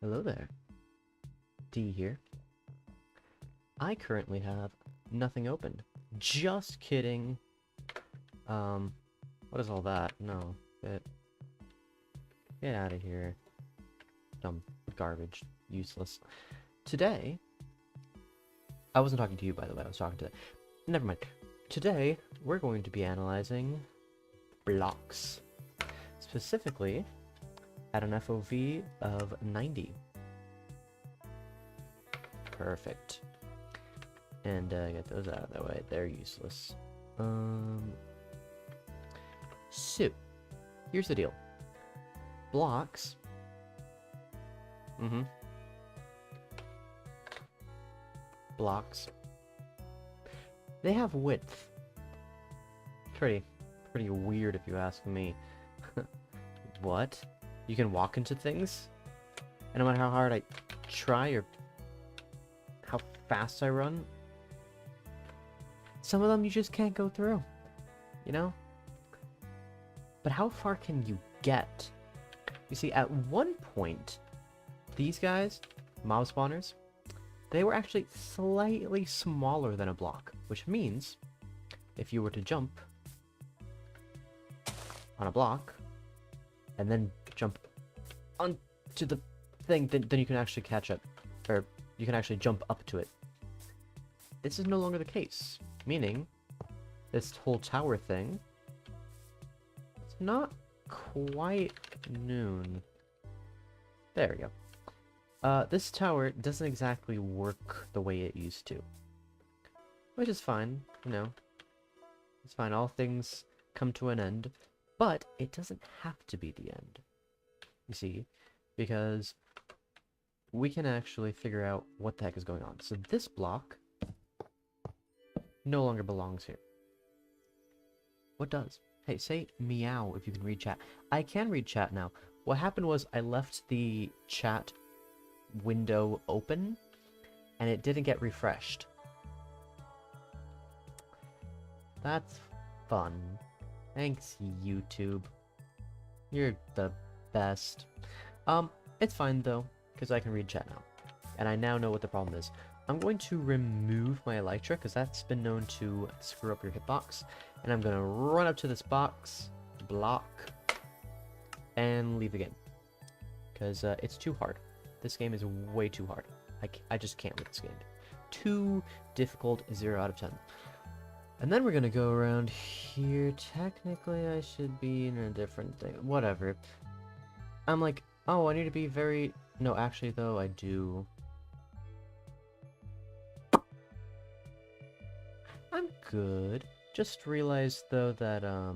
Hello there, D here. I currently have nothing open. Just kidding. What is all that? No, get out of here. Dumb garbage, useless. Today, I wasn't talking to you, by the way. I was talking to. Never mind. Today, we're going to be analyzing blocks, specifically at an FOV of 90. Perfect. And get those out of the way. They're useless. So, here's the deal. Blocks. Blocks. They have width. Pretty weird if you ask me. What? You can walk into things? And no matter how hard I try or how fast I run, some of them you just can't go through. You know? But how far can you get? You see, at one point, these guys, mob spawners, they were actually slightly smaller than a block, which means if you were to jump on a block and then jump onto the thing, then you can actually catch up, or you can actually jump up to it. This is no longer the case, meaning this whole tower thing, it's not quite noon. There we go. This tower doesn't exactly work the way it used to. Which is fine, you know. It's fine, all things come to an end. But it doesn't have to be the end. You see? Because we can actually figure out what the heck is going on. So this block no longer belongs here. What does? Hey, say meow if you can read chat. I can read chat now. What happened was I left the chat window open and it didn't get refreshed. That's fun. Thanks, YouTube. You're the best. It's fine though, because I can read chat now. And I now know what the problem is. I'm going to remove my Elytra, because that's been known to screw up your hitbox. And I'm going to run up to this block, and leave the game. Because it's too hard. This game is way too hard. I just can't with this game. Too difficult, 0 out of 10. And then we're gonna go around here. Technically, I should be in a different thing. Whatever. I'm like, oh, I need to be very... No, actually, though, I do. I'm good. Just realized, though, that, I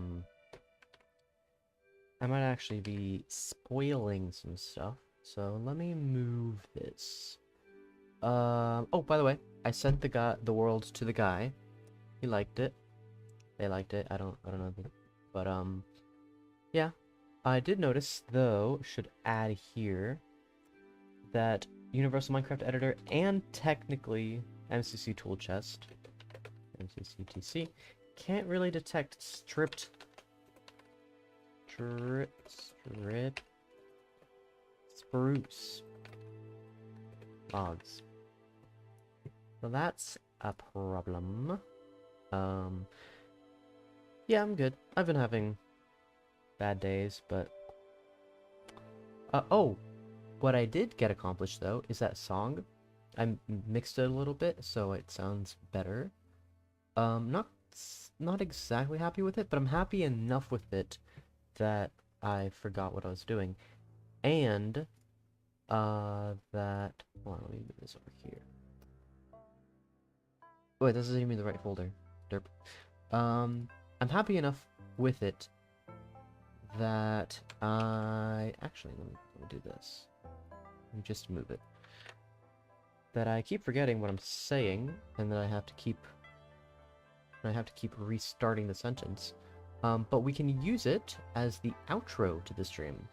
might actually be spoiling some stuff. So, let me move this. Oh, by the way, I sent the world to the guy. He liked it. They liked it. I don't know. But, yeah. I did notice, though, should add here, that Universal Minecraft Editor and technically MCC Tool Chest, MCCTC, can't really detect stripped spruce logs. So that's a problem. Yeah, I'm good. I've been having bad days, but... oh! What I did get accomplished, though, is that song. I mixed it a little bit, so it sounds better. Not exactly happy with it, but I'm happy enough with it that I forgot what I was doing. And, that... Hold on, let me move this over here. Wait, this isn't even the right folder. Derp. I'm happy enough with it that actually, let me do this. Let me just move it. That I keep forgetting what I'm saying, and that I have to keep restarting the sentence. But we can use it as the outro to the stream.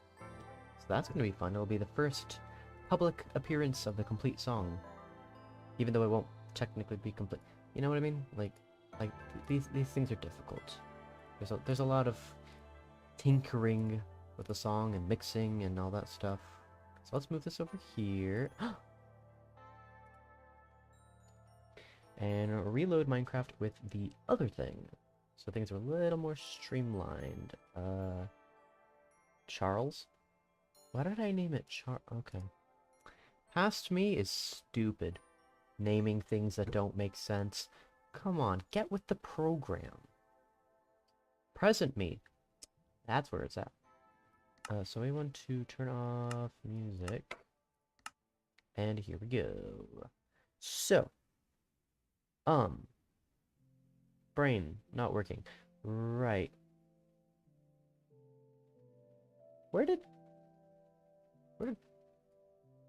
So that's gonna be fun. It'll be the first public appearance of the complete song. Even though it won't technically be complete. You know what I mean? Like these things are difficult. There's a lot of tinkering with the song and mixing and all that stuff. So let's move this over here. And reload Minecraft with the other thing. So things are a little more streamlined. Charles? Why did I name it Okay. Past me is stupid. Naming things that don't make sense. Come on, get with the program. Present me. That's where it's at. So we want to turn off music. And here we go. So. Brain not working. Right. Did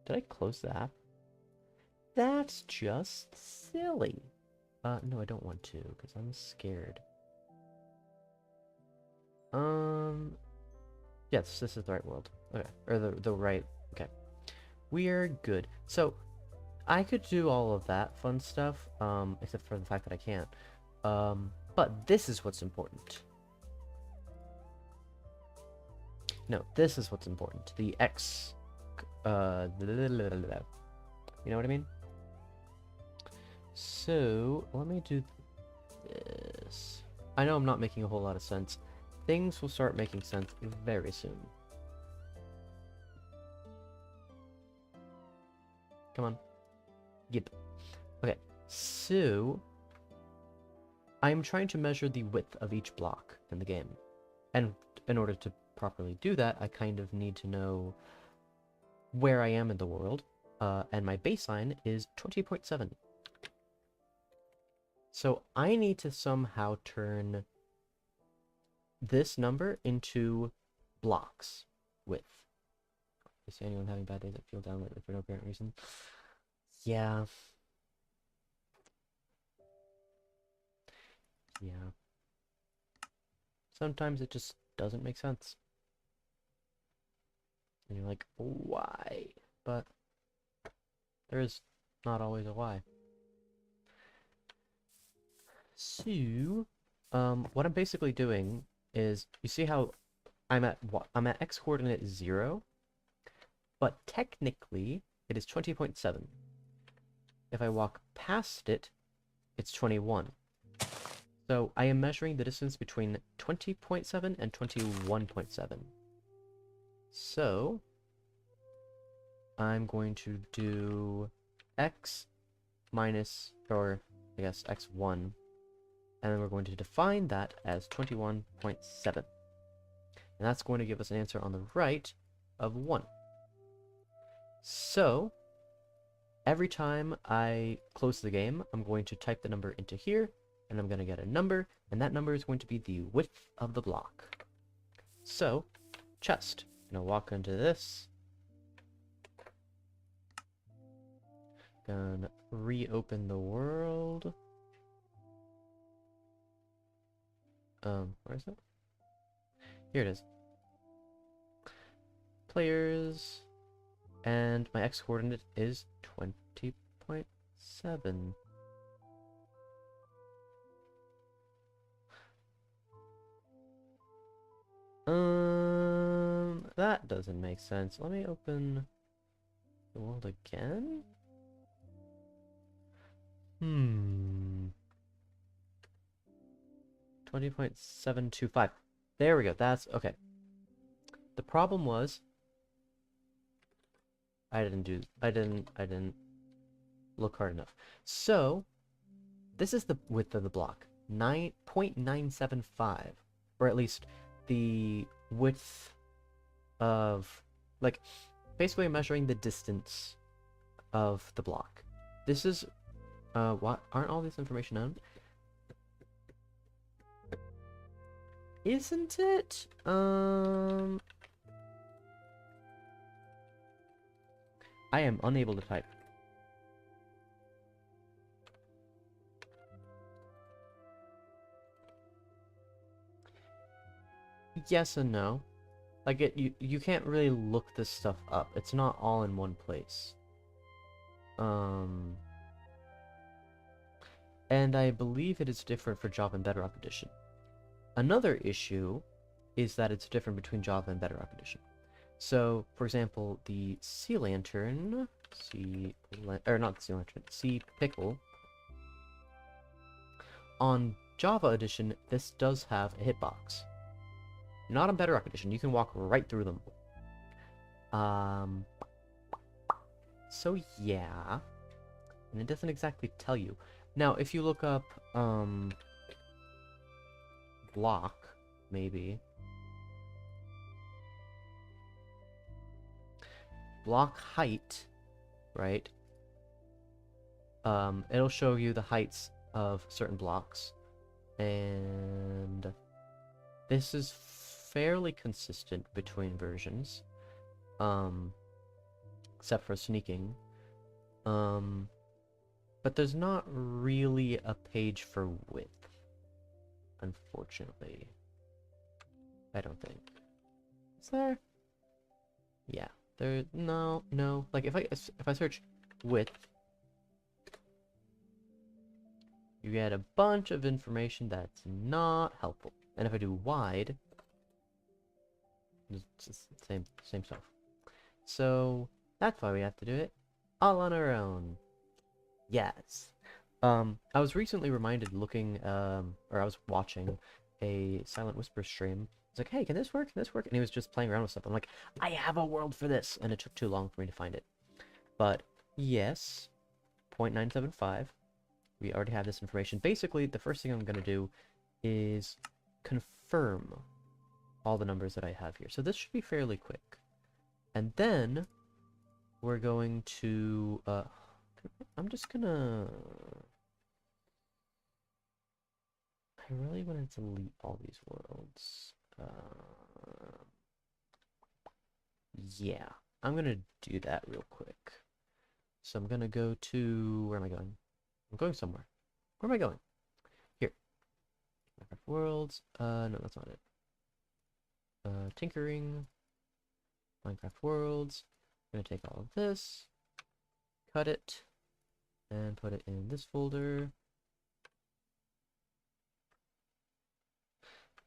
I close the app? That's just silly. No, I don't want to, because I'm scared. Yes, this is the right world. Okay, or the right, okay. We're good. So, I could do all of that fun stuff, except for the fact that I can't. But this is what's important. No, this is what's important. The X, you know what I mean? So, let me do this. I know I'm not making a whole lot of sense. Things will start making sense very soon. Come on. Yep. Okay, so I'm trying to measure the width of each block in the game. And in order to properly do that, I kind of need to know where I am in the world. And my baseline is 20.7. So I need to somehow turn this number into blocks width. Is anyone having bad days that feel down lately for no apparent reason? Yeah. Yeah. Sometimes it just doesn't make sense. And you're like, why? But there is not always a why. So, what I'm basically doing is, you see how I'm at x coordinate 0, but technically it is 20.7. If I walk past it, it's 21. So I am measuring the distance between 20.7 and 21.7. So I'm going to do x minus, or I guess x1, and then we're going to define that as 21.7. And that's going to give us an answer on the right of 1. So every time I close the game, I'm going to type the number into here, and I'm going to get a number, and that number is going to be the width of the block. So, chest. I'm going to walk into this. Gonna reopen the world. Where is it? Here it is. Players. And my x coordinate is 20.7. That doesn't make sense. Let me open the world again. 20.725. There we go. That's okay. The problem was I didn't look hard enough. So this is the width of the block. 9.975, or at least the width of, like, basically measuring the distance of the block. This is what aren't all this information known? Isn't it? I am unable to type. Yes and no. Like, you can't really look this stuff up. It's not all in one place. And I believe it is different for Java and Bedrock Edition. Another issue is that it's different between Java and Bedrock Edition. So, for example, the sea lantern, or not the sea lantern, sea pickle. On Java Edition, this does have a hitbox. Not on Bedrock Edition. You can walk right through them. So yeah, and it doesn't exactly tell you. Now, if you look up, block, maybe. Block height, right? It'll show you the heights of certain blocks. And this is fairly consistent between versions. Except for sneaking. But there's not really a page for width, unfortunately. I don't think. Is there? Yeah. No. Like if I search width, you get a bunch of information that's not helpful. And if I do wide, it's just the same stuff. So that's why we have to do it all on our own. Yes. I was recently reminded looking, or I was watching a Silent Whisper stream. It's like, hey, can this work? Can this work? And he was just playing around with stuff. I'm like, I have a world for this! And it took too long for me to find it. But, yes, 0.975. We already have this information. Basically, the first thing I'm going to do is confirm all the numbers that I have here. So this should be fairly quick. And then, we're going to, I'm just gonna... I really want to delete all these worlds. Yeah, I'm gonna do that real quick. So I'm gonna go to... Where am I going? I'm going somewhere. Where am I going? Here. Minecraft Worlds. No, that's not it. Tinkering. Minecraft Worlds. I'm gonna take all of this, cut it, and put it in this folder.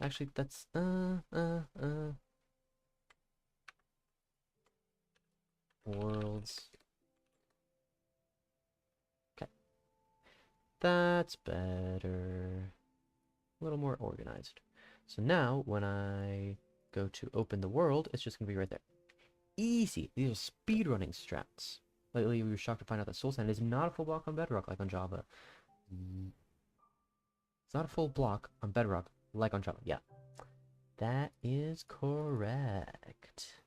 Actually, that's, worlds. Okay. That's better. A little more organized. So now, when I go to open the world, it's just gonna be right there. Easy! These are speedrunning strats. Lately, we were shocked to find out that Soul Sand is not a full block on Bedrock like on Java. It's not a full block on Bedrock like on Java. Yeah. That is correct.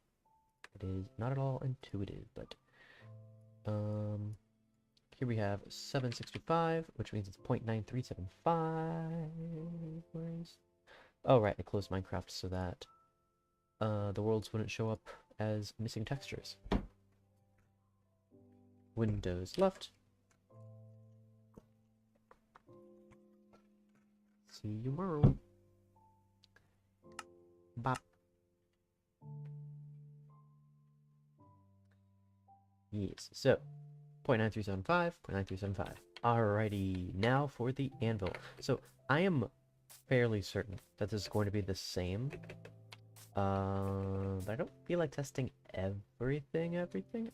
It is not at all intuitive, but... Here we have 765, which means it's 0.9375. Where is... Oh, right, I closed Minecraft so that the worlds wouldn't show up as missing textures. Windows left. See you tomorrow. Bop. Yes, so 0.9375, 0.9375. Alrighty, now for the anvil. So I am fairly certain that this is going to be the same. But I don't feel like testing everything.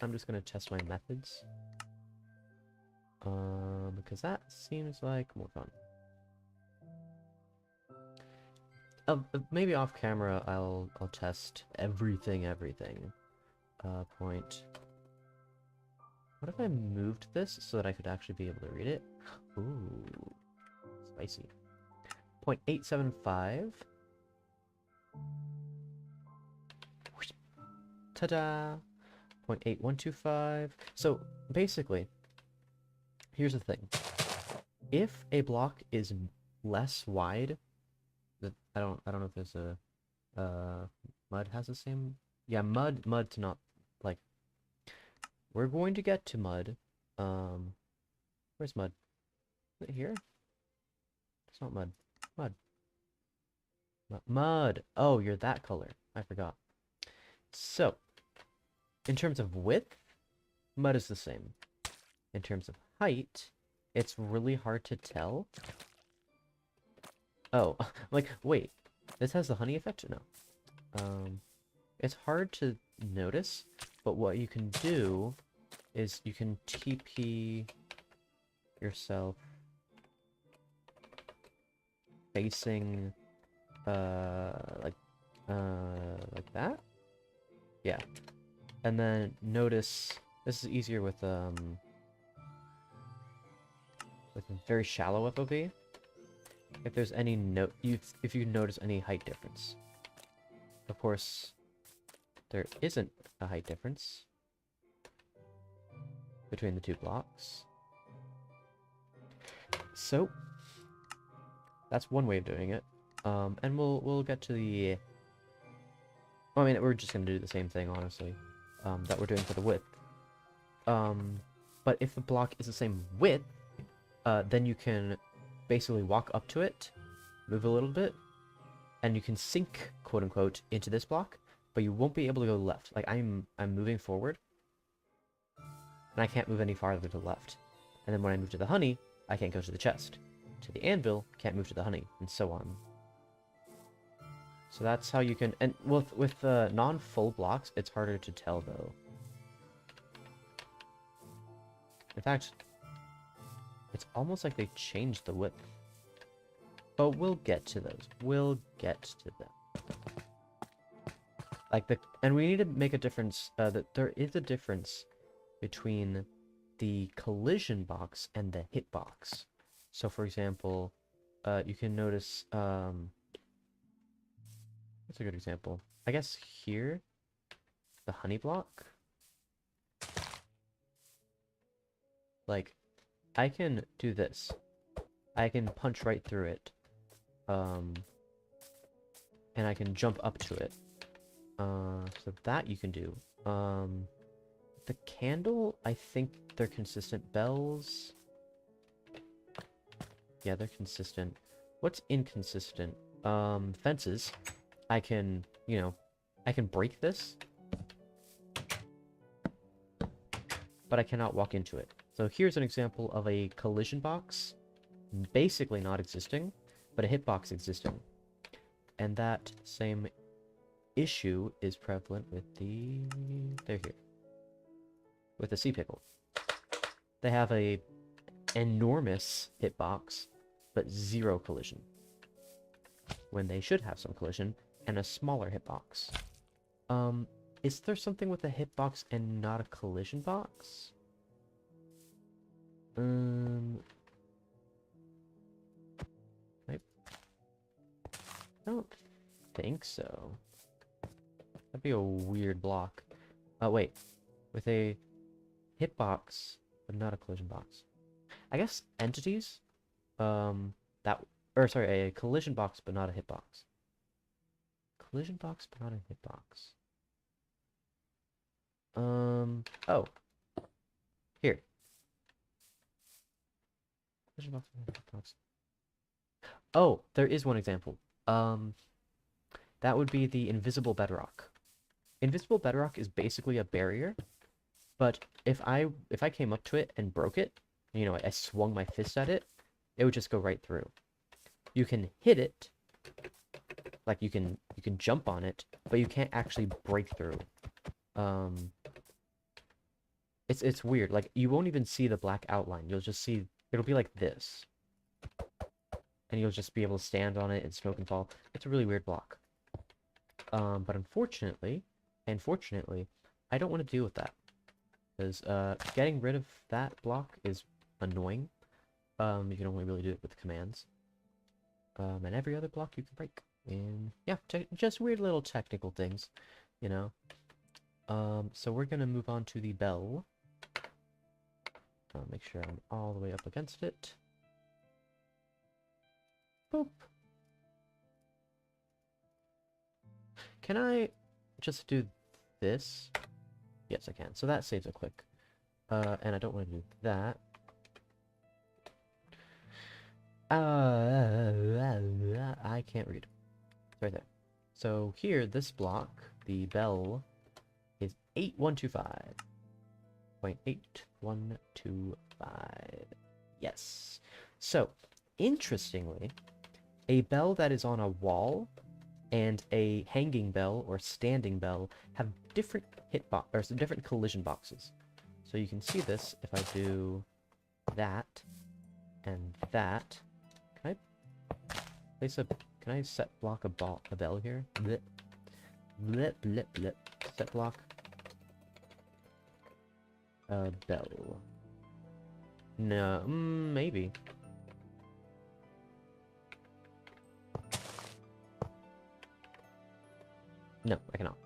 I'm just gonna test my methods. Because that seems like more fun. Maybe off camera I'll test everything. Point. What if I moved this so that I could actually be able to read it? Ooh, spicy. 0.875. Ta-da! 0.8125. So basically, here's the thing. If a block is less wide, I don't know if there's a mud has the same. Yeah, mud's not like. We're going to get to mud. Where's mud? Is it here? It's not mud. Mud. Oh, you're that color. I forgot. So, in terms of width, mud is the same. In terms of height, it's really hard to tell. Oh, like, wait. This has the honey effect? No. It's hard to notice. But what you can do is you can TP yourself facing like that. Yeah. And then notice this is easier with a very shallow FOV. If there's any if you notice any height difference. Of course, there isn't a height difference between the two blocks. So that's one way of doing it. And we'll get to the. I mean, we're just gonna do the same thing, honestly, that we're doing for the width. But if the block is the same width, then you can basically walk up to it, move a little bit, and you can sink, quote unquote, into this block, but you won't be able to go left. Like I'm moving forward, and I can't move any farther to the left. And then when I move to the honey, I can't go to the chest. To the anvil, can't move to the honey, and so on. So that's how you can, and with non-full blocks, it's harder to tell though. In fact, it's almost like they changed the width. But we'll get to those. We'll get to them. Like and we need to make a difference, that there is a difference between the collision box and the hitbox. So for example, you can notice, what's a good example? I guess here, the honey block. Like, I can do this. I can punch right through it. And I can jump up to it. So that you can do. The candle, I think they're consistent. Bells. Yeah, they're consistent. What's inconsistent? Fences. I can, I can break this. But I cannot walk into it. So here's an example of a collision box basically not existing, but a hitbox existing. And that same issue is prevalent with they're here. With the sea pickle. They have a enormous hitbox, but zero collision. When they should have some collision, and a smaller hitbox. Is there something with a hitbox and not a collision box? I don't think so. That'd be a weird block. Oh, wait. With a hitbox, but not a collision box. I guess entities? A collision box, but not a hitbox. Collision box, but not a hitbox. Oh. Here. Collision box, but not a hitbox. Oh, there is one example. That would be the invisible bedrock. Invisible bedrock is basically a barrier, but if I came up to it and broke it, I swung my fist at it, it would just go right through. You can hit it, like you can jump on it, but you can't actually break through. It's weird. Like you won't even see the black outline. You'll just see it'll be like this. And you'll just be able to stand on it and smoke and fall. It's a really weird block. But unfortunately, I don't want to deal with that. Because getting rid of that block is annoying. You can only really do it with commands. And every other block you can break. And yeah, just weird little technical things, So we're gonna move on to the bell. Make sure I'm all the way up against it. Boop. Can I just do this? Yes, I can. So that saves a click. And I don't want to do that. I can't read. It's right there. So here, this block, the bell, is 8125.8125. Yes. So, interestingly, a bell that is on a wall and a hanging bell or standing bell have different some different collision boxes. So you can see this if I do that and that. Can I place a? Can I set block a bell here? Blip, blip, blip, blip. Set block a bell. No, maybe. No, I cannot.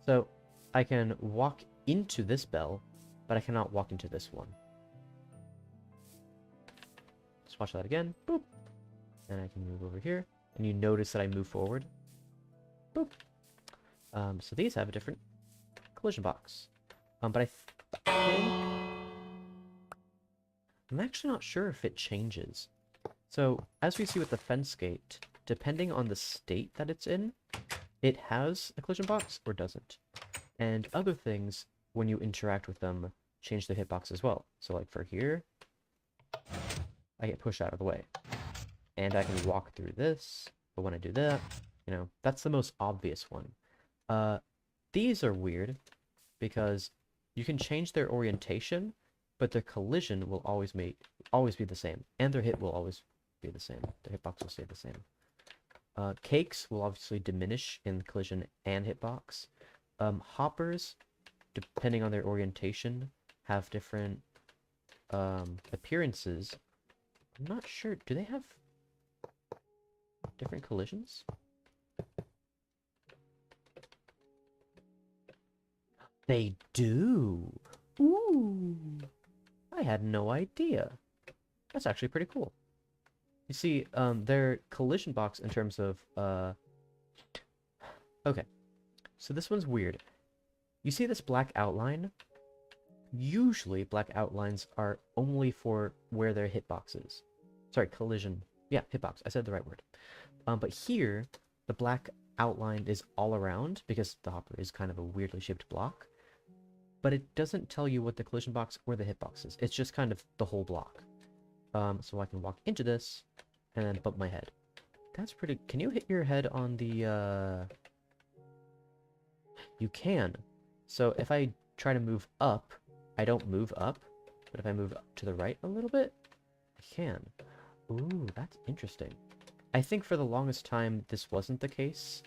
So I can walk into this bell, but I cannot walk into this one. Let's watch that again. Boop. And I can move over here. And you notice that I move forward. Boop. So these have a different collision box. But I think... I'm actually not sure if it changes. So, as we see with the fence gate, depending on the state that it's in, it has a collision box or doesn't. And other things, when you interact with them, change the hitbox as well. So like for here, I get pushed out of the way. And I can walk through this, but when I do that, you know, that's the most obvious one. These are weird, because you can change their orientation, but their collision will always be the same, and their hit will always be the same. The hitbox will stay the same. Cakes will obviously diminish in collision and hitbox. Hoppers, depending on their orientation, have different appearances. I'm not sure. Do they have different collisions? They do! Ooh! I had no idea. That's actually pretty cool. You see, their collision box in terms of, okay. So this one's weird. You see this black outline? Usually, black outlines are only for where their hitbox is. Sorry, collision. Yeah, hitbox. I said the right word. But here, the black outline is all around, because the hopper is kind of a weirdly shaped block. But it doesn't tell you what the collision box or the hitbox is. It's just kind of the whole block. So I can walk into this, and then bump my head. That's pretty... Can you hit your head on the, You can. So if I try to move up, I don't move up. But if I move up to the right a little bit, I can. Ooh, that's interesting. I think for the longest time, this wasn't the case.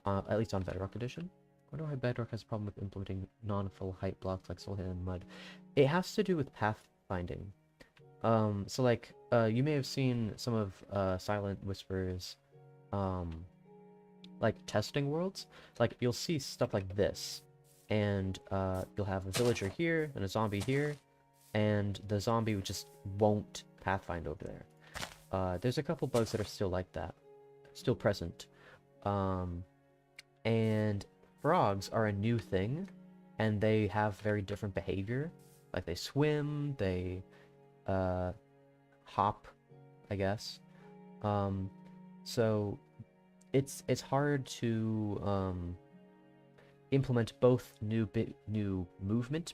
At least on Bedrock Edition. I wonder why Bedrock has a problem with implementing non-full height blocks like Soul and Mud. It has to do with pathfinding. So like, you may have seen some of Silent Whisper's, like testing worlds. Like, you'll see stuff like this, and you'll have a villager here and a zombie here, and the zombie just won't pathfind over there. There's a couple bugs that are still like that, still present. And frogs are a new thing, and they have very different behavior. Like, they swim, they hop, I guess. So it's hard to implement both new movement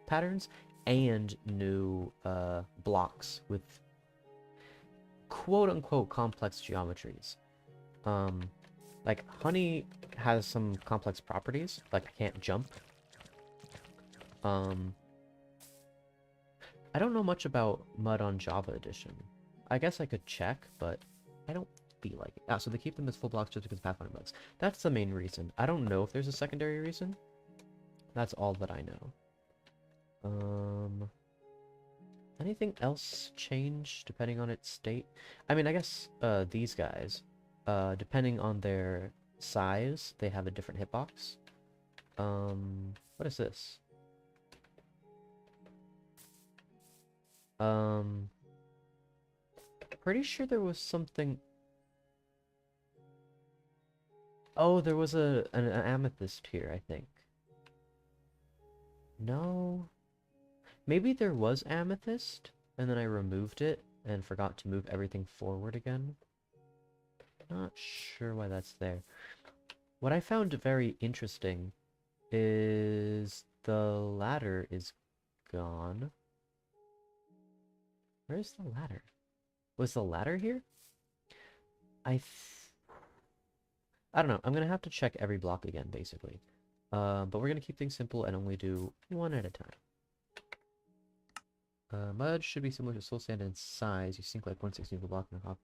patterns and new blocks with quote unquote complex geometries. Like honey has some complex properties, like I can't jump. I don't know much about Mud on Java Edition. I guess I could check, but I don't feel like it. Ah, so they keep them as full blocks just because of Pathfinder bugs. That's the main reason. I don't know if there's a secondary reason. That's all that I know. Anything else change depending on its state? I mean, I guess these guys, depending on their size, they have a different hitbox. What is this? Pretty sure there was something... Oh, there was an amethyst here, I think. No. Maybe there was amethyst, and then I removed it, and forgot to move everything forward again. Not sure why that's there. What I found very interesting is the ladder is gone. Where's the ladder? Was the ladder here? I don't know. I'm gonna have to check every block again, basically. But we're gonna keep things simple and only do one at a time. Mud should be similar to soul sand in size. You sink like 1/16 of a block and hop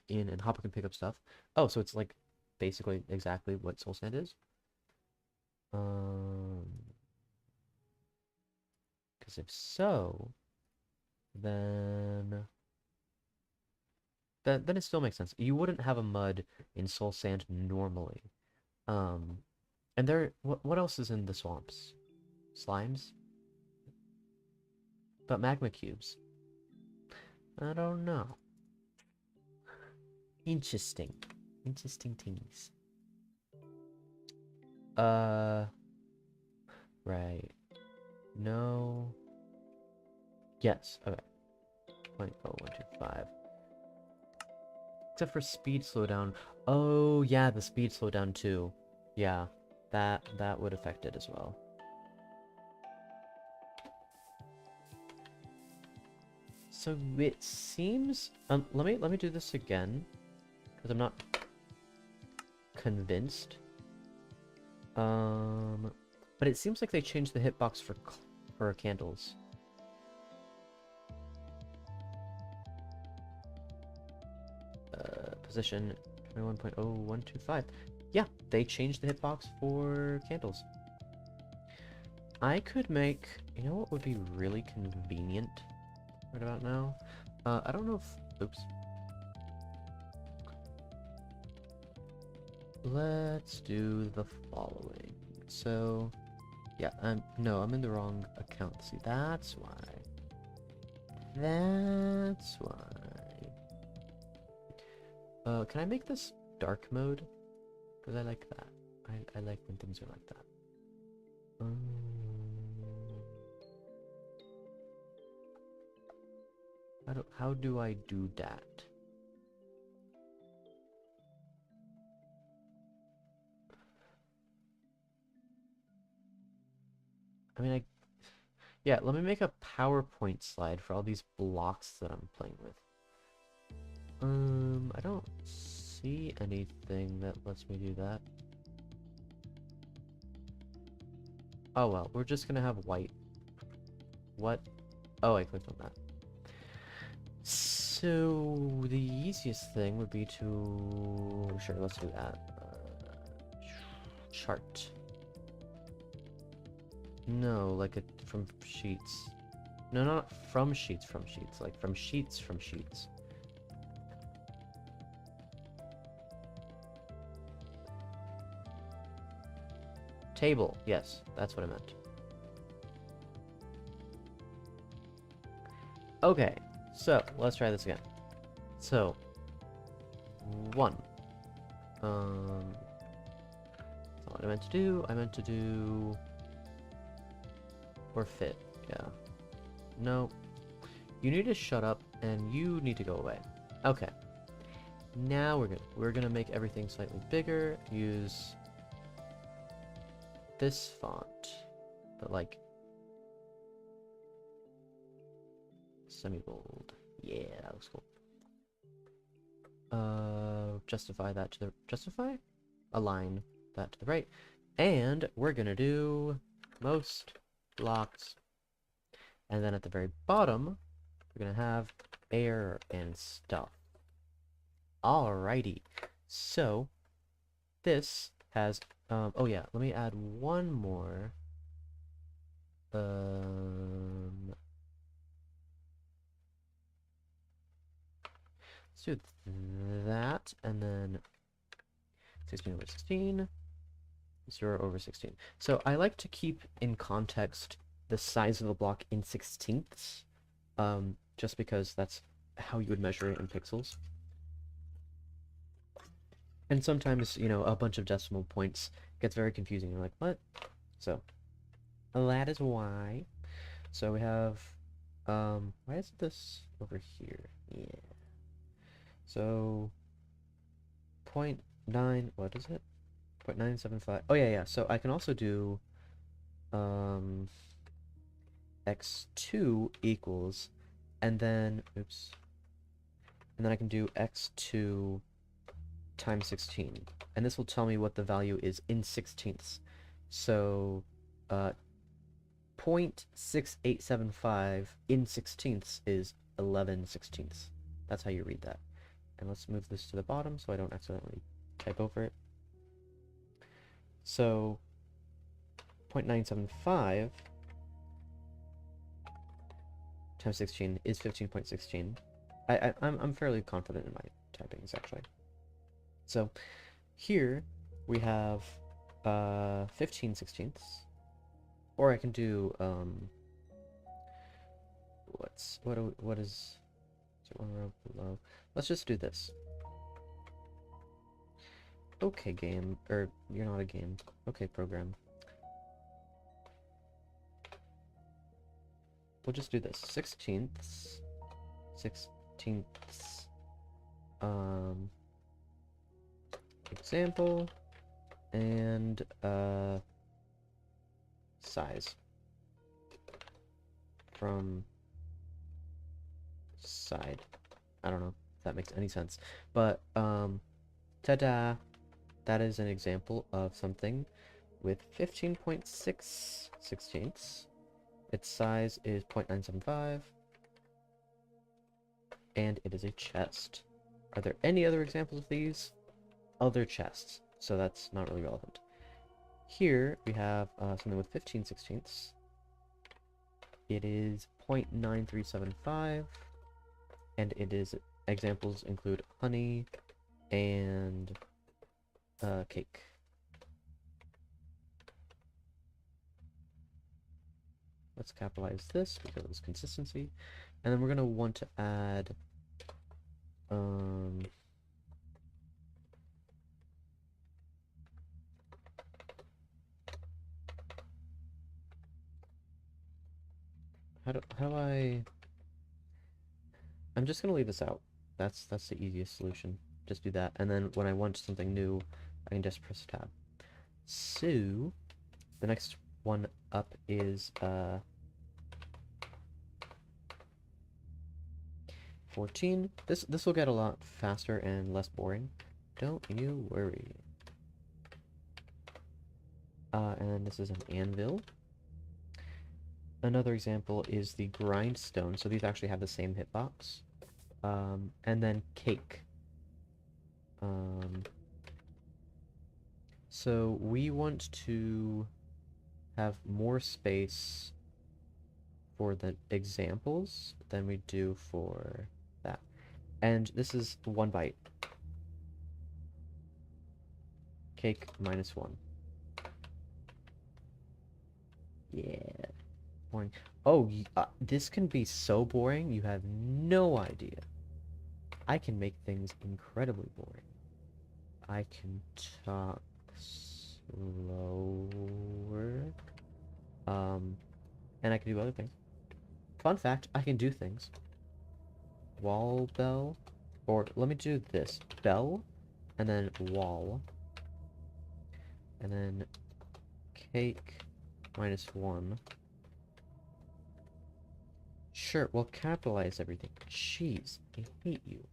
in, and Hopper can pick up stuff. Oh, so it's like basically exactly what soul sand is. Because if so, then then it still makes sense. You wouldn't have a mud in soul sand normally. And there, what else is in the swamps? Slimes? But magma cubes. I don't know. Interesting. Interesting things. Right. No. Yes. Okay. 0.0125. Except for speed slowdown. Oh, yeah, the speed slowdown too. Yeah, that would affect it as well. So it seems let me do this again because I'm not convinced. But it seems like they changed the hitbox for candles. Position 21.0125. Yeah, they changed the hitbox for candles. I could make, you know what would be really convenient right about now? I don't know if, oops. Let's do the following. So, yeah, I'm in the wrong account. See, that's why. That's why. Can I make this dark mode? Because I like that. I like when things are like that. How do I do that? I mean, yeah, let me make a PowerPoint slide for all these blocks that I'm playing with. I don't see anything that lets me do that. Oh well, we're just gonna have white. What? Oh, I clicked on that. So the easiest thing would be to... Sure, let's do that. Chart. No, like from sheets. No, not from sheets, like from sheets. Table, yes, that's what I meant. Okay, so let's try this again. So, 1. That's not what I meant to do. I meant to do... Or fit, yeah. No. You need to shut up, and you need to go away. Okay. Now we're gonna make everything slightly bigger. Use this font, but like semi-bold. Yeah, that looks cool. Justify that to the align that to the right, and we're gonna do most blocks, and then at the very bottom we're gonna have air and stuff. Alrighty, so this has oh yeah, let me add one more. Let's do that, and then 16 over 16, 0 over 16. So I like to keep in context the size of the block in 16ths, just because that's how you would measure it in pixels. And sometimes, you know, a bunch of decimal points gets very confusing. You're like, what? So, that is why. So we have, why is this over here? Yeah. So, 0.9, what is it? 0.975. Oh, yeah. So I can also do, x2 equals, and then, oops. And then I can do x2 times 16. And this will tell me what the value is in sixteenths. So, 0.6875 in sixteenths is 11 sixteenths. That's how you read that. And let's move this to the bottom so I don't accidentally type over it. So 0.975 times 16 is 15.16. I'm fairly confident in my typings, actually. So here we have 15 sixteenths, or I can do what is it, one row below? Let's just do this. Okay, game, or you're not a game. Okay, program. We'll just do this. Sixteenths, example, and size from side. I don't know if that makes any sense, but ta-da! That is an example of something with 15.6 sixteenths. Its size is 0.975, and it is a chest. Are there any other examples of these? Other chests, so that's not really relevant. Here we have something with 15 sixteenths. It is 0.9375, and it is, examples include honey and cake. Let's capitalize this because it's consistency. And then we're going to want to add how do I'm just going to leave this out. That's the easiest solution. Just do that. And then when I want something new, I can just press tab. So the next one up is 14. This will get a lot faster and less boring. Don't you worry. And then this is an anvil. Another example is the grindstone. So these actually have the same hitbox. And then cake. So we want to have more space for the examples than we do for that. And this is 1 byte. Cake -1. Yeah. Boring. Oh, this can be so boring, you have no idea. I can make things incredibly boring. I can talk slower. And I can do other things. Fun fact, I can do things. Wall bell, or let me do this. Bell, and then wall. And then cake -1. Sure, we'll capitalize everything. Jeez, I hate you.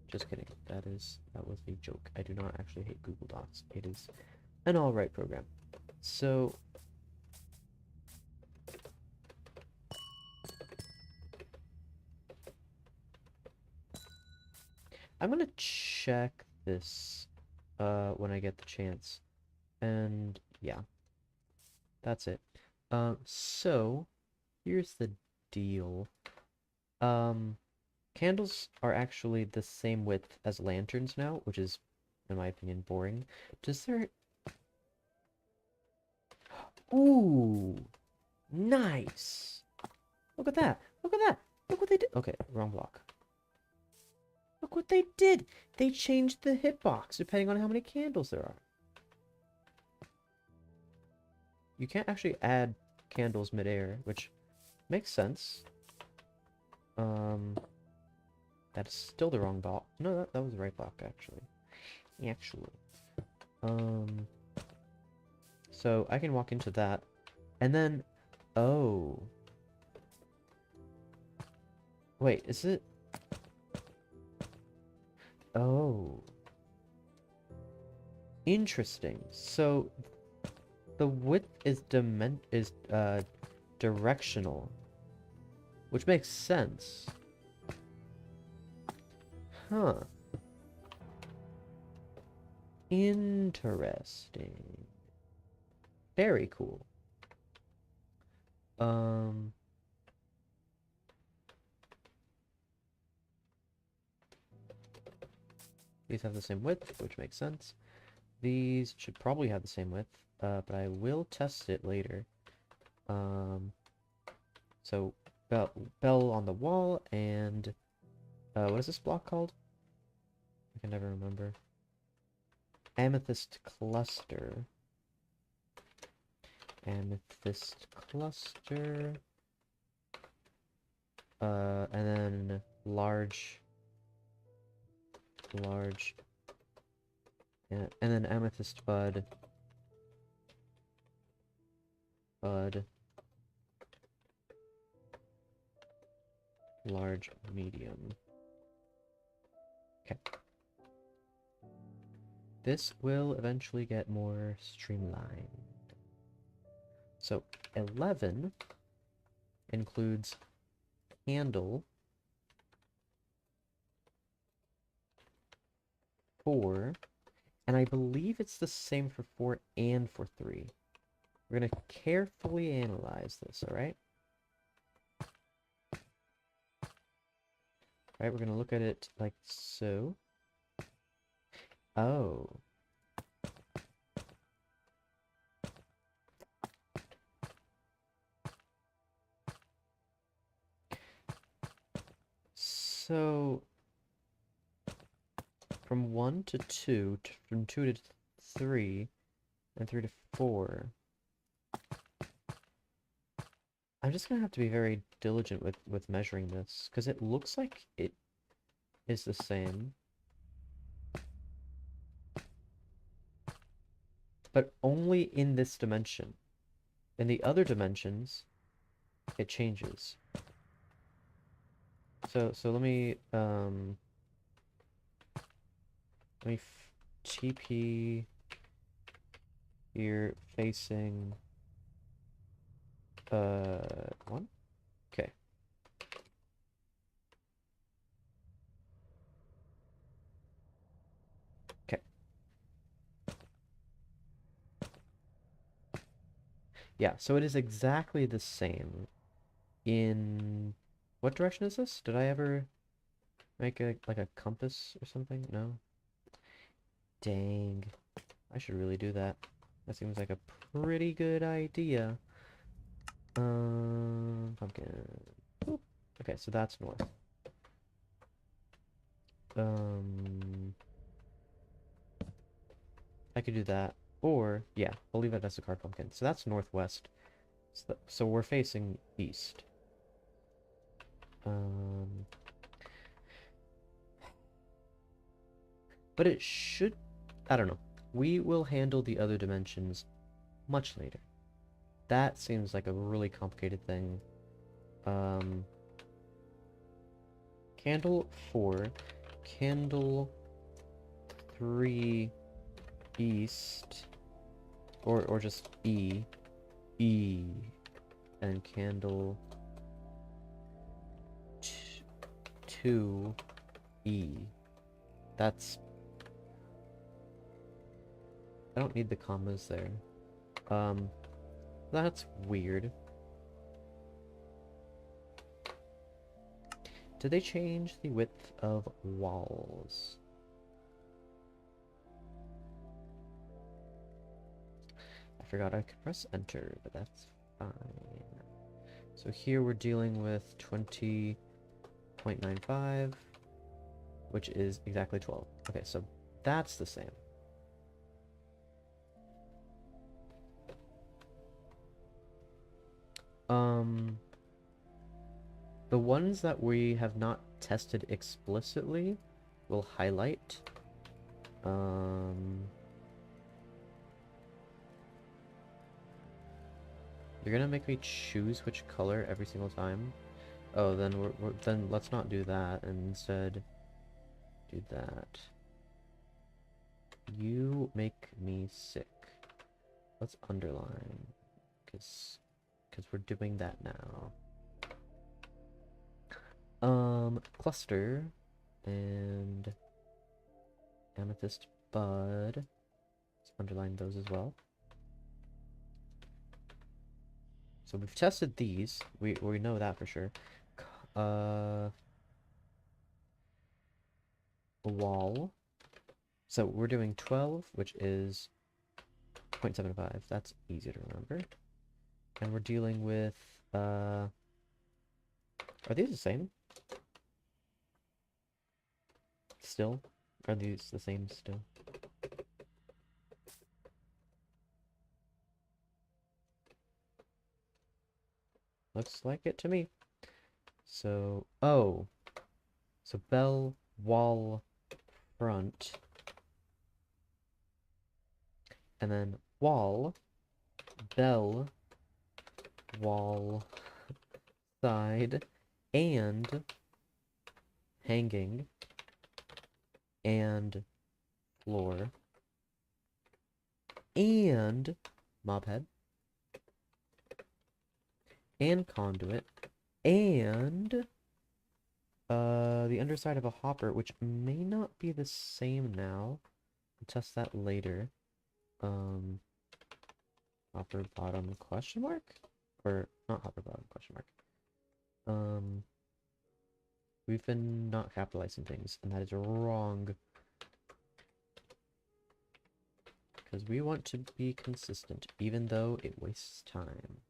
Just kidding. That was a joke. I do not actually hate Google Docs. It is an alright program. So I'm gonna check this when I get the chance. And yeah. That's it. So here's the deal. Candles are actually the same width as lanterns now, which is, in my opinion, boring. Does there... Ooh! Nice! Look at that! Look at that! Look what they did! Okay, wrong block. Look what they did! They changed the hitbox depending on how many candles there are. You can't actually add candles midair, which makes sense. That's still the wrong block. No, that was the right block, actually. So I can walk into that, and then, oh. Wait, is it? Oh. Interesting. So the width is directional, which makes sense. Huh. Interesting. Very cool. These have the same width, which makes sense. These should probably have the same width, but I will test it later. So bell on the wall and what is this block called? I can never remember. Amethyst cluster. Amethyst cluster. And then large, and then amethyst bud, large, medium. Okay. This will eventually get more streamlined. So 11 includes candle, 4, and I believe it's the same for 4 and for 3. We're going to carefully analyze this, alright? Alright, we're going to look at it like so. Oh. So, from 1 to 2, from 2 to 3, and 3 to 4, I'm just gonna have to be very diligent with measuring this, because it looks like it is the same. But only in this dimension. In the other dimensions, it changes. So let me TP here facing 1. Okay. Okay. Yeah, so it is exactly the same in what direction is this? Did I ever make a like a compass or something? No. Dang. I should really do that. That seems like a pretty good idea. Pumpkin. Boop. Okay, so that's north. I could do that. Or, yeah, we'll leave it as a card pumpkin. So that's northwest. So we're facing east. But it should... I don't know. We will handle the other dimensions much later. That seems like a really complicated thing. Candle 4, candle 3 east, or just E, and candle 2 E. That's... I don't need the commas there. That's weird. Did they change the width of walls? I forgot I could press enter, but that's fine. So here we're dealing with 20.95, which is exactly 12. Okay, so that's the same. The ones that we have not tested explicitly will highlight. You're gonna make me choose which color every single time? Oh, then then let's not do that, and instead do that. You make me sick. Let's underline, because we're doing that now. Cluster and amethyst bud. Let's underline those as well. So we've tested these. We know that for sure. Wall. So we're doing 12, which is 0.75. That's easy to remember. And we're dealing with, are these the same? Still? Are these the same still? Looks like it to me. So, oh. So bell, wall, front. And then wall, bell, wall, side, and hanging, and floor, and mob head, and conduit, and the underside of a hopper, which may not be the same now. We'll test that later. Hopper bottom question mark? Or not hopper bottom question mark. We've been not capitalizing things, and that is wrong. Because we want to be consistent, even though it wastes time.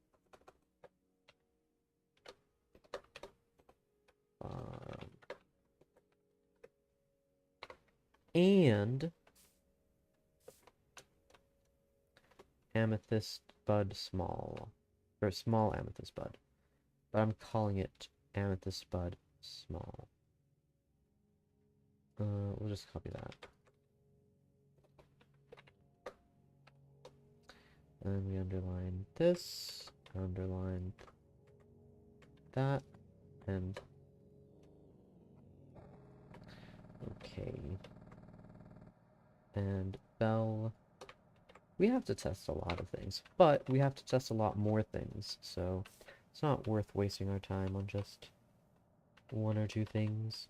And amethyst bud small, or small amethyst bud, but I'm calling it amethyst bud small. We'll just copy that. And we underline this, underline that, and okay. And bell. We have to test a lot of things, but we have to test a lot more things, so it's not worth wasting our time on just one or two things.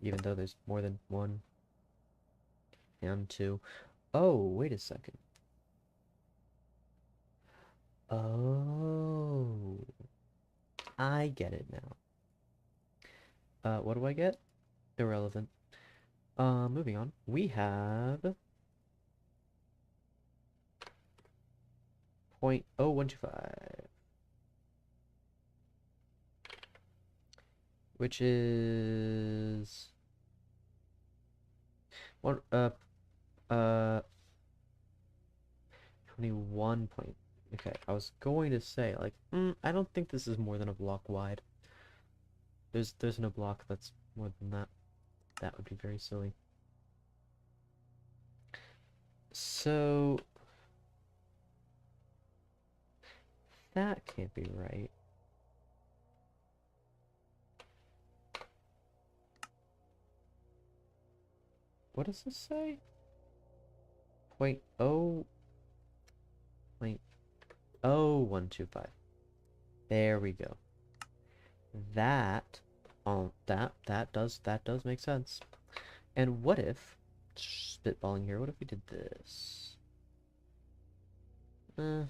Even though there's more than one and two. Oh, wait a second. Oh, I get it now. What do I get? Irrelevant. Moving on. We have 0.0125, which is 21 point. Okay, I was going to say, like, I don't think this is more than a block wide. There's no block that's more than that. That would be very silly. So that can't be right. What does this say? 0.0125. There we go. That does make sense. And what if, spitballing here, what if we did this? I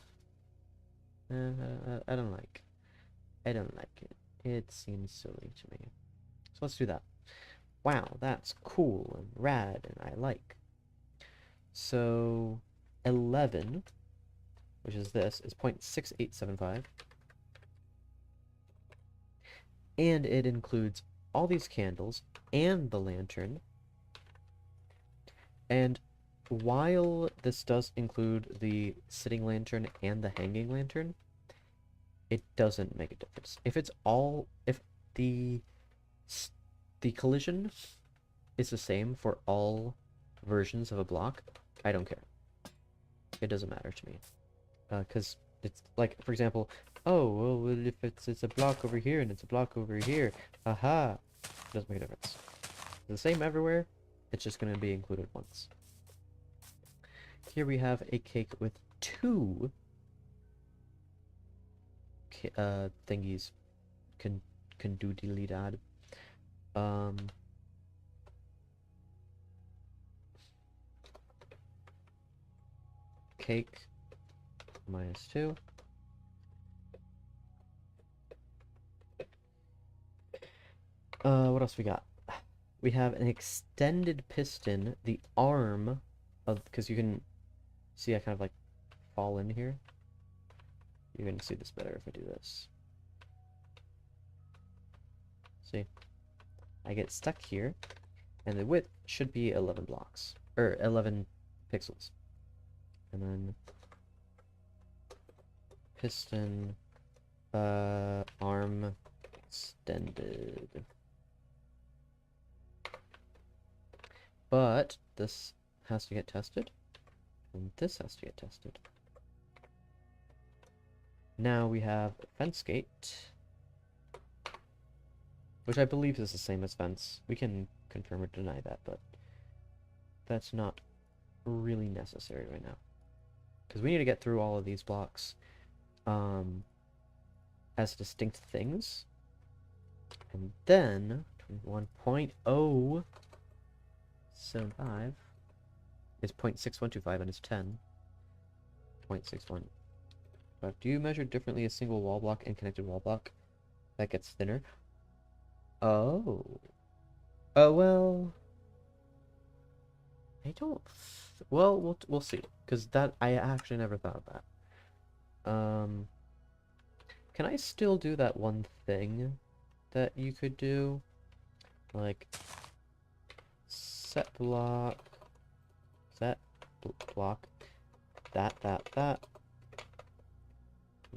don't like it. It seems silly to me. So let's do that. Wow, that's cool and rad and I like. So 11, which is this, is 0.6875. And it includes all these candles and the lantern. And while this does include the sitting lantern and the hanging lantern, it doesn't make a difference. If the collision is the same for all versions of a block, I don't care. It doesn't matter to me. Because it's like, for example, oh, well, if it's a block over here and it's a block over here, aha, it doesn't make a difference. The same everywhere. It's just going to be included once. Here we have a cake with two thingies. Can do dad. Cake -2. What else we got? We have an extended piston, the arm of, because you can see I kind of like fall in here. You're gonna see this better if I do this. See? I get stuck here, and the width should be 11 blocks, or 11 pixels. And then piston, arm extended. But this has to get tested, and this has to get tested. Now we have fence gate, which I believe is the same as fence. We can confirm or deny that, but that's not really necessary right now, because we need to get through all of these blocks as distinct things, and then 21.075 is 0.6125 and it's 10. 0.61. But do you measure differently a single wall block and connected wall block that gets thinner? Oh. Well, I don't. Well, we'll see, because that I actually never thought of that. Can I still do that one thing that you could do, like set block, that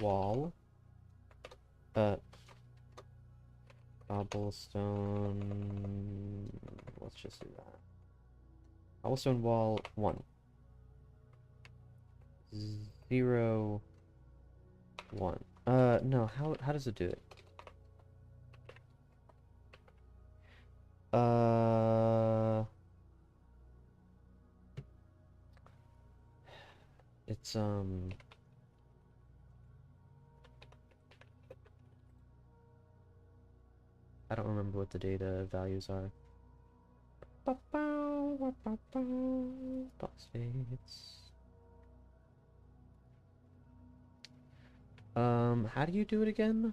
wall, cobblestone, let's just do that. Cobblestone wall 1. 0, 1. No, how does it do it? It's, I don't remember what the data values are. Block states. How do you do it again?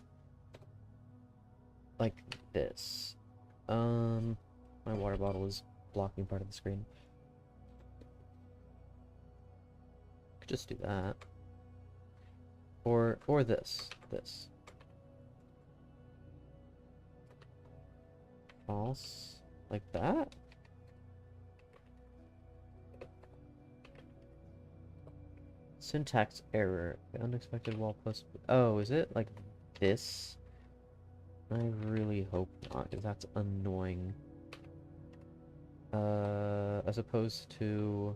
Like this. My water bottle is blocking part of the screen. Could just do that. Or this. False. Like that? Syntax error. Unexpected wall plus... Oh, is it like this? I really hope not, because that's annoying. As opposed to...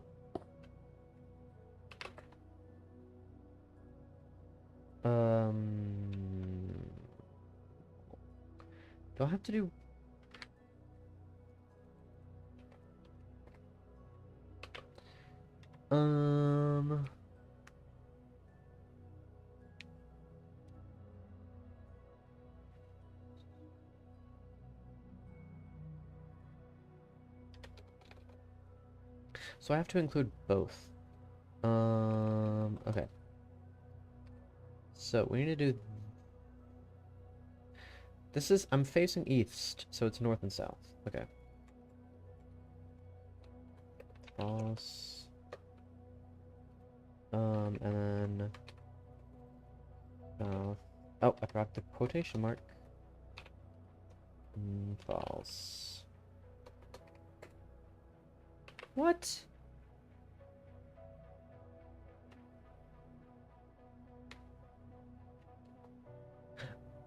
Do I have to do... So I have to include both. Okay. So we need to do... This is... I'm facing east, so it's north and south. Okay. False. And then... South. Oh, I forgot the quotation mark. False. What?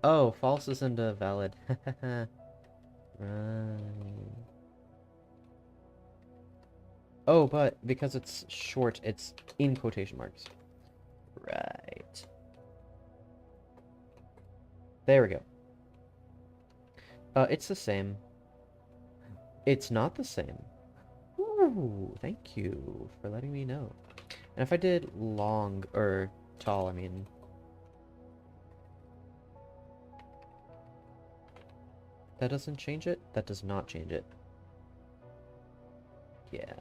Oh, false isn't valid. Right. Oh, but because it's short, it's in quotation marks. Right. There we go. It's the same. It's not the same. Ooh, thank you for letting me know. And if I did long, or tall, I mean... That doesn't change it? That does not change it. Yeah.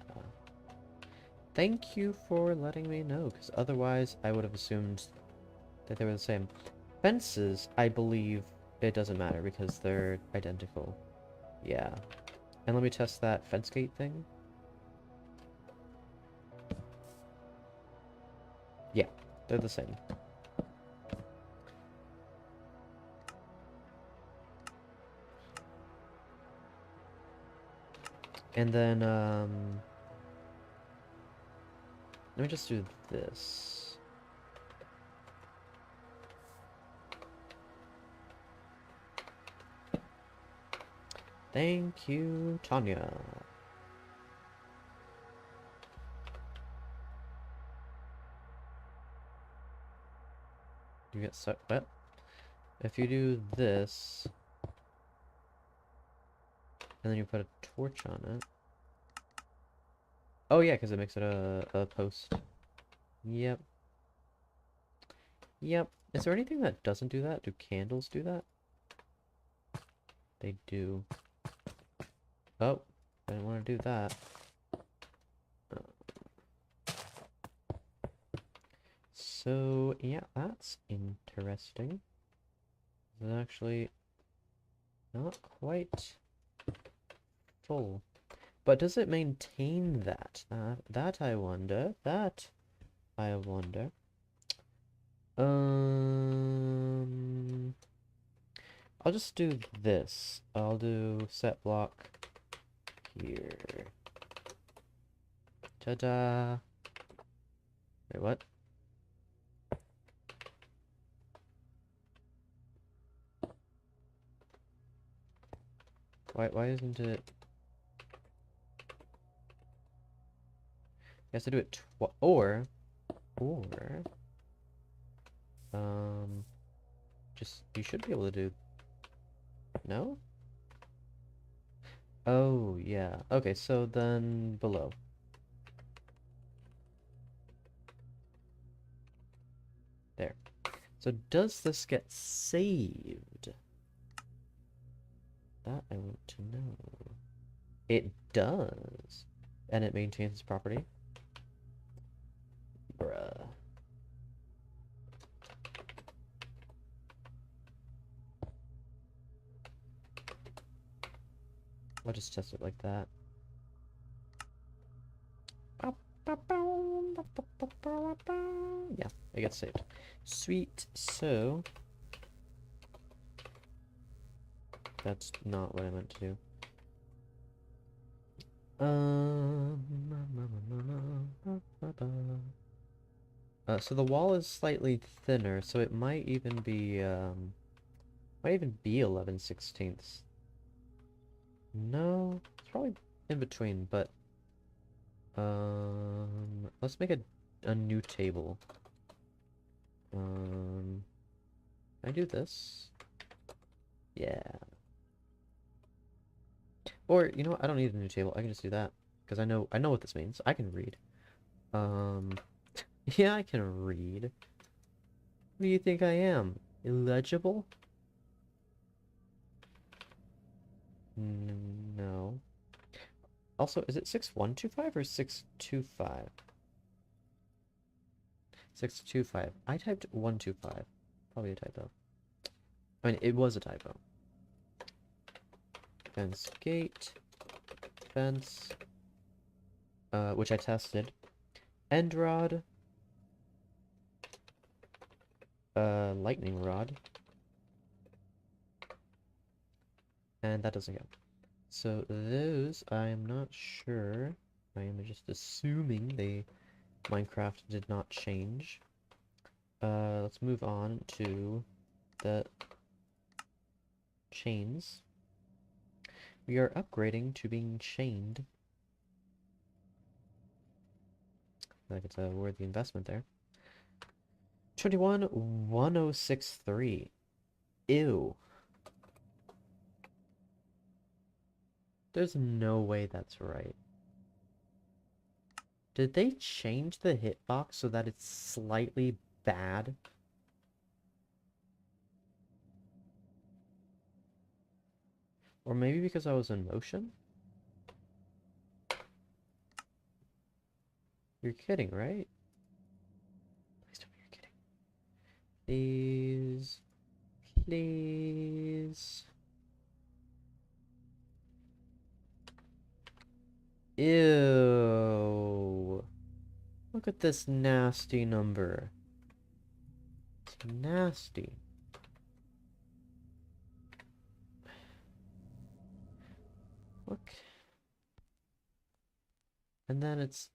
Thank you for letting me know, because otherwise I would have assumed that they were the same. Fences, I believe it doesn't matter because they're identical. Yeah. And let me test that fence gate thing. Yeah, they're the same. And then, let me just do this. Thank you, Tanya. You get so what? If you do this, and then you put a torch on it. Oh yeah, because it makes it a post. Yep. Yep. Is there anything that doesn't do that? Do candles do that? They do. Oh, I didn't want to do that. So, yeah, that's interesting. It's actually not quite full. But does it maintain that? That I wonder. That I wonder. I'll just do this. I'll do set block here. Ta-da! Wait, what? Why isn't it... You have to do it or, just, you should be able to do... No? Oh, yeah. Okay, so then below. There. So does this get saved? That I want to know. It does. And it maintains its property. Bruh. I'll just test it like that. Yeah, it gets saved. Sweet. So that's not what I meant to do. So the wall is slightly thinner, so it might even be 11/16. No, it's probably in between, but let's make a new table. I do this. Yeah. Or, you know what? I don't need a new table. I can just do that. Because I know what this means. I can read. Yeah, I can read. What do you think I am? Illegible? No. Also, is it 6125 or 625? 625. I typed 125. Probably a typo. I mean, it was a typo. Fence gate. Fence. Which I tested. End rod. Lightning rod. And that doesn't go. So those, I'm not sure. I am just assuming Minecraft did not change. Let's move on to the chains. We are upgrading to being chained. Like it's a worthy investment there. 211063. Ew. There's no way that's right. Did they change the hitbox so that it's slightly bad? Or maybe because I was in motion? You're kidding, right? Please tell me you're kidding. Please. Please. Ew. Look at this nasty number. It's nasty. Look. And then it's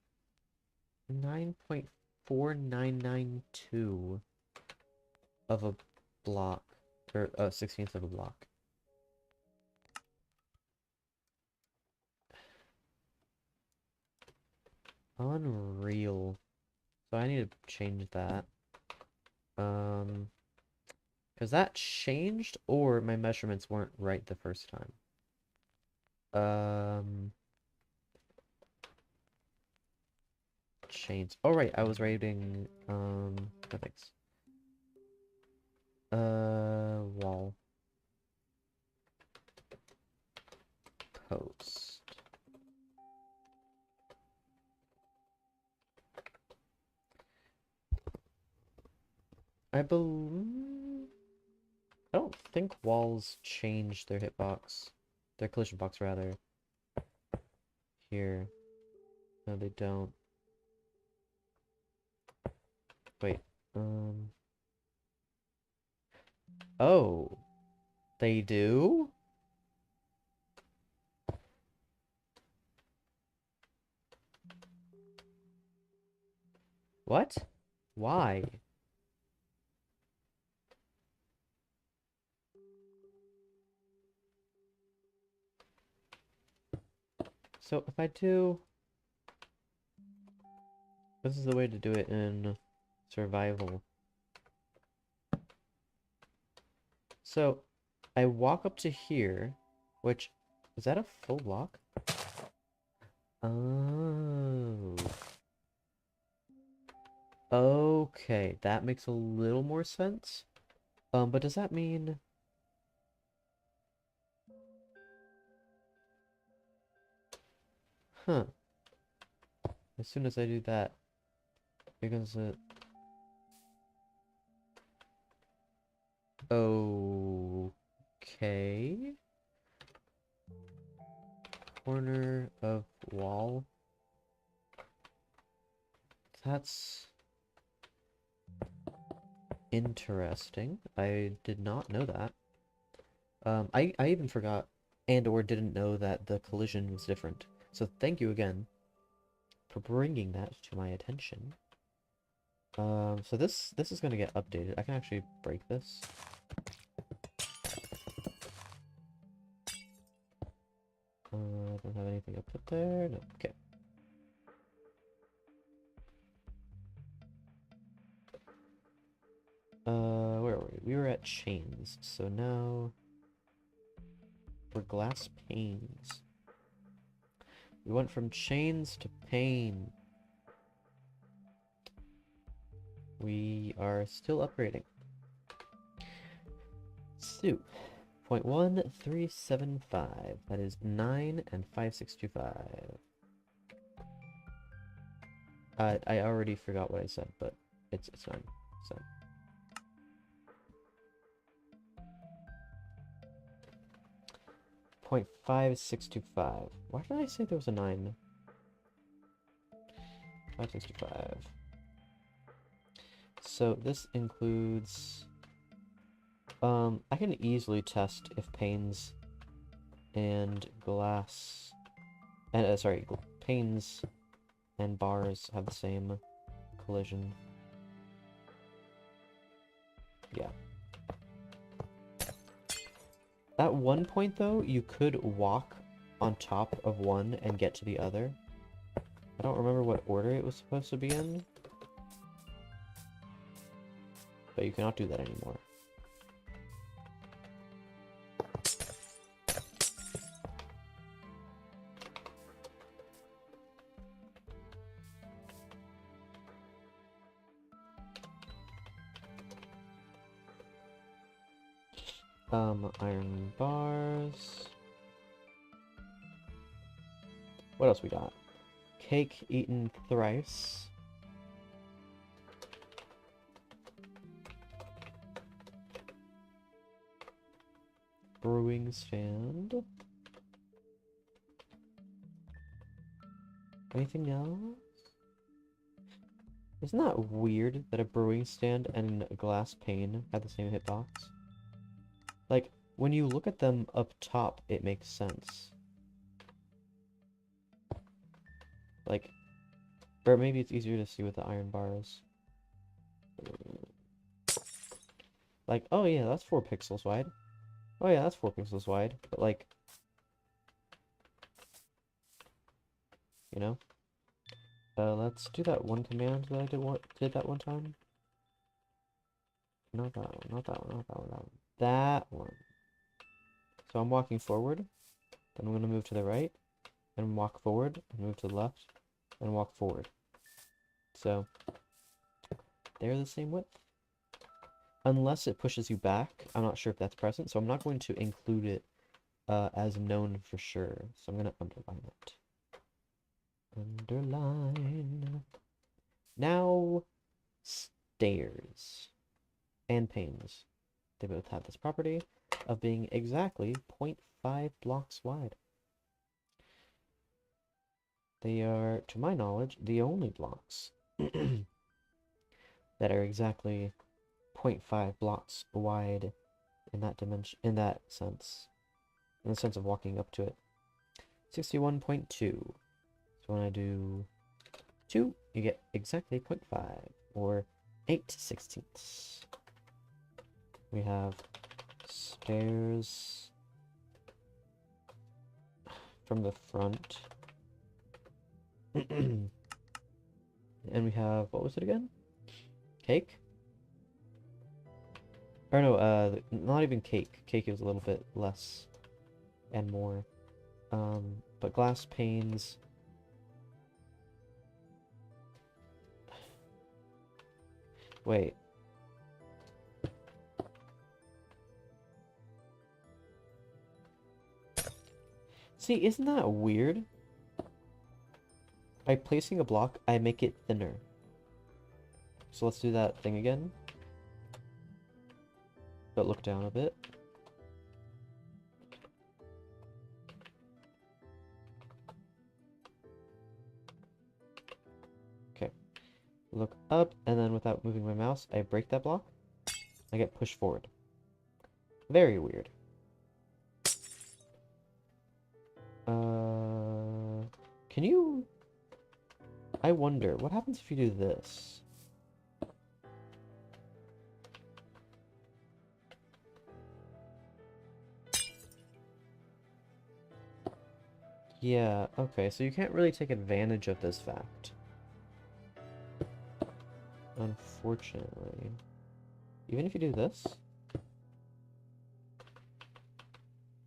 9.4992 of a block. Or 16th of a block. Unreal. So I need to change that. Because that changed, or my measurements weren't right the first time. Chains. Oh, right, I was rating, graphics. Wall. Post. I don't think walls change their hitbox. Their collision box, rather. Here. No, they don't. Wait. Oh. They do? What? Why? So if I do... This is the way to do it in survival. So I walk up to here, which... Is that a full block? Oh. Okay, that makes a little more sense. But does that mean... Huh. As soon as I do that, here comes it. Okay. Corner of wall. That's interesting. I did not know that. I even forgot and or didn't know that the collision was different. So thank you again for bringing that to my attention. So this is gonna get updated. I can actually break this. I don't have anything to put there. No. Okay. Where were we? We were at chains. So now we're glass panes. We went from chains to pane. We are still upgrading. So, 0.1375. That is 9 and 5625. I already forgot what I said, but it's 9. So 0.5625. Why did I say there was a 9? 565. So this includes... I can easily test if panes and glass... And, sorry, panes and bars have the same collision. Yeah. At one point, though, you could walk on top of one and get to the other. I don't remember what order it was supposed to be in. But you cannot do that anymore. Iron bars. What else we got? Cake eaten thrice. Brewing stand. Anything else? Isn't that weird that a brewing stand and a glass pane have the same hitbox? Like, when you look at them up top, it makes sense. Like, or maybe it's easier to see with the iron bars. Like, oh yeah, that's 4 pixels wide. Oh yeah, that's 4 pixels wide. But like, you know? Let's do that one command that I did that one time. Not that one, not that one, not that one, that one. That one. So I'm walking forward, then I'm going to move to the right, and walk forward, and move to the left, and walk forward. So, they're the same width. Unless it pushes you back, I'm not sure if that's present, so I'm not going to include it as known for sure. So I'm going to underline it. Underline. Now, stairs and panes. They both have this property of being exactly 0.5 blocks wide. They are, to my knowledge, the only blocks that are exactly 0.5 blocks wide in that dimension, in the sense of walking up to it. 61.2. So when I do 2, you get exactly 0.5, or 8/16. We have stairs from the front. And we have, what was it again? Cake? Or no, not even cake. Cake is a little bit less and more. But glass panes. Wait. See, isn't that weird? By placing a block, I make it thinner. So let's do that thing again. But look down a bit. Okay. Look up, and then without moving my mouse, I break that block. I get pushed forward. Very weird. Can you... I wonder, what happens if you do this? Yeah, okay, so you can't really take advantage of this fact. Unfortunately. Even if you do this?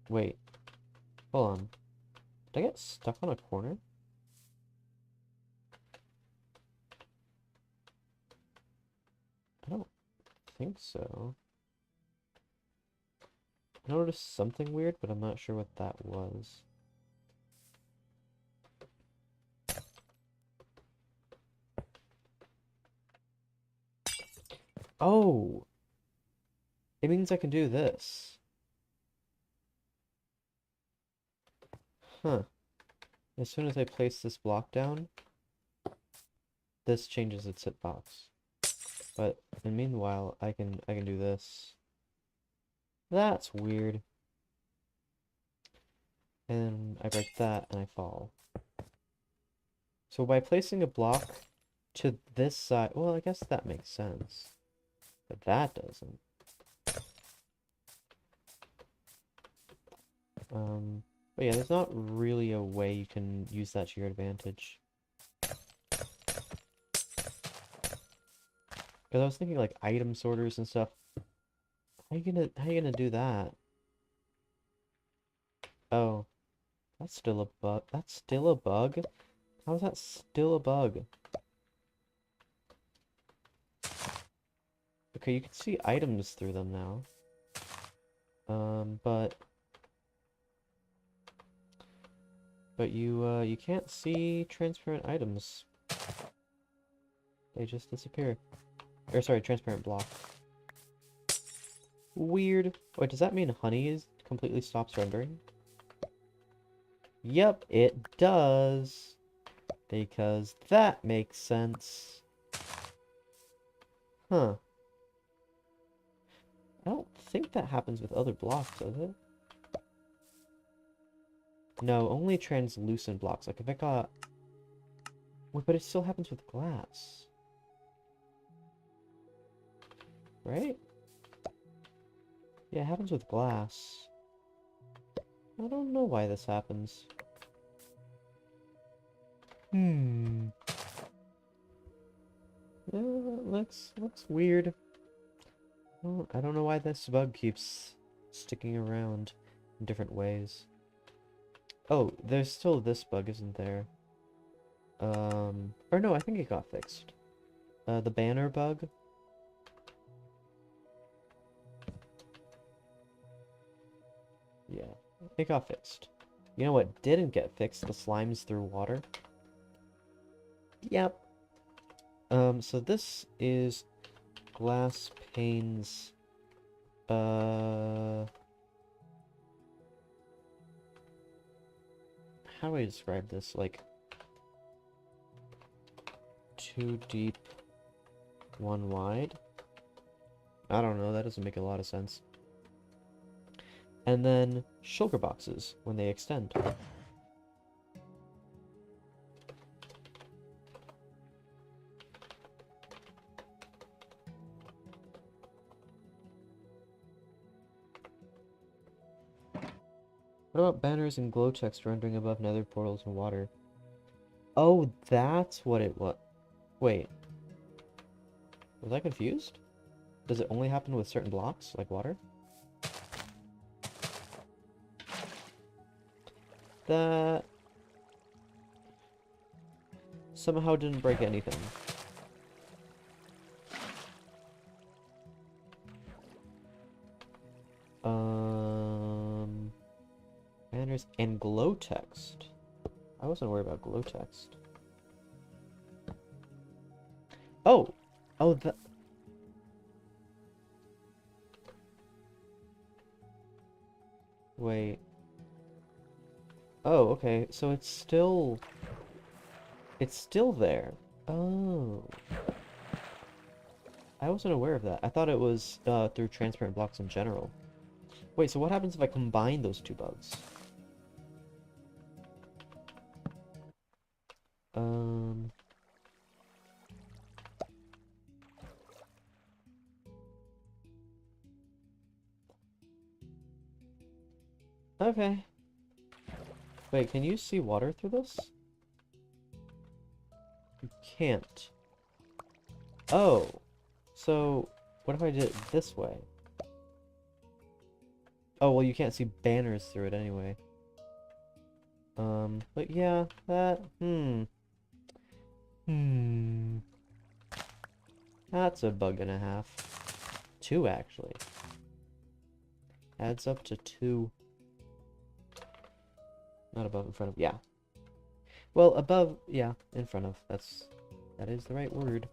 Wait. Hold on. Did I get stuck on a corner? I don't think so. I noticed something weird, but I'm not sure what that was. Oh! It means I can do this. Huh. As soon as I place this block down, this changes its hitbox. But in meanwhile, I can do this. That's weird. And I break that and I fall. So by placing a block to this side, well, I guess that makes sense. But that doesn't. But yeah, there's not really a way you can use that to your advantage. Because I was thinking like item sorters and stuff. How you gonna do that? Oh, that's still a bug. That's still a bug? How is that still a bug? Okay, you can see items through them now. But you can't see transparent items. They just disappear. Or sorry, transparent block. Weird. Wait, does that mean honey is completely stops rendering? Yep, it does. Because that makes sense. Huh. I don't think that happens with other blocks, does it? No, only translucent blocks. Like if I got... Wait, but it still happens with glass. Right? Yeah, it happens with glass. I don't know why this happens. Yeah, looks weird. Well, I don't know why this bug keeps sticking around in different ways. Oh, there's still this bug, isn't there? Or no, I think it got fixed. The banner bug. Yeah, it got fixed. You know what didn't get fixed? The slimes through water. Yep. So this is glass panes. How do I describe this? Like, 2 deep, 1 wide? I don't know, that doesn't make a lot of sense. And then shulker boxes when they extend. What about banners and glow text rendering above nether portals and water? Oh, that's what it was. Wait. Was I confused? Does it only happen with certain blocks, like water? That somehow didn't break anything. Banners and glow text. I wasn't worried about glow text. Oh! Oh, the... Wait. Oh, okay. So it's still... It's still there. Oh. I wasn't aware of that. I thought it was through transparent blocks in general. Wait, so what happens if I combine those two bugs? Okay. Wait, can you see water through this? You can't. Oh. So, what if I did it this way? Oh, well, you can't see banners through it anyway. But yeah, that, That's a bug and a half. 2, actually. Adds up to 2. Not above, in front of, yeah. Well, above, yeah, in front of, that is the right word.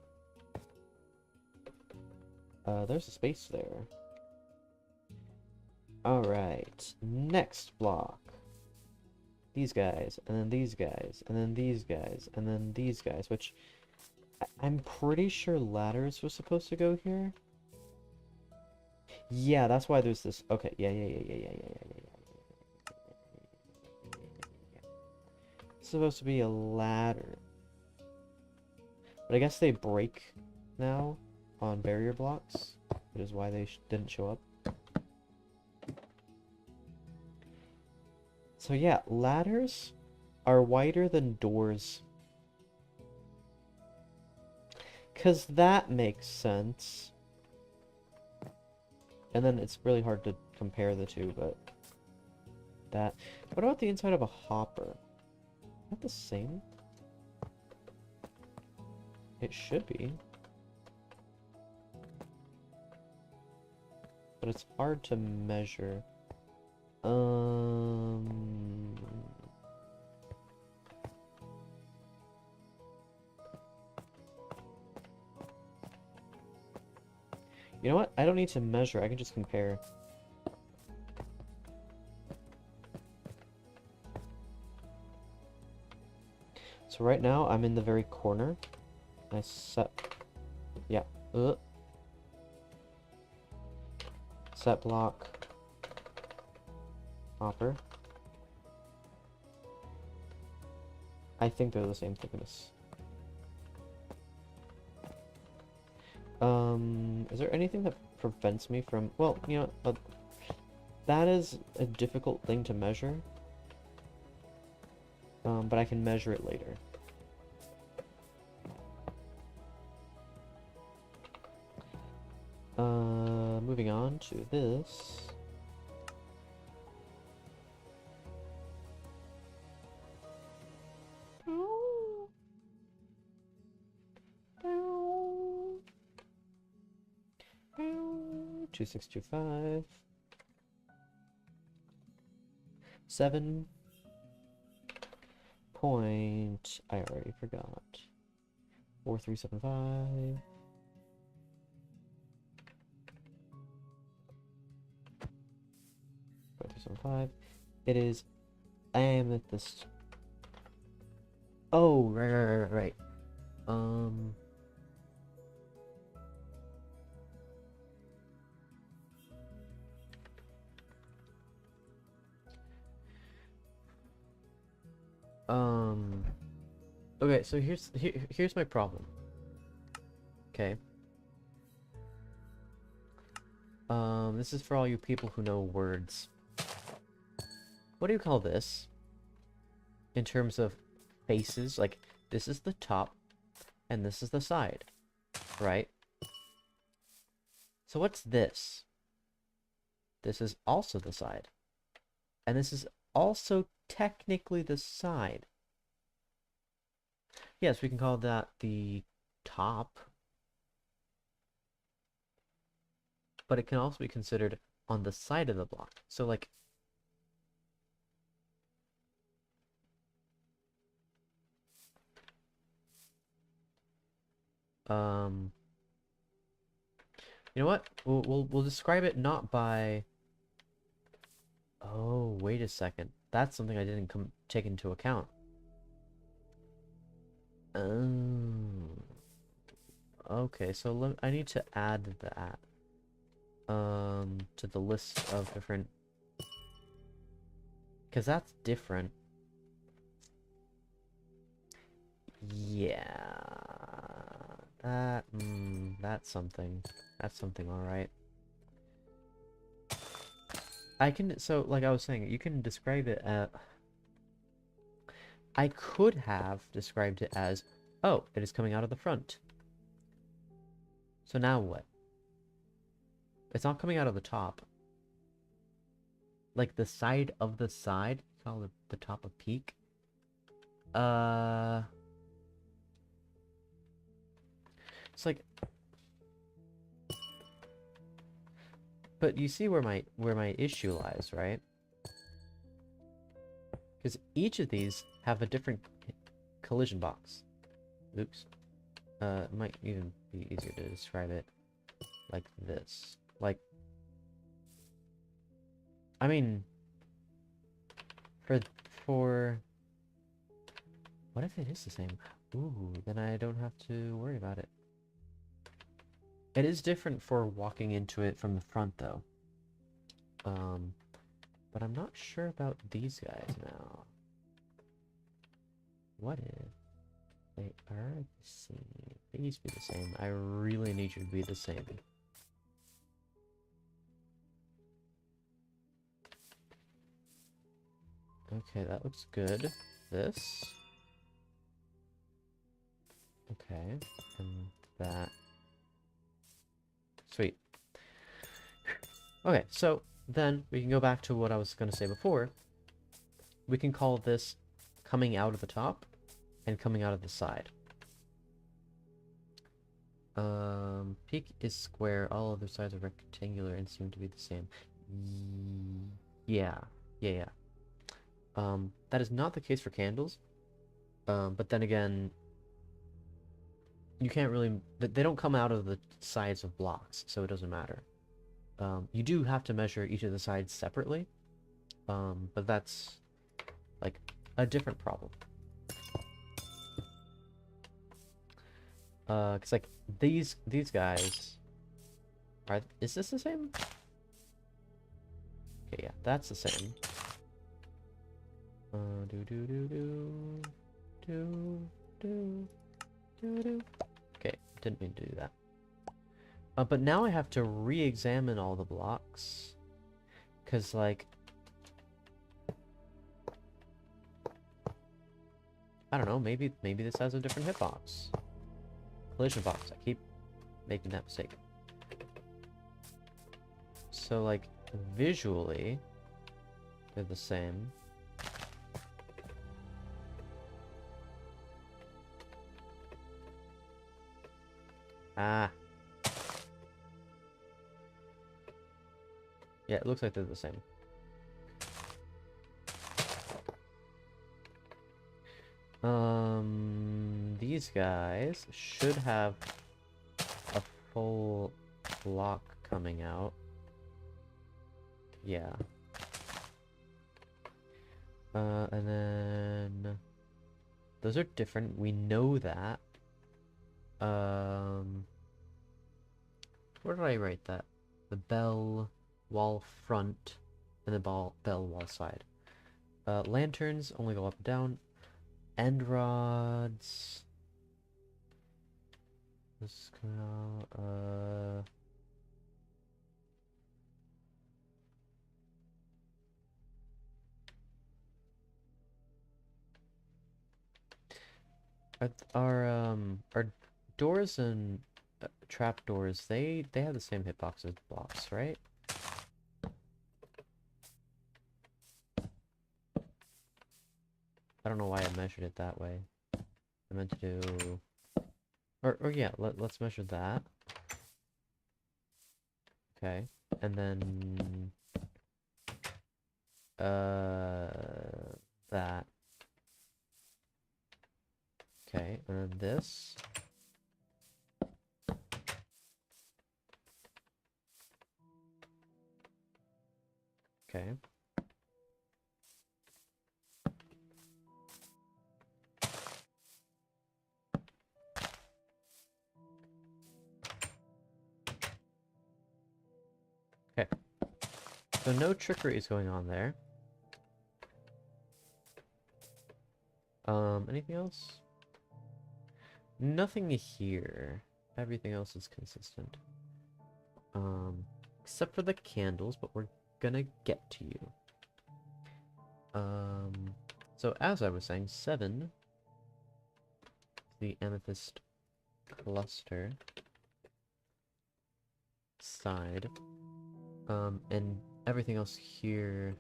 There's a space there. Alright, next block. These guys, and then these guys, and then these guys, and then these guys, which I'm pretty sure ladders was supposed to go here. Yeah, that's why there's this. Okay, yeah. It's supposed to be a ladder. But I guess they break now on barrier blocks, which is why they didn't show up. So yeah, ladders are wider than doors. 'Cause that makes sense. And then it's really hard to compare the two, but that... What about the inside of a hopper? Is that the same? It should be. but it's hard to measure. You know what? I don't need to measure, I can just compare. So right now, I'm in the very corner. I set... Yeah. Set block. Hopper. I think they're the same thickness. Is there anything that prevents me from... Well, you know, that is a difficult thing to measure. But I can measure it later. Moving on to this. Two 625 7 point. I already forgot. 4375. It is amethyst. Oh, right. Okay, so here's my problem. Okay. This is for all you people who know words. What do you call this? In terms of faces, like, this is the top, and this is the side, right? So what's this? This is also the side. And this is also technically the side. Yes, we can call that the top. But it can also be considered on the side of the block. So, like... You know what? We'll describe it not by... Oh, wait a second. That's something I didn't take into account. Okay, so I need to add that to the list of different, because that's different. Yeah, that's something. That's something, all right. I can, so like I was saying, you can describe it at... I could have described it as, oh, it is coming out of the front. So now what? It's not coming out of the top. Like the side of the side, call it the top of peak. It's like... But you see where my issue lies, right? Because each of these have a different collision box. Oops. It might even be easier to describe it like this. Like, I mean, for what if it is the same? Ooh, then I don't have to worry about it. It is different for walking into it from the front, though. But I'm not sure about these guys now. What if they are the same? They used to be the same. I really need you to be the same. Okay, that looks good. This. Okay, and that. Sweet. Okay, so then we can go back to what I was going to say before. We can call this coming out of the top and coming out of the side. Peak is square, all other sides are rectangular and seem to be the same. Yeah, yeah. That is not the case for candles. But then again, you can't really, they don't come out of the sides of blocks, so it doesn't matter. You do have to measure each of the sides separately, but that's like a different problem. Cause like these guys are, is this the same? Okay, yeah, that's the same. Do do do do do do do do. Okay, didn't mean to do that. But now I have to re-examine all the blocks, cause like I don't know, maybe this has a different hitbox. Collision box. I keep making that mistake. So like visually, they're the same. Ah. Yeah, it looks like they're the same. These guys should have a full block coming out. Yeah. And then those are different. We know that. Where did I write that? The bell wall front and the bell wall side. Lanterns only go up and down. End rods. This is coming out. Are doors and trap doors, they have the same hitbox as blocks, right? I don't know why I measured it that way. I meant to do, or yeah, let's measure that. Okay, and then that. Okay, and then this. Okay. Okay. So no trickery is going on there. Anything else? Nothing here. Everything else is consistent. Except for the candles, but we're gonna get to you. So as I was saying, 7, the amethyst cluster side, and everything else here.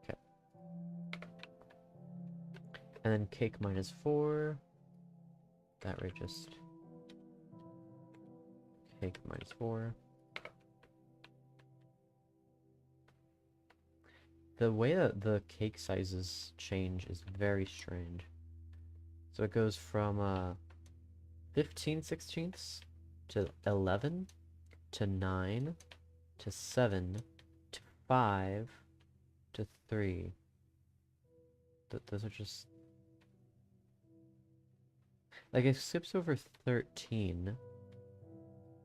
Okay. And then cake -4. That right, just cake -4. The way that the cake sizes change is very strange. So it goes from 15/16 to 11 to 9 to 7 to 5 to 3. Those are just... Like, it skips over 13.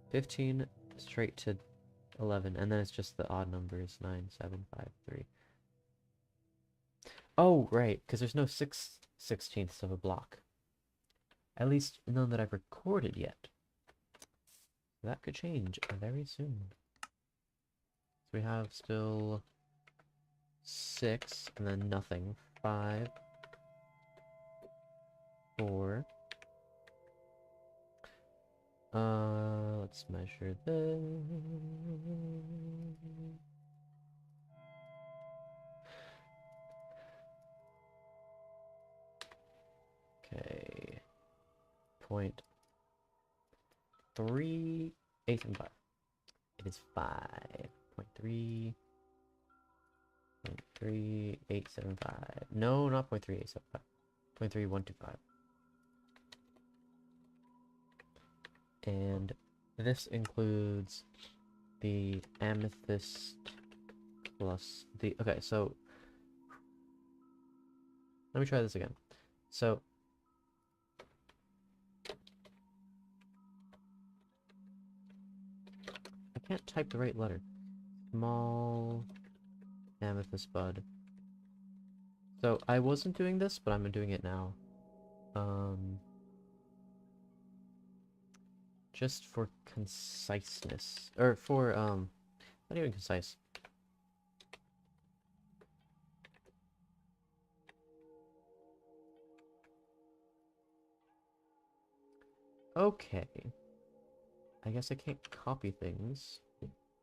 15 straight to 11, and then it's just the odd numbers, 9, 7, 5, 3. Oh, right, because there's no 6/16 of a block. At least none that I've recorded yet. That could change very soon. So we have still 6, and then nothing. 5, 4, Let's measure this. Okay. 0.3875. It is 5.3.3875. No, not 0.3875. 0.3125. And this includes the amethyst plus the... Okay, so... Let me try this again. So... I can't type the right letter. Small amethyst bud. So I wasn't doing this, but I'm doing it now. Just for conciseness. Or for, not even concise. Okay. I guess I can't copy things.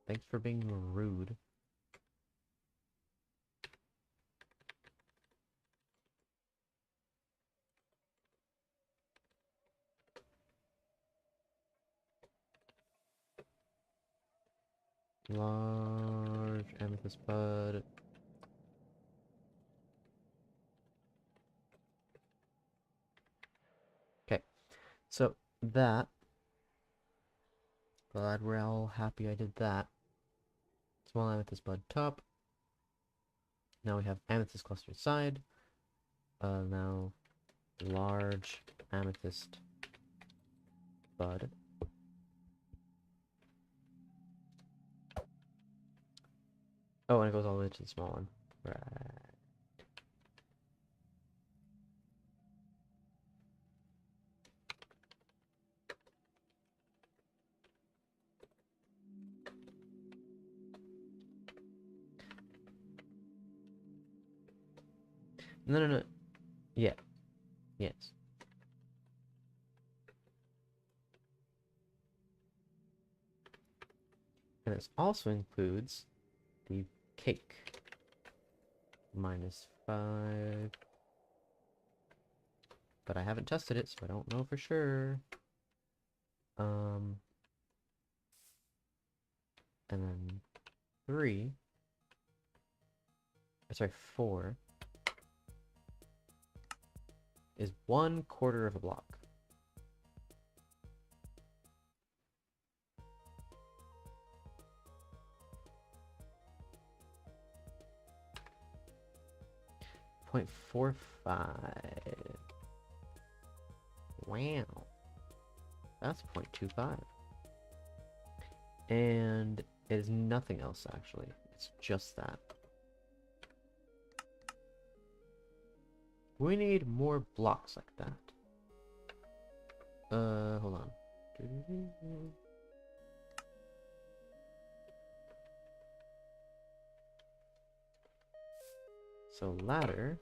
Thanks for being rude. Large amethyst bud. Okay, so that. Glad we're all happy I did that. Small amethyst bud top. Now we have amethyst cluster side. Now large amethyst bud. Oh, and it goes all the way to the small one. Right. No. Yeah. Yes. And this also includes the cake. -5. But I haven't tested it, so I don't know for sure. And then 3. Sorry, 4 is 1/4 of a block. .45. Wow. That's 0.25. And it is nothing else, actually. It's just that. We need more blocks like that. Hold on. So ladder.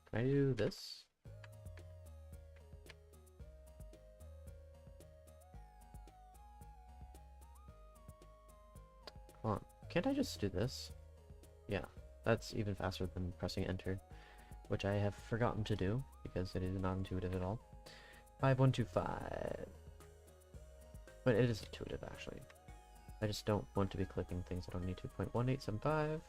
Can I do this? Hold on. Can't I just do this? Yeah, that's even faster than pressing enter, which I have forgotten to do because it is not intuitive at all. 5125. But it is intuitive, actually. I just don't want to be clicking things I don't need to. 0.1875.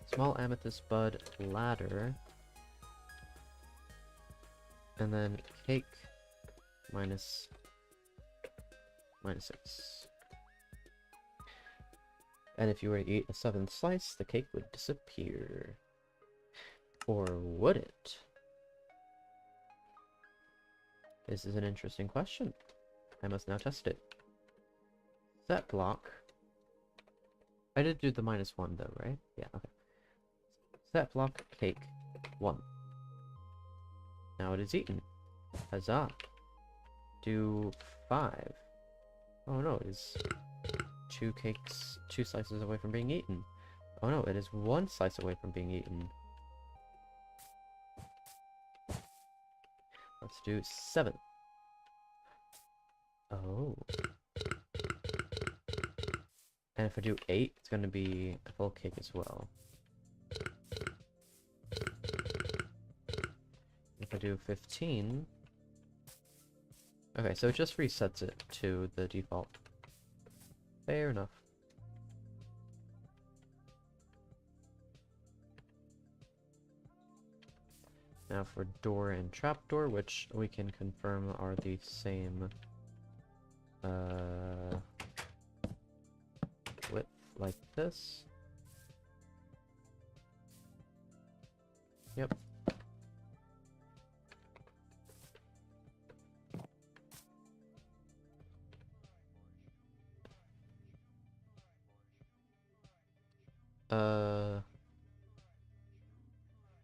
Small amethyst bud ladder. And then cake minus 6. And if you were to eat a 7th slice, the cake would disappear. Or would it? This is an interesting question. I must now test it. Set block. I did do the -1 though, right? Yeah, okay. Set block cake 1. Now it is eaten. Huzzah. Do 5. Oh no, it is 2 cakes, 2 slices away from being eaten. Oh no, it is one slice away from being eaten. Let's do 7. Oh. And if I do 8, it's going to be a full cake as well. If I do 15... Okay, so it just resets it to the default. Fair enough. Now for door and trapdoor, which we can confirm are the same width, like this. Yep.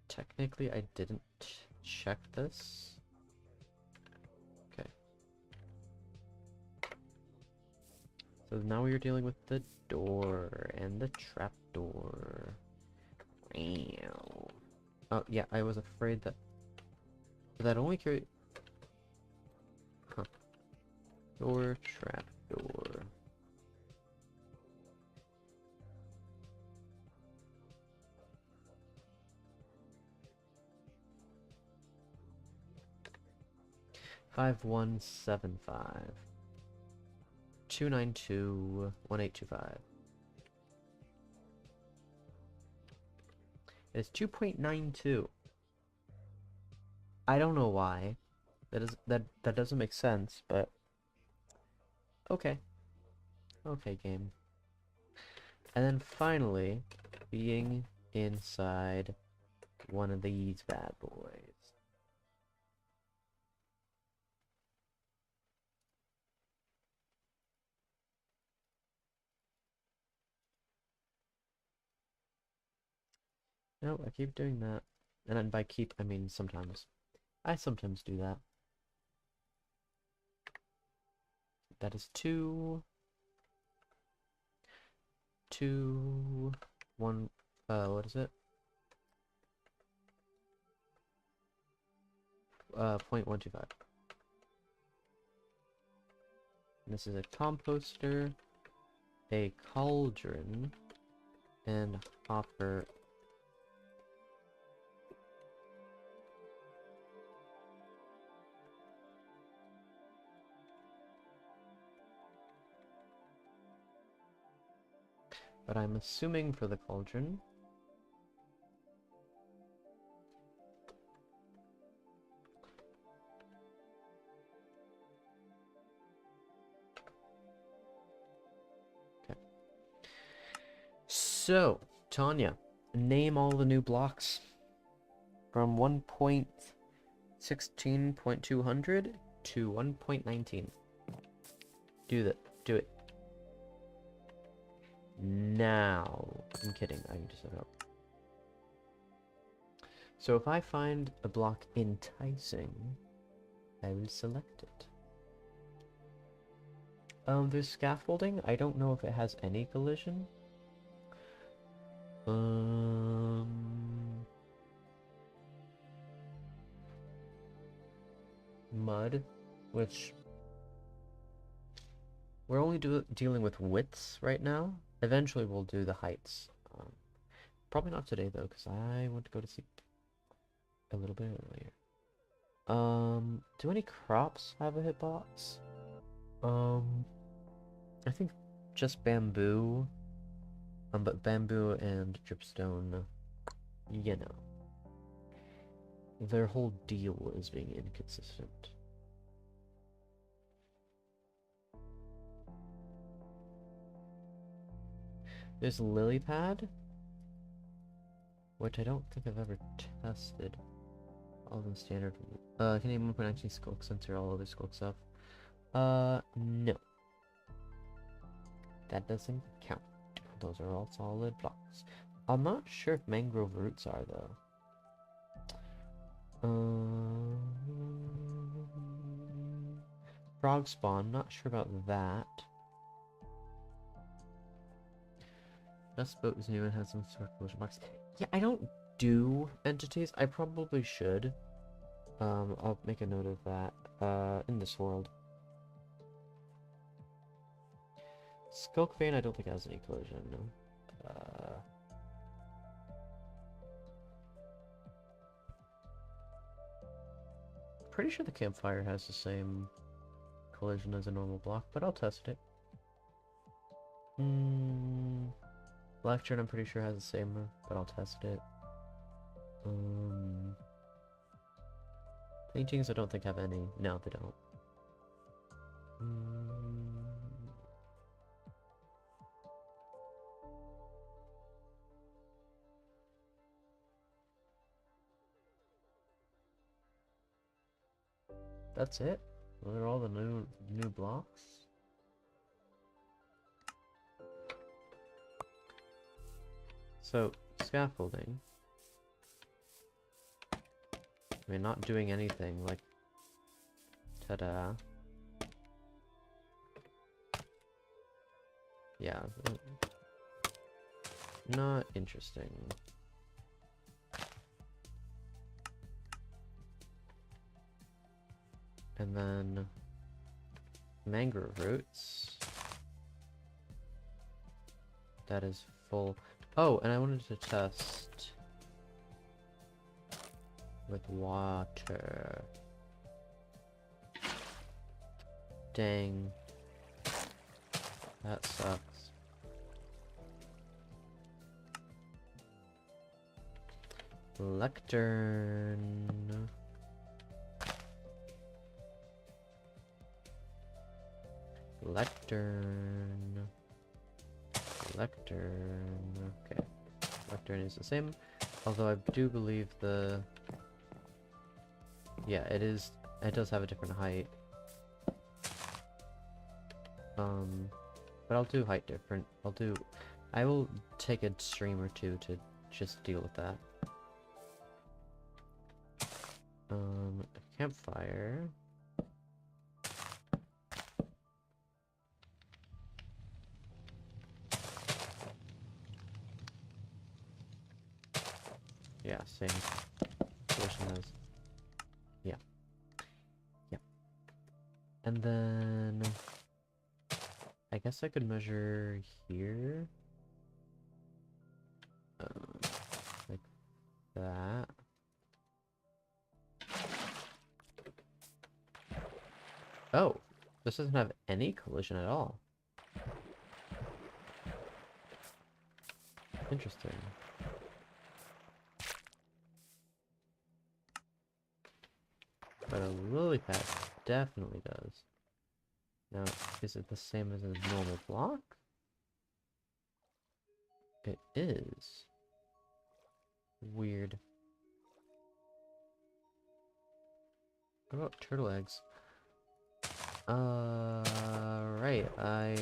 Technically I didn't check this. Okay. So now we are dealing with the door and the trapdoor. Oh yeah, I was afraid that only carry. Huh. Door, trapdoor. Five 175 292 1825. It's 2.92. I don't know why. That doesn't make sense, but okay. Okay, game. And then finally, being inside one of these bad boys. No, I keep doing that. And then by keep, I mean sometimes. I sometimes do that. That is 2, 1, what is it? 0.125. This is a composter, a cauldron, and hopper. But I'm assuming for the cauldron. Okay. So, Tanya, name all the new blocks from 1.16.200 to 1.19. Do it. Now. I'm kidding, I can just set it up. So if I find a block enticing, I will select it. There's scaffolding. I don't know if it has any collision. Mud, which we're only dealing with widths right now. Eventually we'll do the heights. Probably not today though, because I want to go to sleep a little bit earlier. Do any crops have a hitbox? I think just bamboo. But bamboo and dripstone, you know, their whole deal is being inconsistent. There's lily pad, which I don't think I've ever tested. All the standard. Can you name 1.19 skulk sensor, all other skulk stuff? No. That doesn't count. Those are all solid blocks. I'm not sure if mangrove roots are, though. Frog spawn, not sure about that. This boat is new and has some sort of collision marks. Yeah, I don't do entities. I probably should. I'll make a note of that. In this world. Skulk Vein, I don't think has any collision, no. Pretty sure the campfire has the same collision as a normal block, but I'll test it. Lectern, I'm pretty sure has the same, but I'll test it. Paintings, I don't think have any. No, they don't. That's it? Those are all the new blocks? So, scaffolding. I mean, not doing anything, like... Ta-da. Yeah. Not interesting. And then... mangrove roots. That is full. Oh, and I wanted to test... with water. Dang. That sucks. Lectern. Lectern. Lectern. Okay. Lectern is the same. Although I do believe the... yeah, it is... it does have a different height. But I'll do height different. I will take a stream or two to just deal with that. Campfire. Yeah, same position as... yeah. Yeah. And then... I guess I could measure here. Like that. Oh, this doesn't have any collision at all. Interesting. But a lily pad definitely does. Now, is it the same as a normal block? It is. Weird. What about turtle eggs? Right, I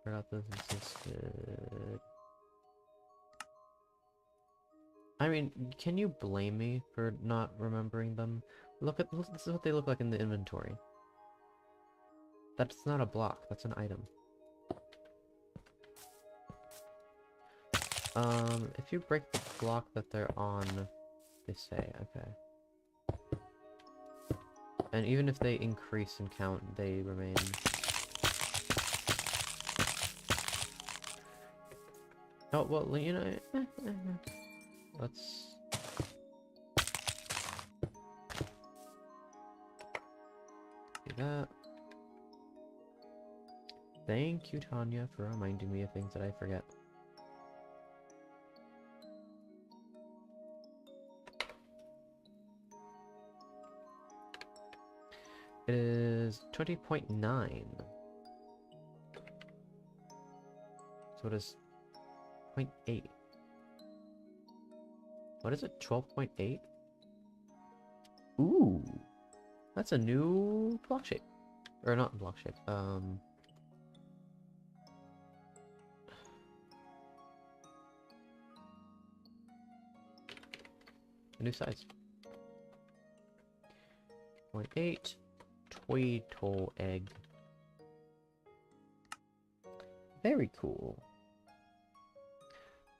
forgot this existed. I mean, can you blame me for not remembering them? This is what they look like in the inventory. That's not a block, that's an item. If you break the block that they're on, they say, okay. And even if they increase in count, they remain. Oh, well, you know, let's... do that. Thank you, Tanya, for reminding me of things that I forget. It is 20.9. So it is 0.8. What is it? 12.8? Ooh. That's a new block shape. Or not block shape. A new size. 0.8. Tweetle egg. Very cool.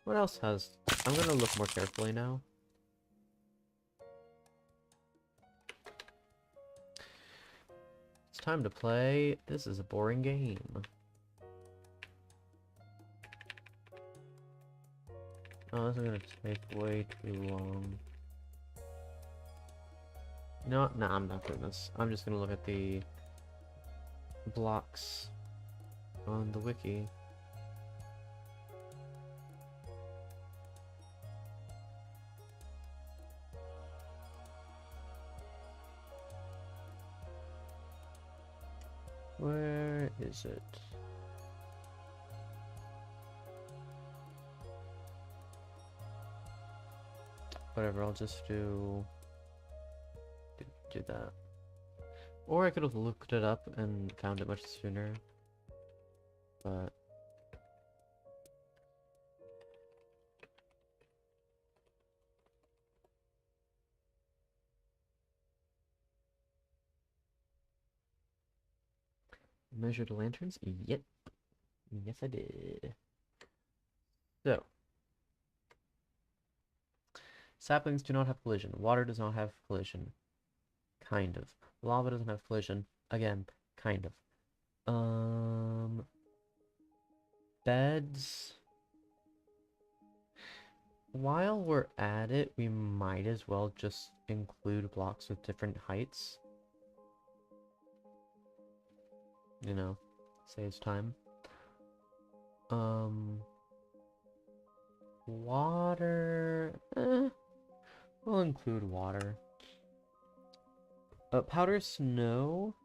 What else has... I'm gonna look more carefully now. It's time to play. This is a boring game. Oh, this is gonna take way too long. No, nah, I'm not doing this. I'm just gonna look at the blocks on the wiki. Where is it? Whatever, I'll just do that. Or I could have looked it up and found it much sooner. But measured lanterns? Yep. Yes, I did. So, saplings do not have collision. Water does not have collision. Kind of. Lava doesn't have collision. Again, kind of. Beds. While we're at it, we might as well just include blocks with different heights. You know, saves time. Water. We'll include water. Powder snow.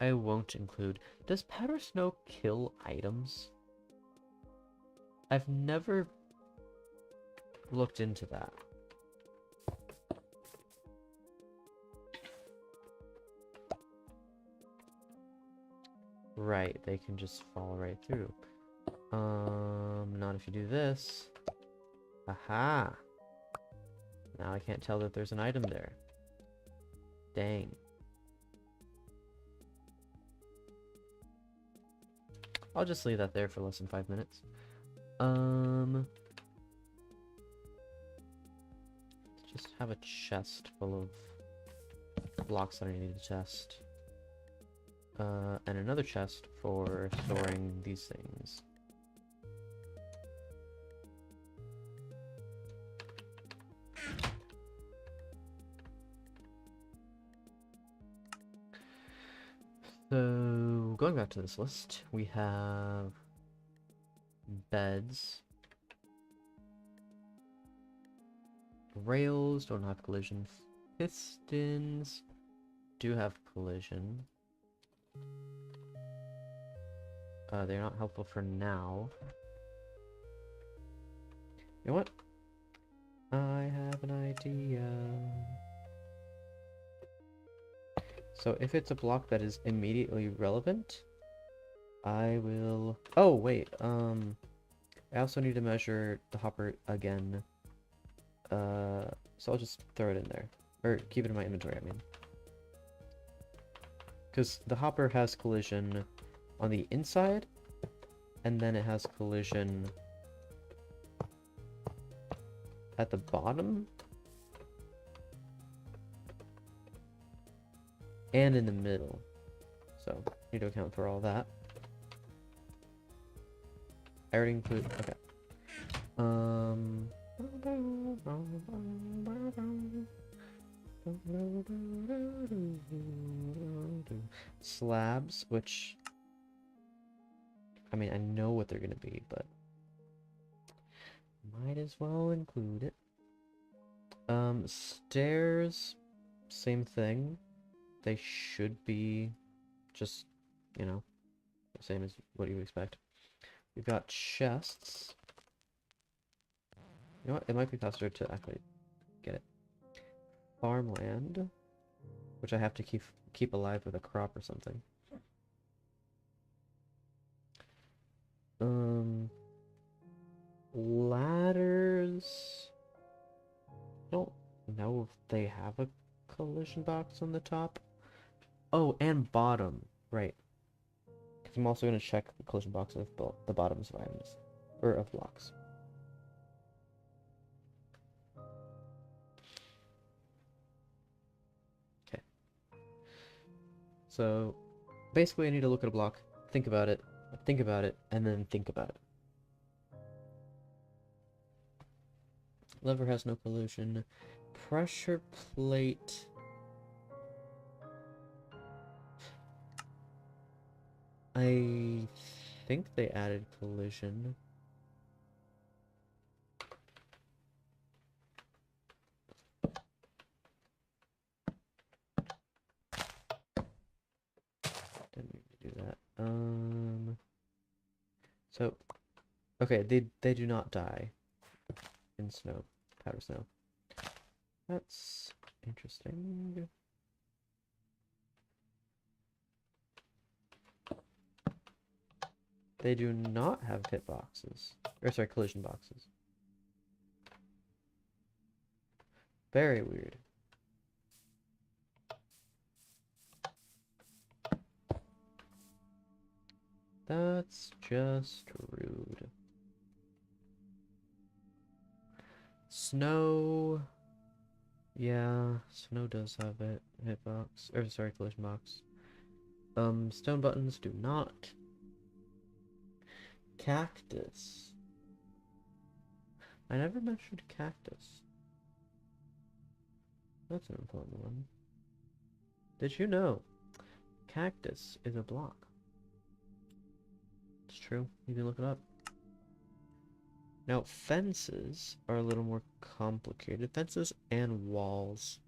I won't include. Does powder snow kill items? I've never looked into that. Right, they can just fall right through. Not if you do this. Aha! Now I can't tell that there's an item there. Dang. I'll just leave that there for less than 5 minutes. Just have a chest full of blocks that I need to test. And another chest for storing these things. So, going back to this list, we have beds. Rails don't have collision. Pistons do have collision. They're not helpful for now. You know what? I have an idea. So if it's a block that is immediately relevant, I will... Oh, wait. I also need to measure the hopper again. So I'll just throw it in there. Or keep it in my inventory, I mean. Because the hopper has collision on the inside, and then it has collision at the bottom, and in the middle. So, need to account for all that. I already include... Okay. Slabs, which... I mean, I know what they're gonna be, but... might as well include it. Stairs... same thing. They should be just, you know, the same as what you would expect. We've got chests. You know what? It might be faster to actually get it. Farmland, which I have to keep alive with a crop or something. Ladders. I don't know if they have a collision box on the top. Oh, and bottom. Right. I'm also going to check the collision box of the bottoms of items, or of blocks. Okay. So, basically I need to look at a block, think about it, and then think about it. Lever has no collision. Pressure plate... I think they added collision. Didn't mean to do that. So, okay, they do not die in snow, powder snow. That's interesting. They do not have hitboxes. Or sorry, collision boxes. Very weird. That's just rude. Snow. Yeah, snow does have a hitbox. Or sorry, collision box. Stone buttons do not. Cactus. I never mentioned cactus. That's an important one. Did you know cactus is a block? It's true. You can look it up. Now, fences are a little more complicated. Fences and walls.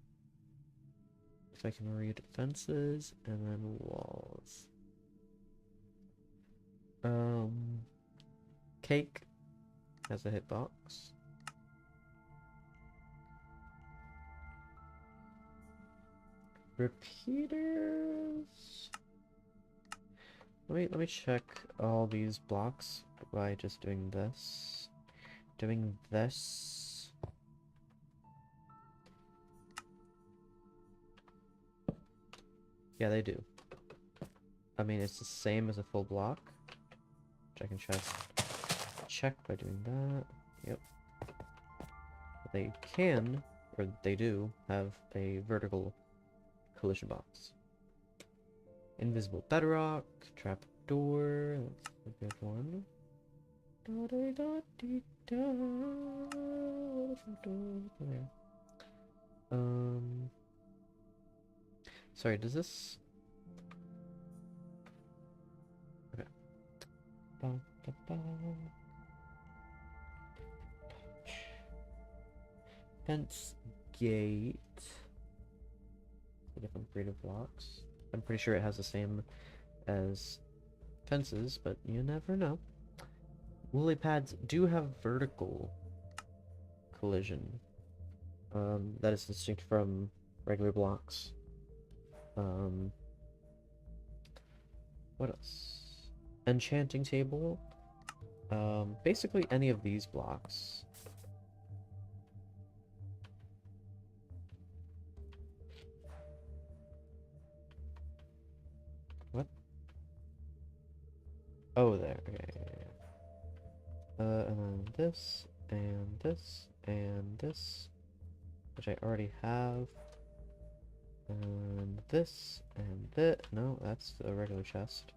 If I can read fences and then walls. Cake has a hitbox. Repeaters. Let me check all these blocks by just doing this. Doing this. Yeah, they do. I mean, it's the same as a full block. Which I can check by doing that. Yep. They can, or they do, have a vertical collision box. Invisible bedrock, trap door, that's a good one. Sorry, does this... Okay. Fence gate. Different creative blocks. I'm pretty sure it has the same as fences, but you never know. Lily pads do have vertical collision. That is distinct from regular blocks. What else? Enchanting table. Basically any of these blocks. What? Oh, there. Okay. And then this, and this, and this, which I already have. And this, and this. No, that's a regular chest.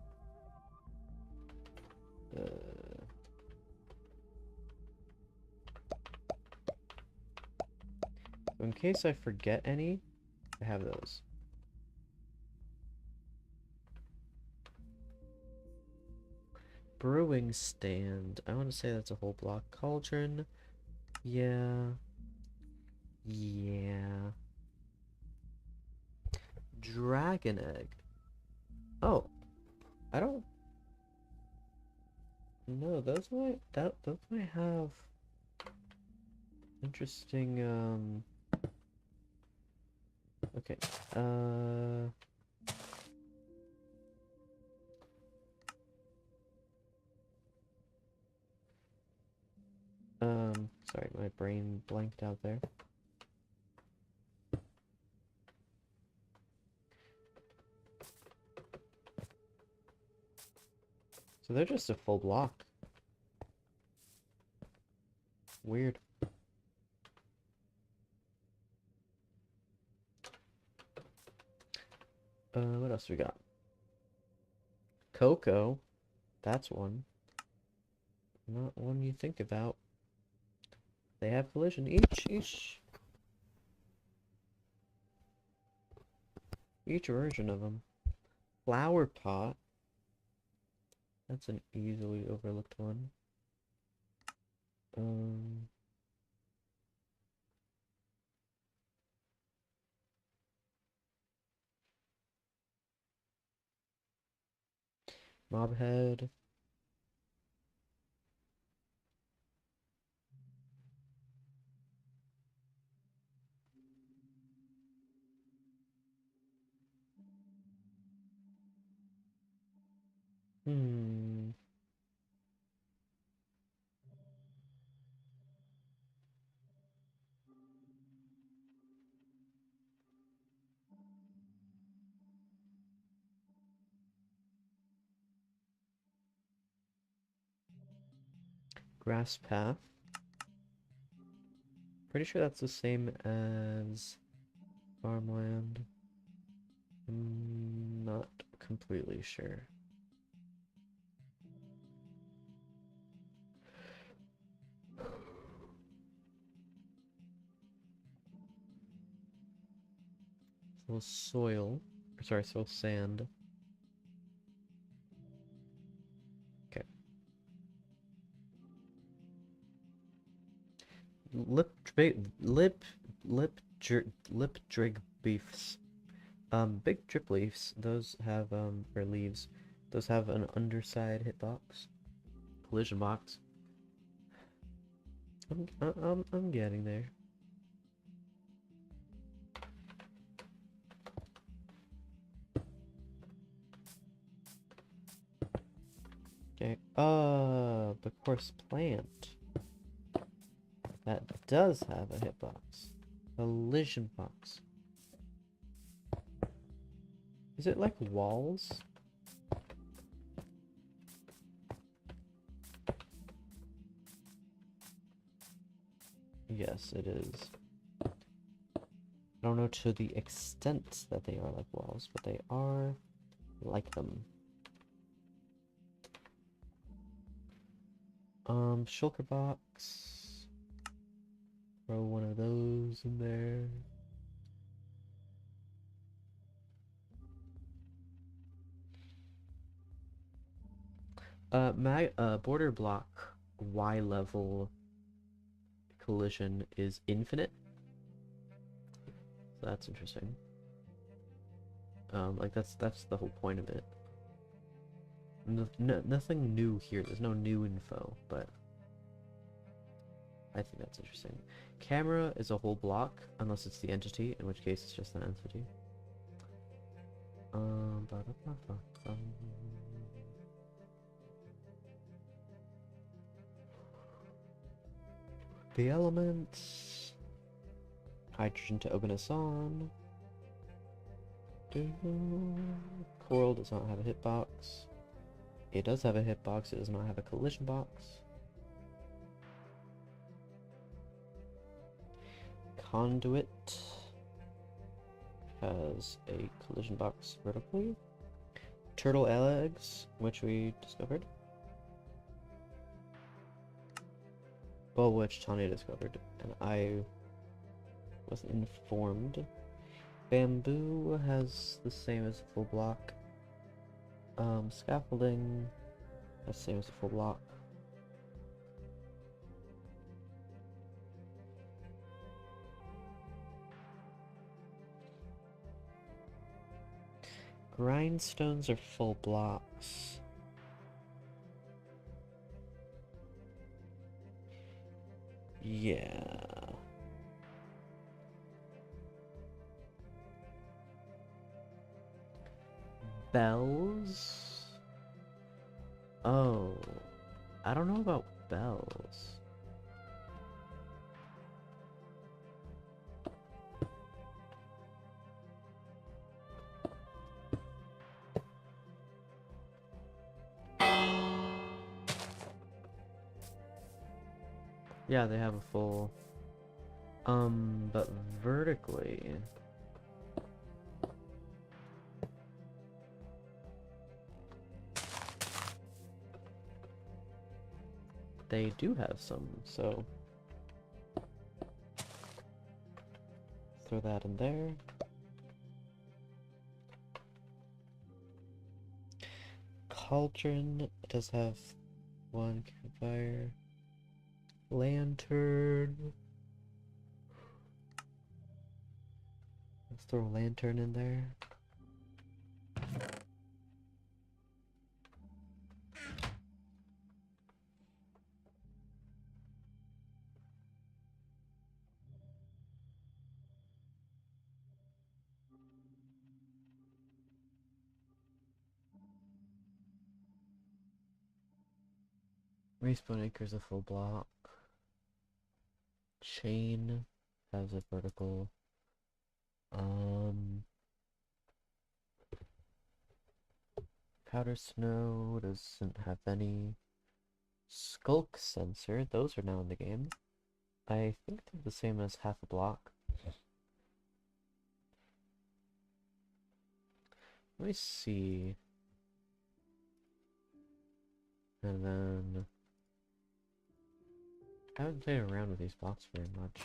In case I forget any, I have those. Brewing stand. I want to say that's a whole block. Cauldron. Yeah. Yeah. Dragon egg. Oh. I don't... No, those might have interesting, okay. Sorry, my brain blanked out there. So they're just a full block. Weird. What else we got? Coco. That's one. Not one you think about. They have collision. Each version of them. Flower pot. That's an easily overlooked one. Mobhead. Hmm. Grass path. Pretty sure that's the same as farmland. Not completely sure. So soil, or sorry, soil sand. Okay. Lip drig beefs. Big drip leaves. Those have or leaves. Those have an underside hitbox, collision box. I'm getting there. Okay. The course plant. That does have a hitbox. Collision box. Is it like walls? Yes, it is. I don't know to the extent that they are like walls, but they are like them. Shulker box. Throw one of those in there. Border block Y level collision is infinite. So that's interesting. Like that's the whole point of it. Nothing new here. There's no new info, but I think that's interesting. Camera is a whole block, unless it's the entity, in which case it's just an entity. The elements. Hydrogen to open us on. Coral does not have a hitbox. It does have a hitbox, it does not have a collision box. Conduit has a collision box vertically. Turtle eggs, which we discovered. Well, which Tanya discovered, and I was informed. Bamboo has the same as a full block. Scaffolding has the same as a full block. Grindstones are full blocks. Yeah. Bells? Oh, I don't know about bells. Yeah, they have a full... but vertically... they do have some, so... throw that in there. Cauldron does have one campfire. Lantern. Let's throw a lantern in there. Respawn anchor's a full block. Chain has a vertical. Powder snow doesn't have any. Skulk sensor, those are now in the game. I think they're the same as half a block. Let me see. And then I haven't played around with these blocks very much.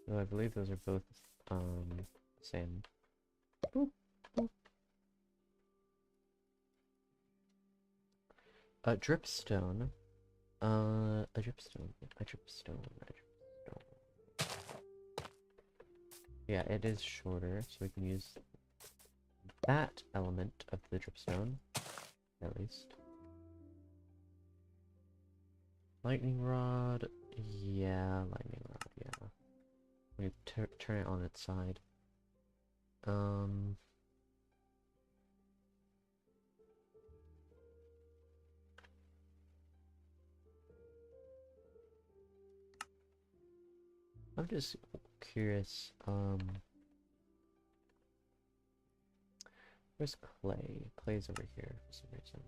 So I believe those are both same. Boop, boop. A dripstone. A dripstone. A dripstone. A dripstone. Yeah, it is shorter, so we can use that element of the dripstone, at least. Lightning rod. Yeah, lightning rod, yeah. We turn it on its side. I'm just curious, where's Clay? Clay's over here for some reason.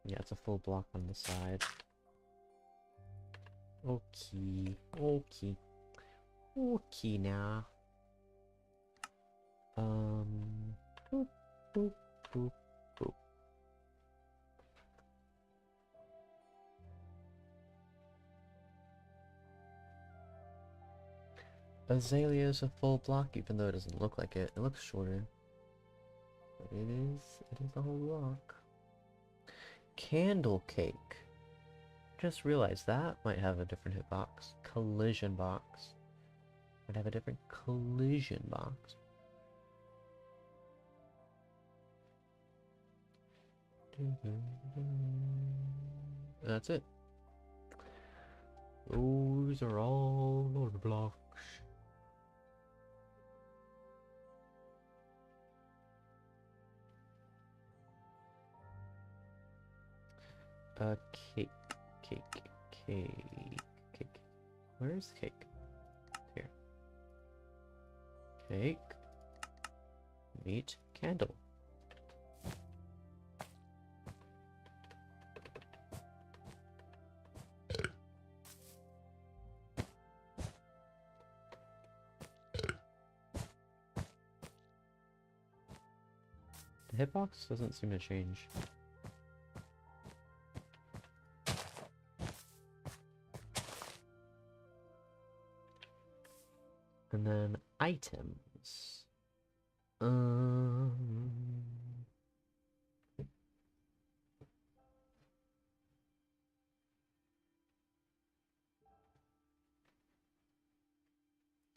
Yeah, it's a full block on the side. Okay, okay. Okay now. Boop, boop, boop, boop. Azalea is a full block, even though it doesn't look like it. It looks shorter. But it is a whole block. Candle cake. Just realized that might have a different hitbox. Collision box. Might have a different collision box. That's it. Those are all the blocks. Cake, cake, cake, cake. Where's cake? Here. Cake. Meat. Candle. The hitbox doesn't seem to change. And then items.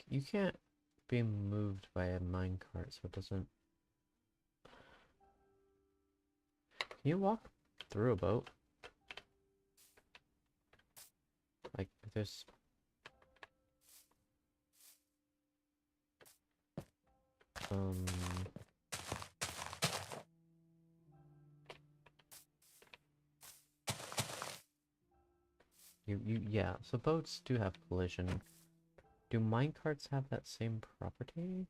You can't be moved by a minecart, so it doesn't... Can you walk through a boat. Like, there's... Yeah, so boats do have collision. Do minecarts have that same property?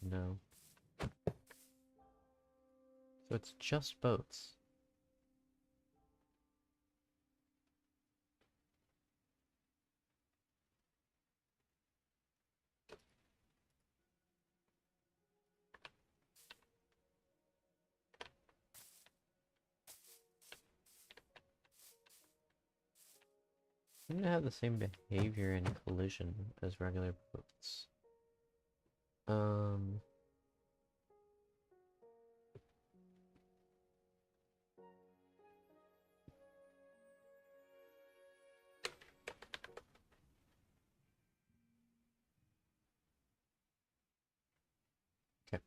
No. So it's just boats. Seem to have the same behavior in collision as regular boats. Okay.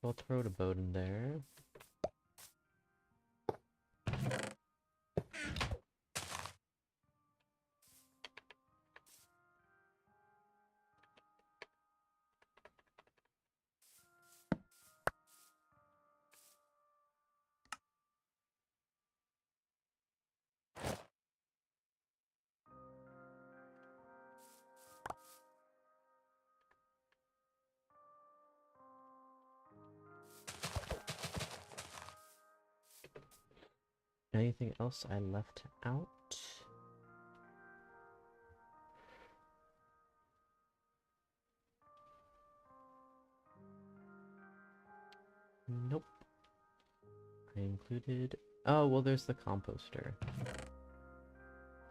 So I'll throw the boat in there. Anything else I left out? Nope. I included... Oh, well, there's the composter.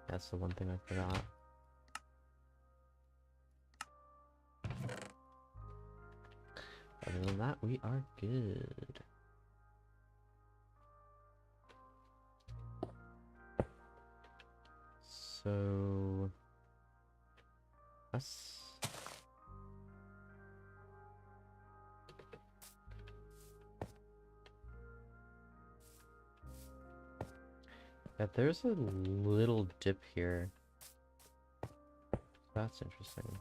That's the one thing I forgot. Other than that, we are good. So... us... Yeah, there's a little dip here. That's interesting.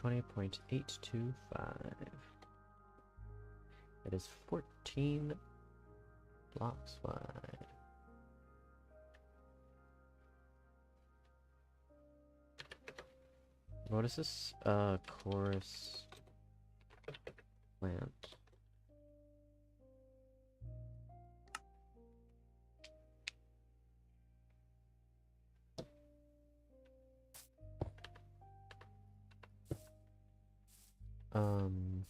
.825. It is 14 blocks wide. What is this? Chorus plant. Um...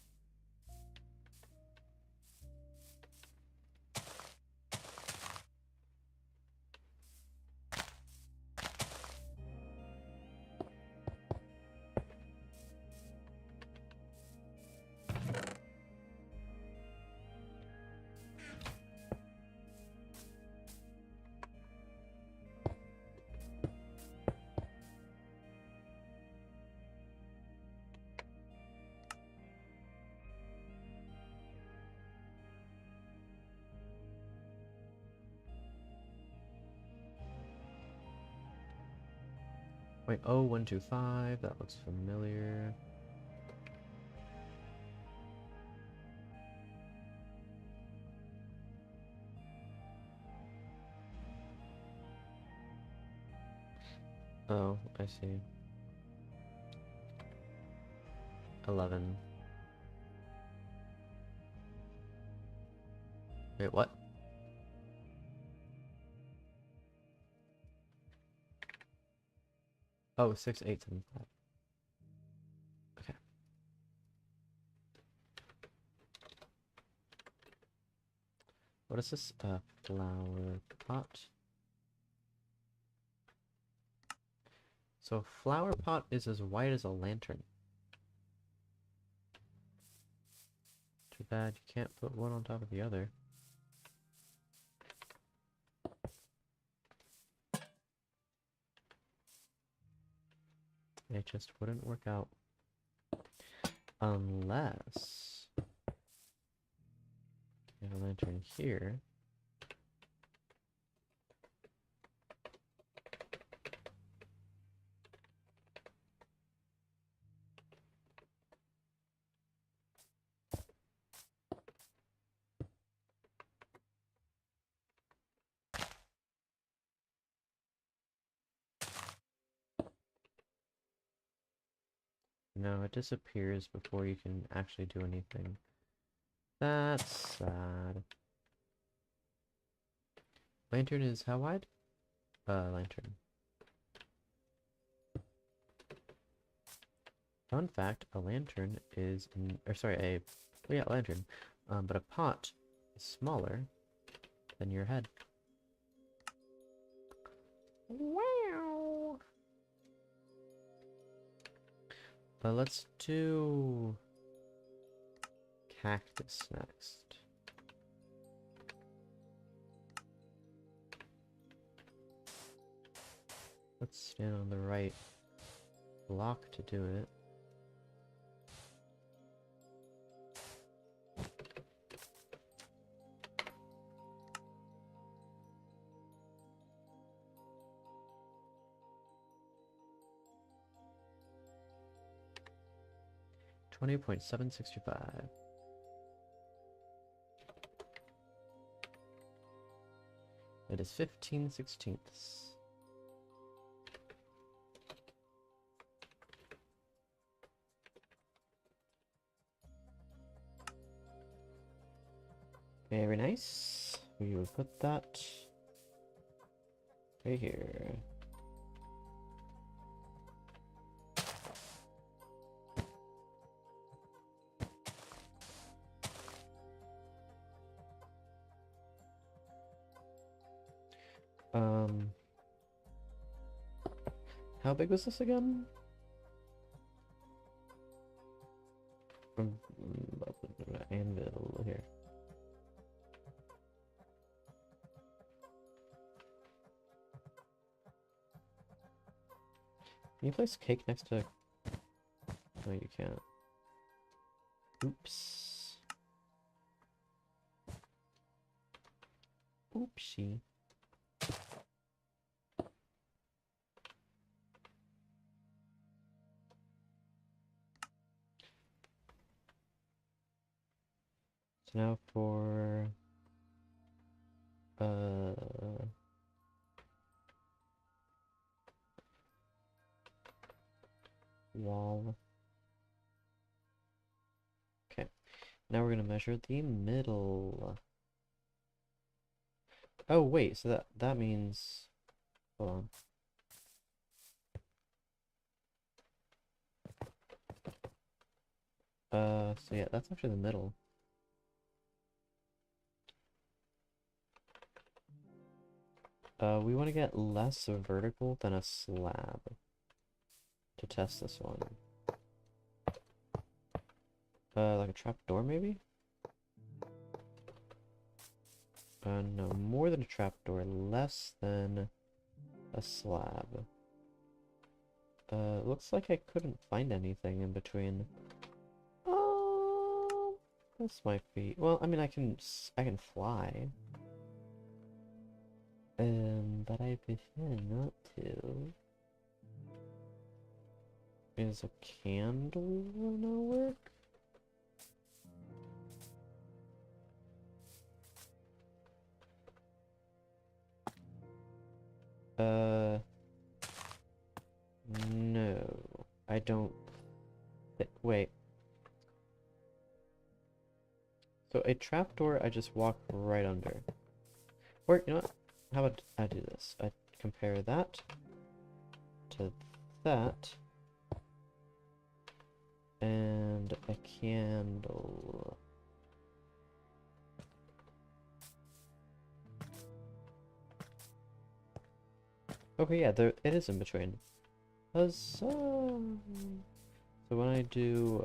Wait, oh, 125, that looks familiar. Oh, I see. 11. Wait, what? Oh, 6, 8, 7, 5. Okay. What is this? A flower pot. So a flower pot is as white as a lantern. Too bad you can't put one on top of the other. It just wouldn't work out. Unless you have a lantern here. No, it disappears before you can actually do anything. That's sad. Lantern is how wide? Lantern. Fun fact, a lantern is, a lantern. But a pot is smaller than your head. Wow. But let's do cactus next. Let's stand on the right block to do it. $20.765. It is 15/16. Very nice. We will put that right here. How big was this again? Anvil here. Can you place cake next to... No, you can't. Oops. Oopsie. So now for... wall. Okay. Now we're gonna measure the middle. Oh wait, so that means, hold on. So yeah, that's actually the middle. We want to get less vertical than a slab to test this one. Like a trapdoor maybe? No, more than a trapdoor, less than a slab. Looks like I couldn't find anything in between. Oh, this might be, well, I mean, I can fly. But I prefer not to. Is a candle gonna work? No. I don't... Wait. So a trapdoor I just walk right under. Or, you know what? How about I do this? I compare that to that. And a candle. Okay, yeah, there it is in between. Huzzah! So when I do,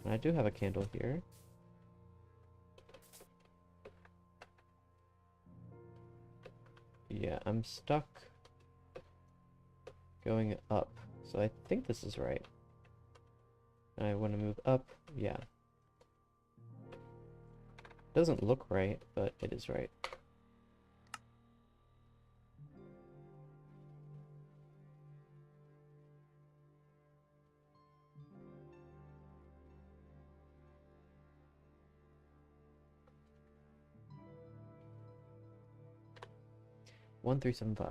I do have a candle here. Yeah, I'm stuck going up. So I think this is right. I want to move up. Yeah. Doesn't look right, but it is right. One, 3, 7, 5.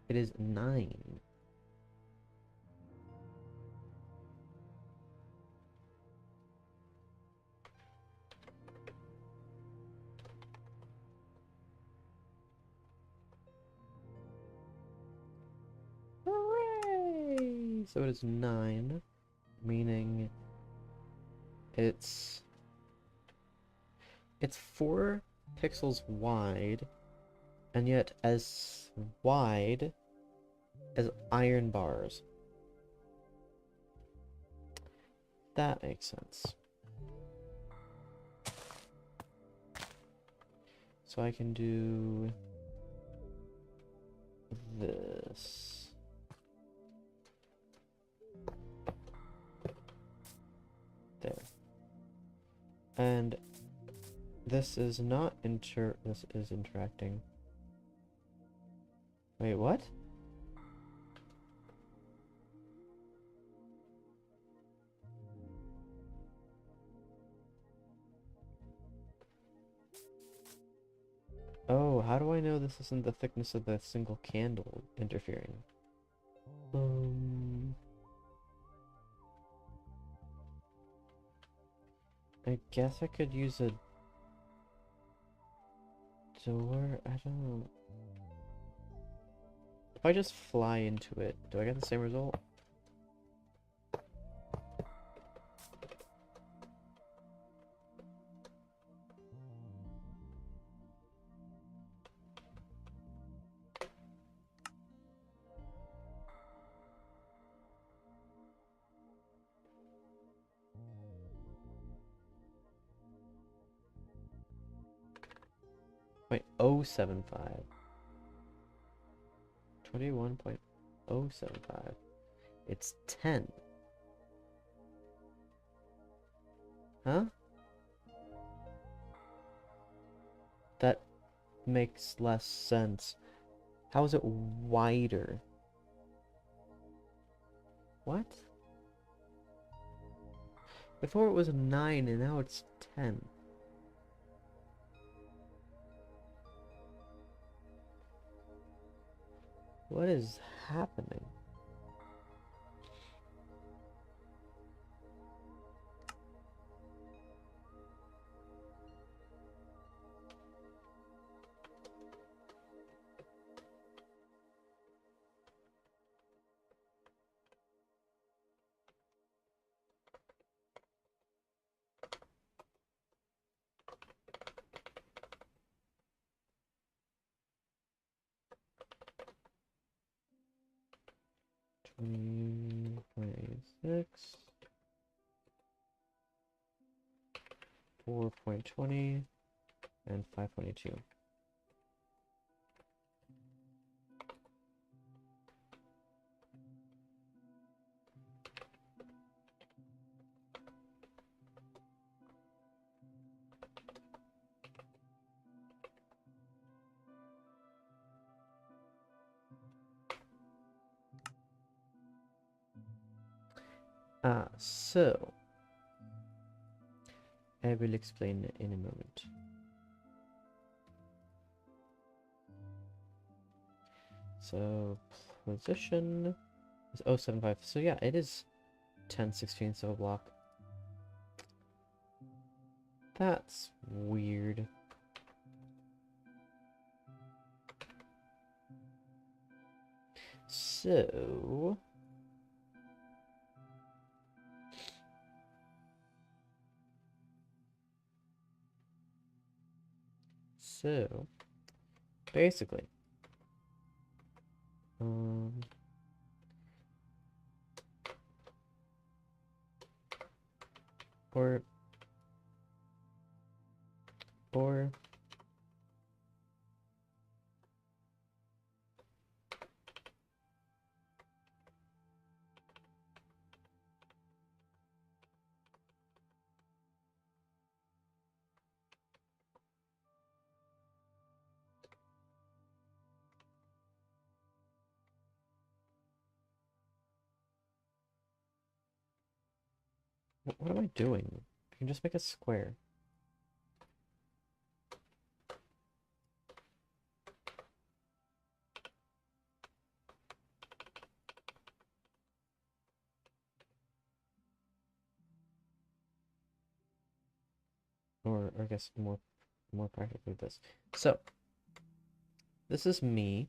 It is 9. Hooray! So it is 9, meaning it's 4 pixels wide, and yet as wide as iron bars. That makes sense. So I can do this. There. And this is not this is interacting. Wait, what? Oh, how do I know this isn't the thickness of the single candle interfering? I guess I could use a door. I don't. If I just fly into it, do I get the same result? Wait, 0.075. 21.075. It's 10. Huh? That makes less sense. How is it wider? What? Before it was 9 and now it's 10. What is happening? .86, 4.20, and 5.22. So I will explain in a moment. So position is 0.75. So yeah, it is 10/16 of a block. That's weird. So So, basically, or what am I doing? I can just make a square. Or I guess more practically this. So, this is me,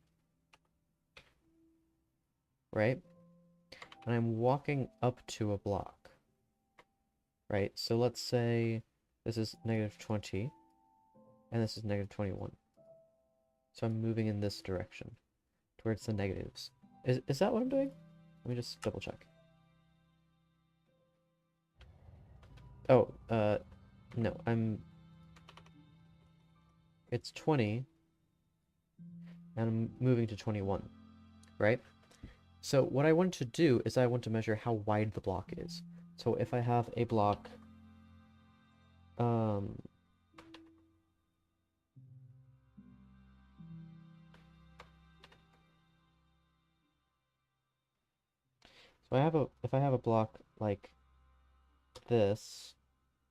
right? And I'm walking up to a block, right? So let's say this is -20, and this is -21. So I'm moving in this direction, towards the negatives. Is that what I'm doing? Let me just double check. Oh, no, it's 20, and I'm moving to 21, right? So what I want to do is I want to measure how wide the block is. So if I have a block, so if I have a block like this,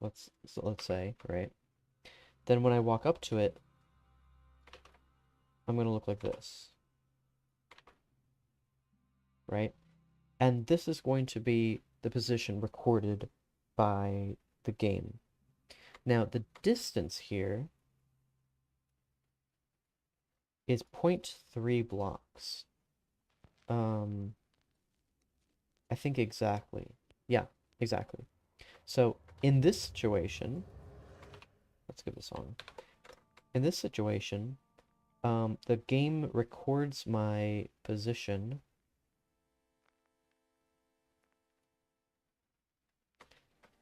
let's say, right? Then when I walk up to it, I'm going to look like this, right? And this is going to be the position recorded by the game. Now, the distance here is 0.3 blocks. I think exactly. Yeah, exactly. So, in this situation, let's give this on. In this situation, the game records my position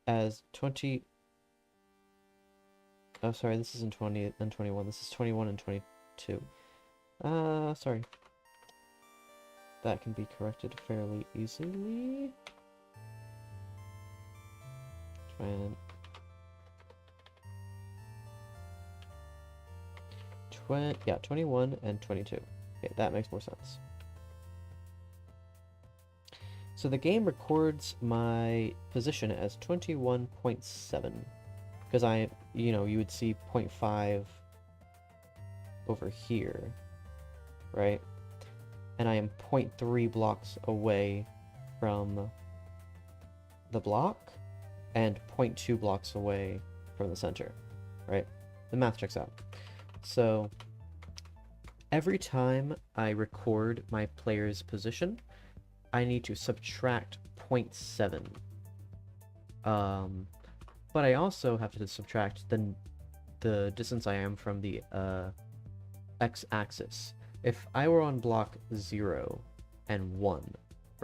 as 20. Oh, sorry, this isn't 20 and 21. This is 21 and 22. Sorry. That can be corrected fairly easily. Yeah, 21 and 22. Okay, that makes more sense. So the game records my position as 21.7. Because you would see 0.5 over here, right? And I am 0.3 blocks away from the block and 0.2 blocks away from the center, right? The math checks out. So every time I record my player's position, I need to subtract 0.7. But I also have to subtract the distance I am from the x-axis. If I were on block 0 and 1,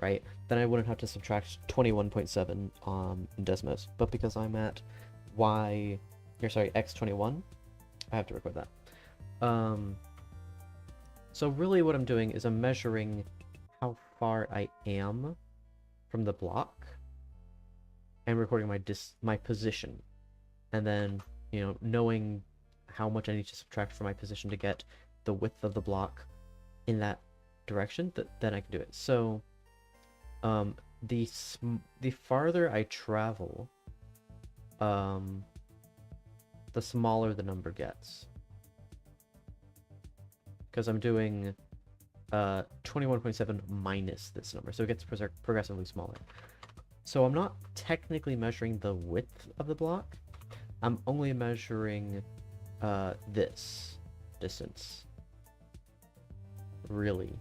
right, then I wouldn't have to subtract 21.7 in Desmos. But because I'm at x21, I have to record that. So really what I'm doing is I'm measuring how far I am from the block and recording my position, and then knowing how much I need to subtract from my position to get the width of the block in that direction, then I can do it. So the farther I travel, the smaller the number gets, because I'm doing 21.7 minus this number, so it gets progressively smaller. So I'm not technically measuring the width of the block, I'm only measuring this distance, really,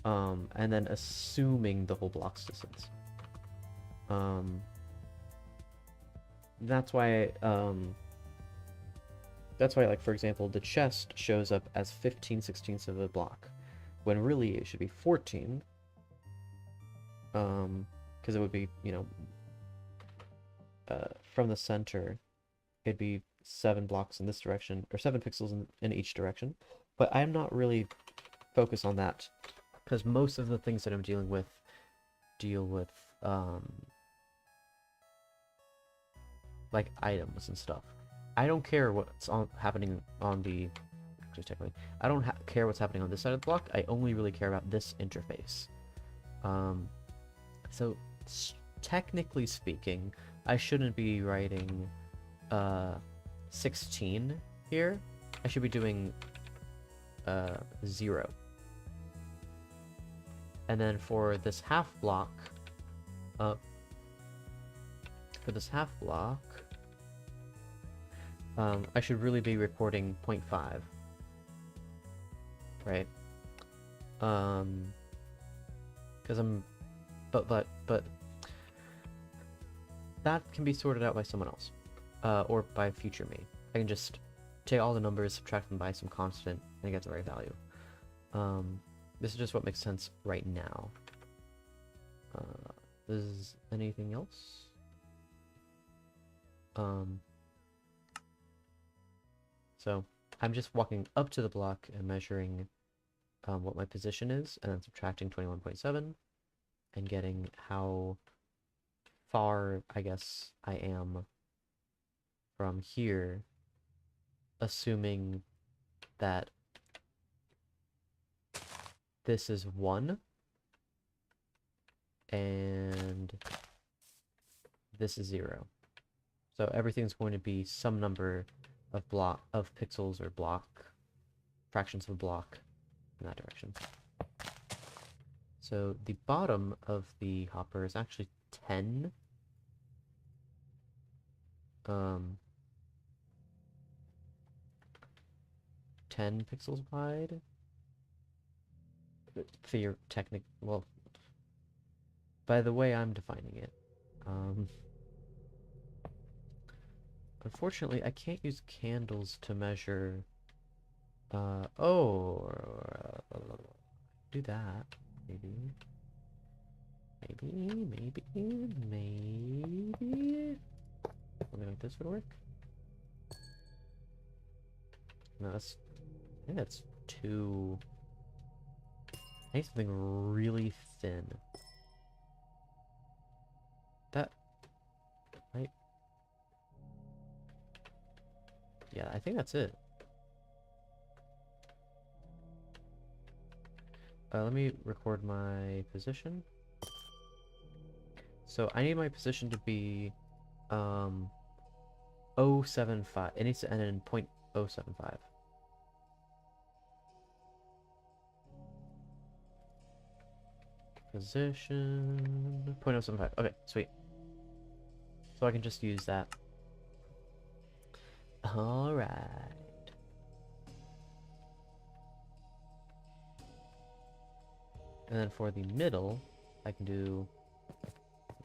and then assuming the whole block's distance. That's why That's why, like, for example, the chest shows up as 15/16 of a block, when really it should be 14. Because it would be, you know, from the center, it'd be 7 blocks in this direction, or 7 pixels in each direction. But I'm not really focused on that, because most of the things that I'm dealing with deal with, like, items and stuff. I don't care what's happening on the... Actually, technically, I don't care what's happening on this side of the block. I only really care about this interface. So, technically speaking, I shouldn't be writing 16 here. I should be doing 0. And then for this half block, I should really be recording 0.5, right? Because but that can be sorted out by someone else, or by future me. I can just take all the numbers, subtract them by some constant, and get the right value. This is just what makes sense right now. Is anything else? So I'm just walking up to the block and measuring what my position is, and then subtracting 21.7, and getting how far, I guess, I am from here, assuming that this is 1, and this is 0. So everything's going to be some number of pixels or fractions of a block in that direction. So the bottom of the hopper is actually 10. 10 pixels wide. Well, by the way I'm defining it. Unfortunately, I can't use candles to measure. Do that. Maybe. Something like this would work. No, I think that's too... I need something really thin. That might... Yeah, I think that's it. Let me record my position. So I need my position to be 0.075. It needs to end in 0.075. Position 0.075. Okay, sweet. So I can just use that. Alright. And then for the middle, I can do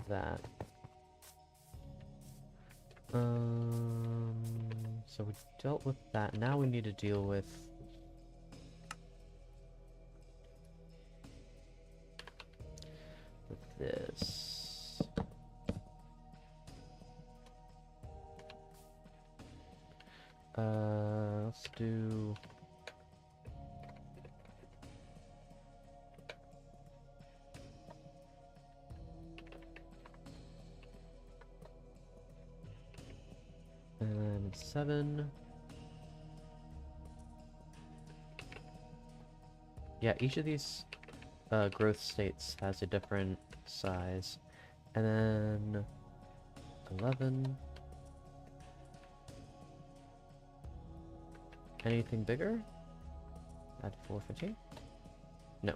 that. So we dealt with that. Now we need to deal with this. Let's do... And 7. Yeah, each of these growth states has a different size. And then 11. Anything bigger? Add 415? No.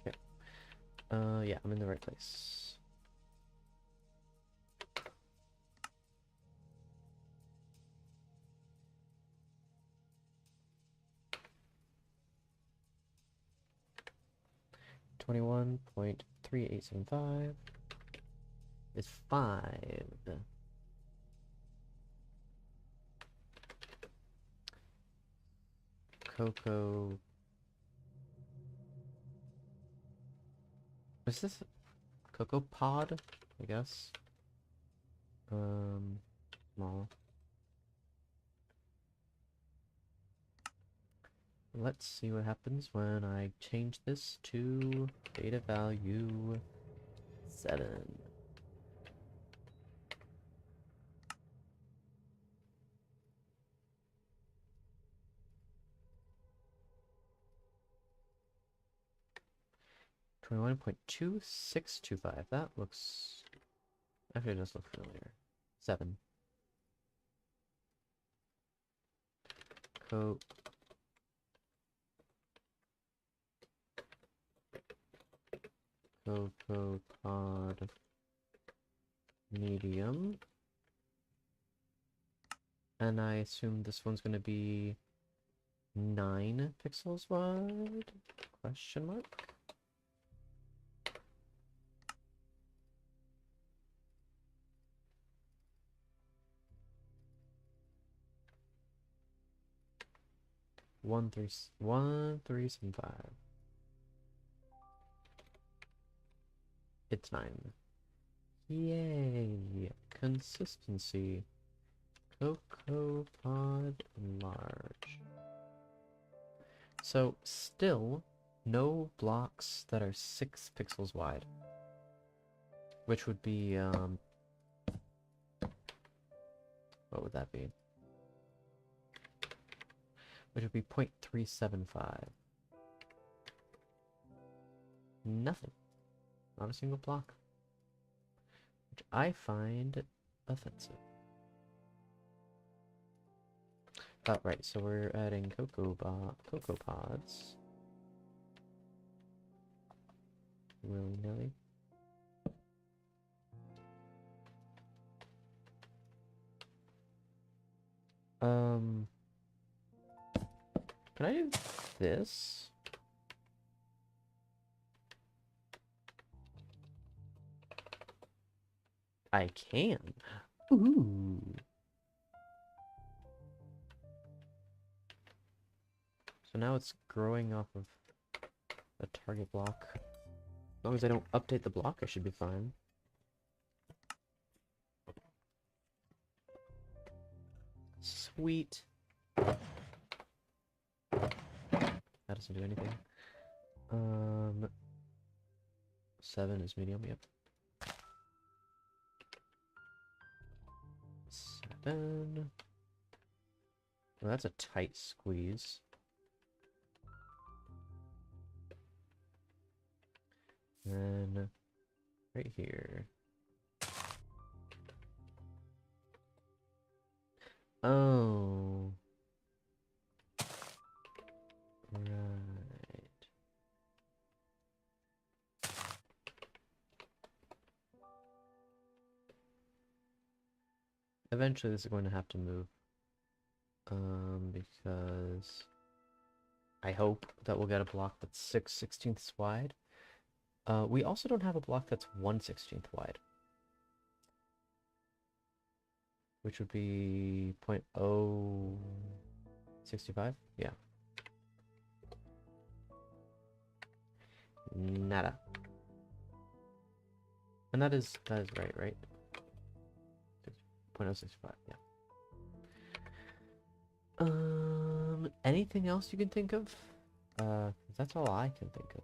Okay. Yeah, I'm in the right place. $21.3875. is 5. Cocoa. Is this Cocoa Pod? I guess. Small. Let's see what happens when I change this to data value 7. 21.2625. That looks... Actually, it does look familiar. 7. Cocoa Pod medium. And I assume this one's gonna be 9 pixels wide? Question mark? One three seven five. It's 9. Yay! Consistency. Cocoa Pod large. So still no blocks that are 6 pixels wide, which would be what would that be? Which would be 0.375. Nothing. Not a single block. Which I find offensive. Right, so we're adding Cocoa Pods. Willy-nilly. Can I do this? I can. Ooh. So now it's growing off of a target block. As long as I don't update the block, I should be fine. Sweet. That doesn't do anything. 7 is medium, yep. 7. Well, that's a tight squeeze. Then right here. Oh. Right. Eventually this is going to have to move. Because I hope that we'll get a block that's 6/16 wide. We also don't have a block that's 1/16 wide. Which would be 0.065? Yeah. Nada. And that is right? 0.065, yeah. Anything else you can think of? That's all I can think of.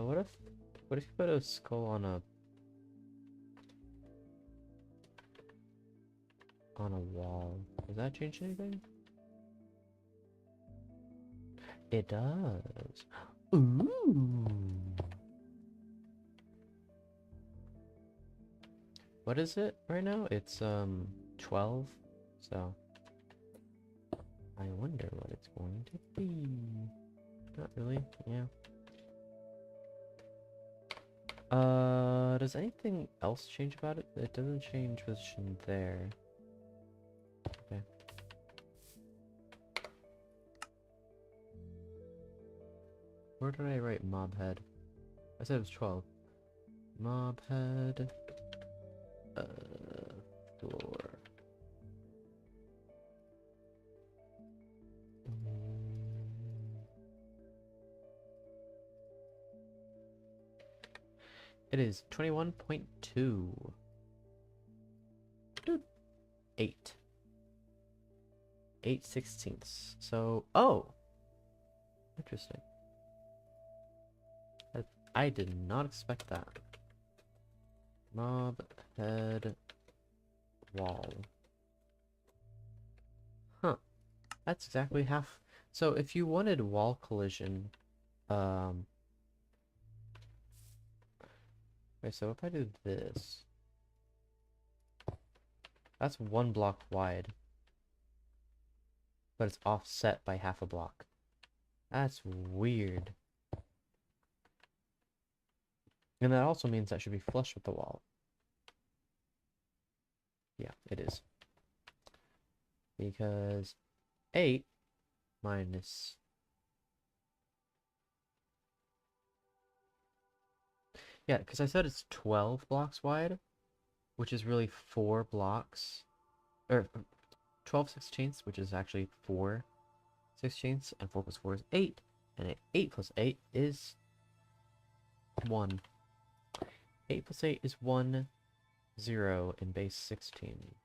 What if you put a skull on a wall? Does that change anything? It does. Ooh. What is it right now? It's 12. So I wonder what it's going to be. Not really. Yeah. Does anything else change about it? It doesn't change position there. Okay. Where did I write mob head? I said it was 12. Mob head. Door. It is 21.2. 8. 8/16. So, oh! Interesting. I did not expect that. Mob head wall. Huh. That's exactly half. So if you wanted wall collision, okay, so if I do this, that's 1 block wide, but it's offset by half a block. That's weird. And that also means that should be flush with the wall. Yeah, it is. Because 8 minus... Yeah, because I said it's 12 blocks wide, which is really 4 blocks. Or 12/16, which is actually 4/16, and 4 plus 4 is 8, and 8 plus 8 is 1. 8 plus 8 is 1, 0 in base 16.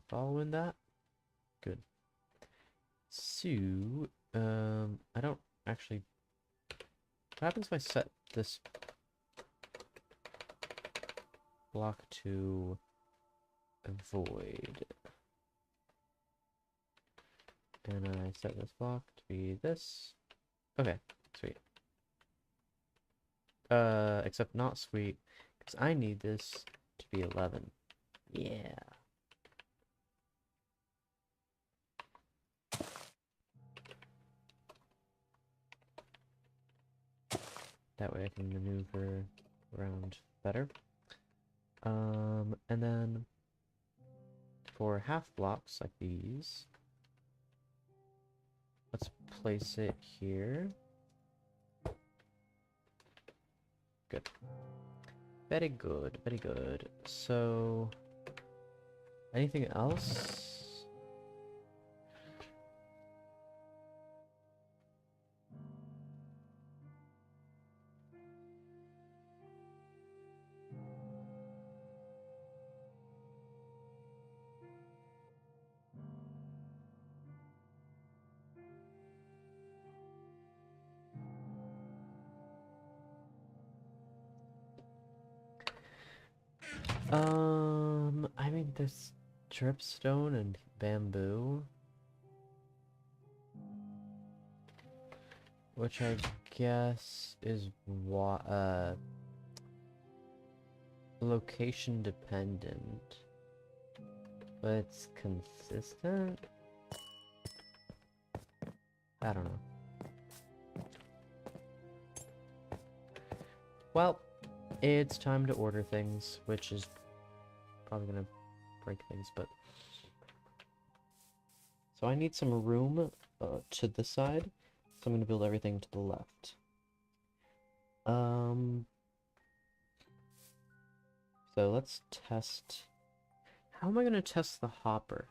Following that? Good. So, I don't actually... What happens if I set this block to void? And I set this block to be this. Okay, sweet. Except not sweet, because I need this to be 11. Yeah. That way I can maneuver around better. And then for half blocks like these, let's place it here. Good. Very good, very good. So, anything else? I mean, there's dripstone and bamboo, which I guess is location dependent, but it's consistent. I don't know. Well, it's time to order things, which is probably gonna break things, but... So I need some room to the side, so I'm gonna build everything to the left. So let's test... How am I gonna test the hopper?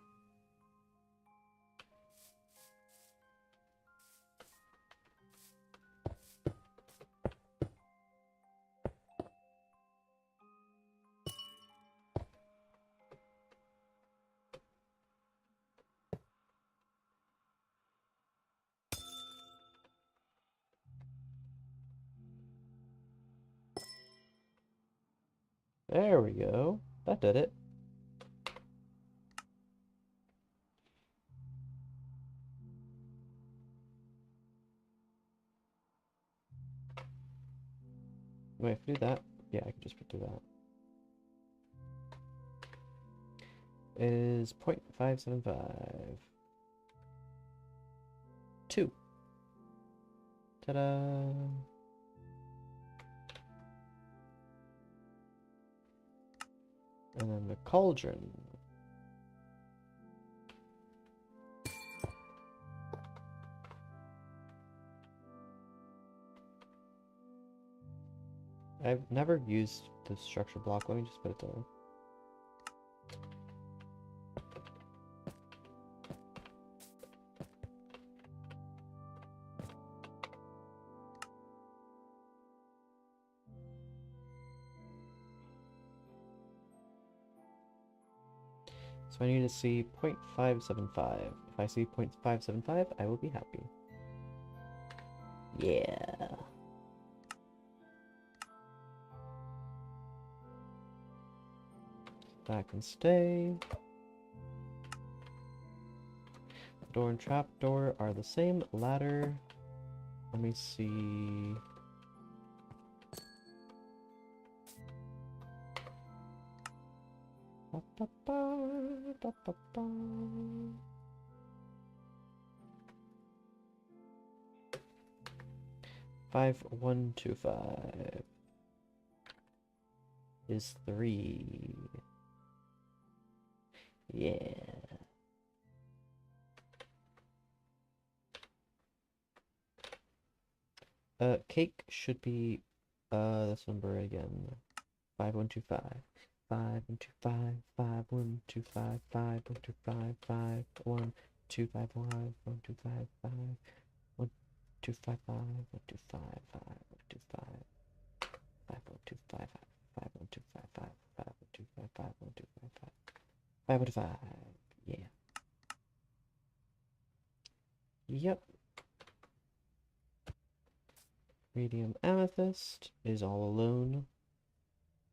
There we go. That did it. Wait, if I do that, yeah, I can just do that. It is 0.575. 2. Ta-da! And then the cauldron. I've never used the structure block. Let me just put it there. So I need to see 0.575. If I see 0.575, I will be happy. Yeah. That can stay. Door and trapdoor are the same. Ladder. Let me see. Ba, ba, ba, ba, ba, ba. 5125 is 3. Yeah. Cake should be this number again. 5125. 5125 5125 5125 5125 1255 1255 1255 1255 5125 5125 5125 5125 505. Yeah. Yep. Medium amethyst is all alone.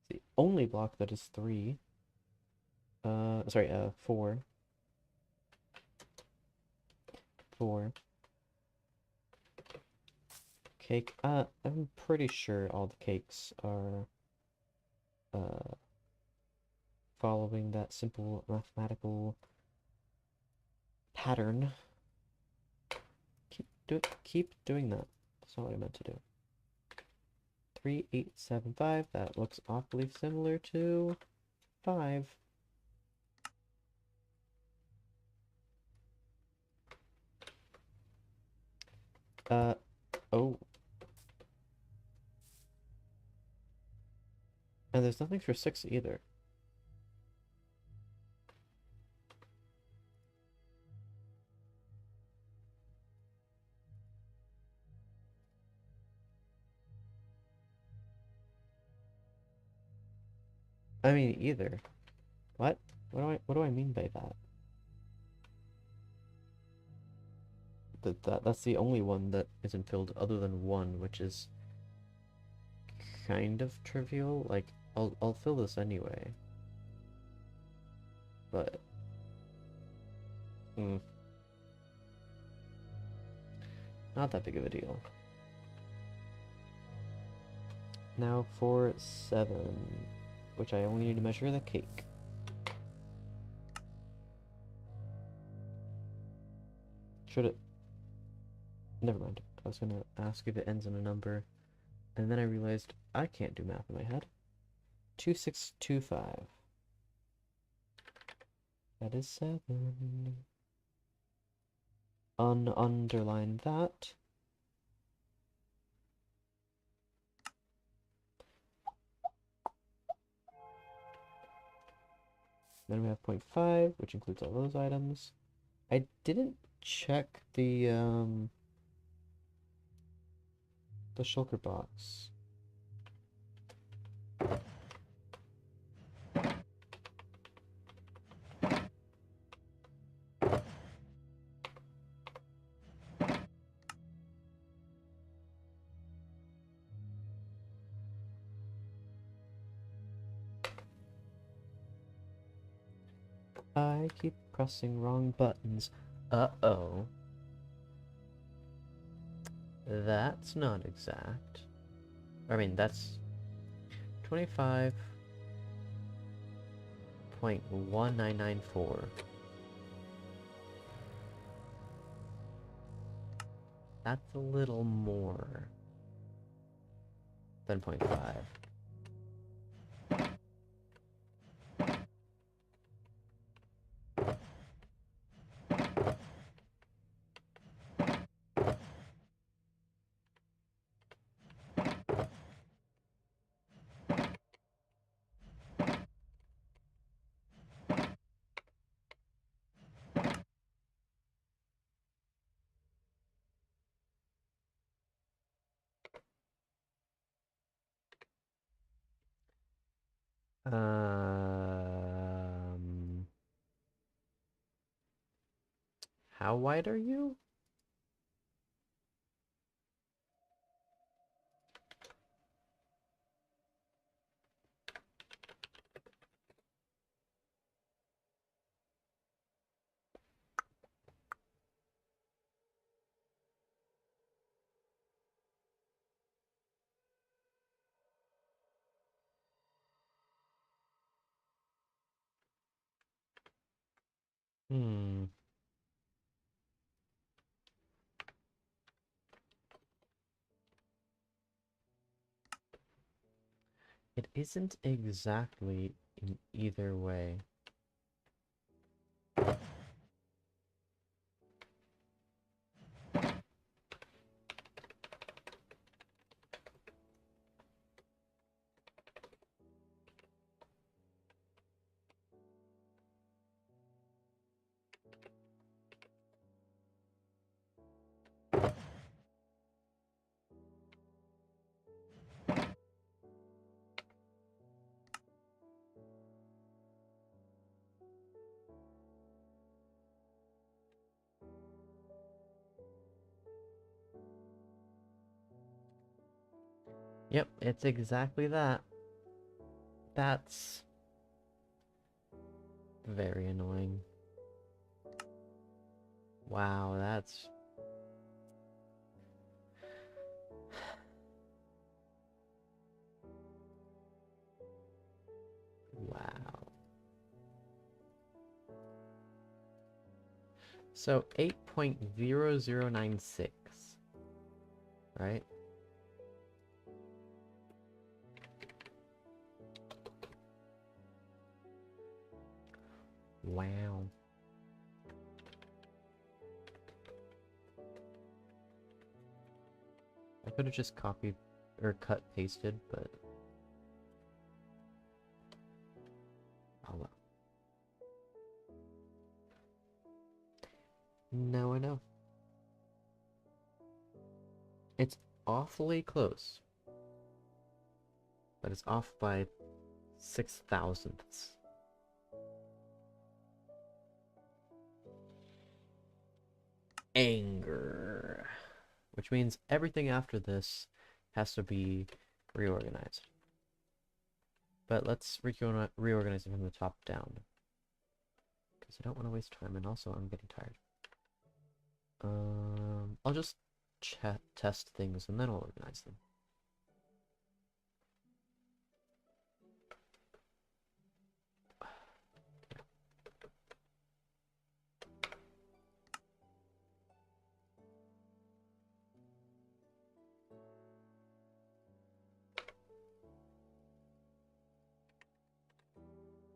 The only block that is 3. Sorry, 4. 4. Cake. I'm pretty sure all the cakes are following that simple mathematical pattern. Keep doing that. That's not what I meant to do. 3875. That looks awfully similar to 5. Oh. And there's nothing for 6 either. I mean, either. What? What do I mean by that? That's the only one that isn't filled other than 1, which is kind of trivial. Like, I'll fill this anyway. But not that big of a deal. Now for 7, which I only need to measure the cake. Should it? Never mind. I was gonna ask if it ends in a number, and then I realized I can't do math in my head. 2625. That is 7. Underline that. Then we have 0.5, which includes all those items. I didn't check the shulker box. I keep pressing wrong buttons. Uh-oh. That's not exact. I mean, that's 25.1994. That's a little more than 0.5. How wide are you? Hmm. It isn't exactly in either way. Yep, it's exactly that. That's very annoying. Wow, that's... Wow. So 8.0096, right? Wow. I could have just copied or cut pasted, but oh well. Now I know. It's awfully close, but it's off by 6 thousandths. Anger. Which means everything after this has to be reorganized. But let's reorganize it from the top down. Because I don't want to waste time, and also I'm getting tired. I'll just test things and then I'll organize them.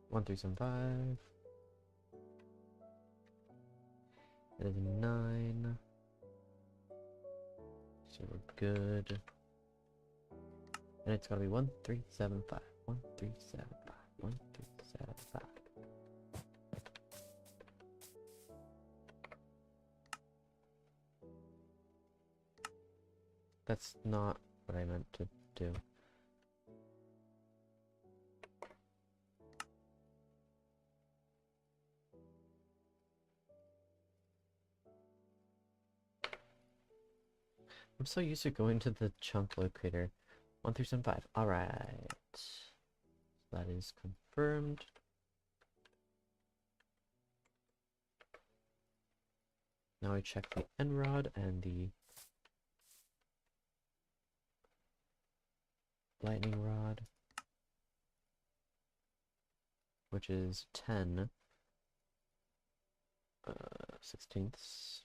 One, 3, 7, 5. It is 9. So we're good. And it's gotta be 1, 3, 7, 5. 1, 3, 7, 5. 1, 3, 7, 5. That's not what I meant to do. I'm so used to going to the chunk locator. 1, 3, 7, 5. Alright. So that is confirmed. Now I check the end rod and the lightning rod, which is 10 16ths.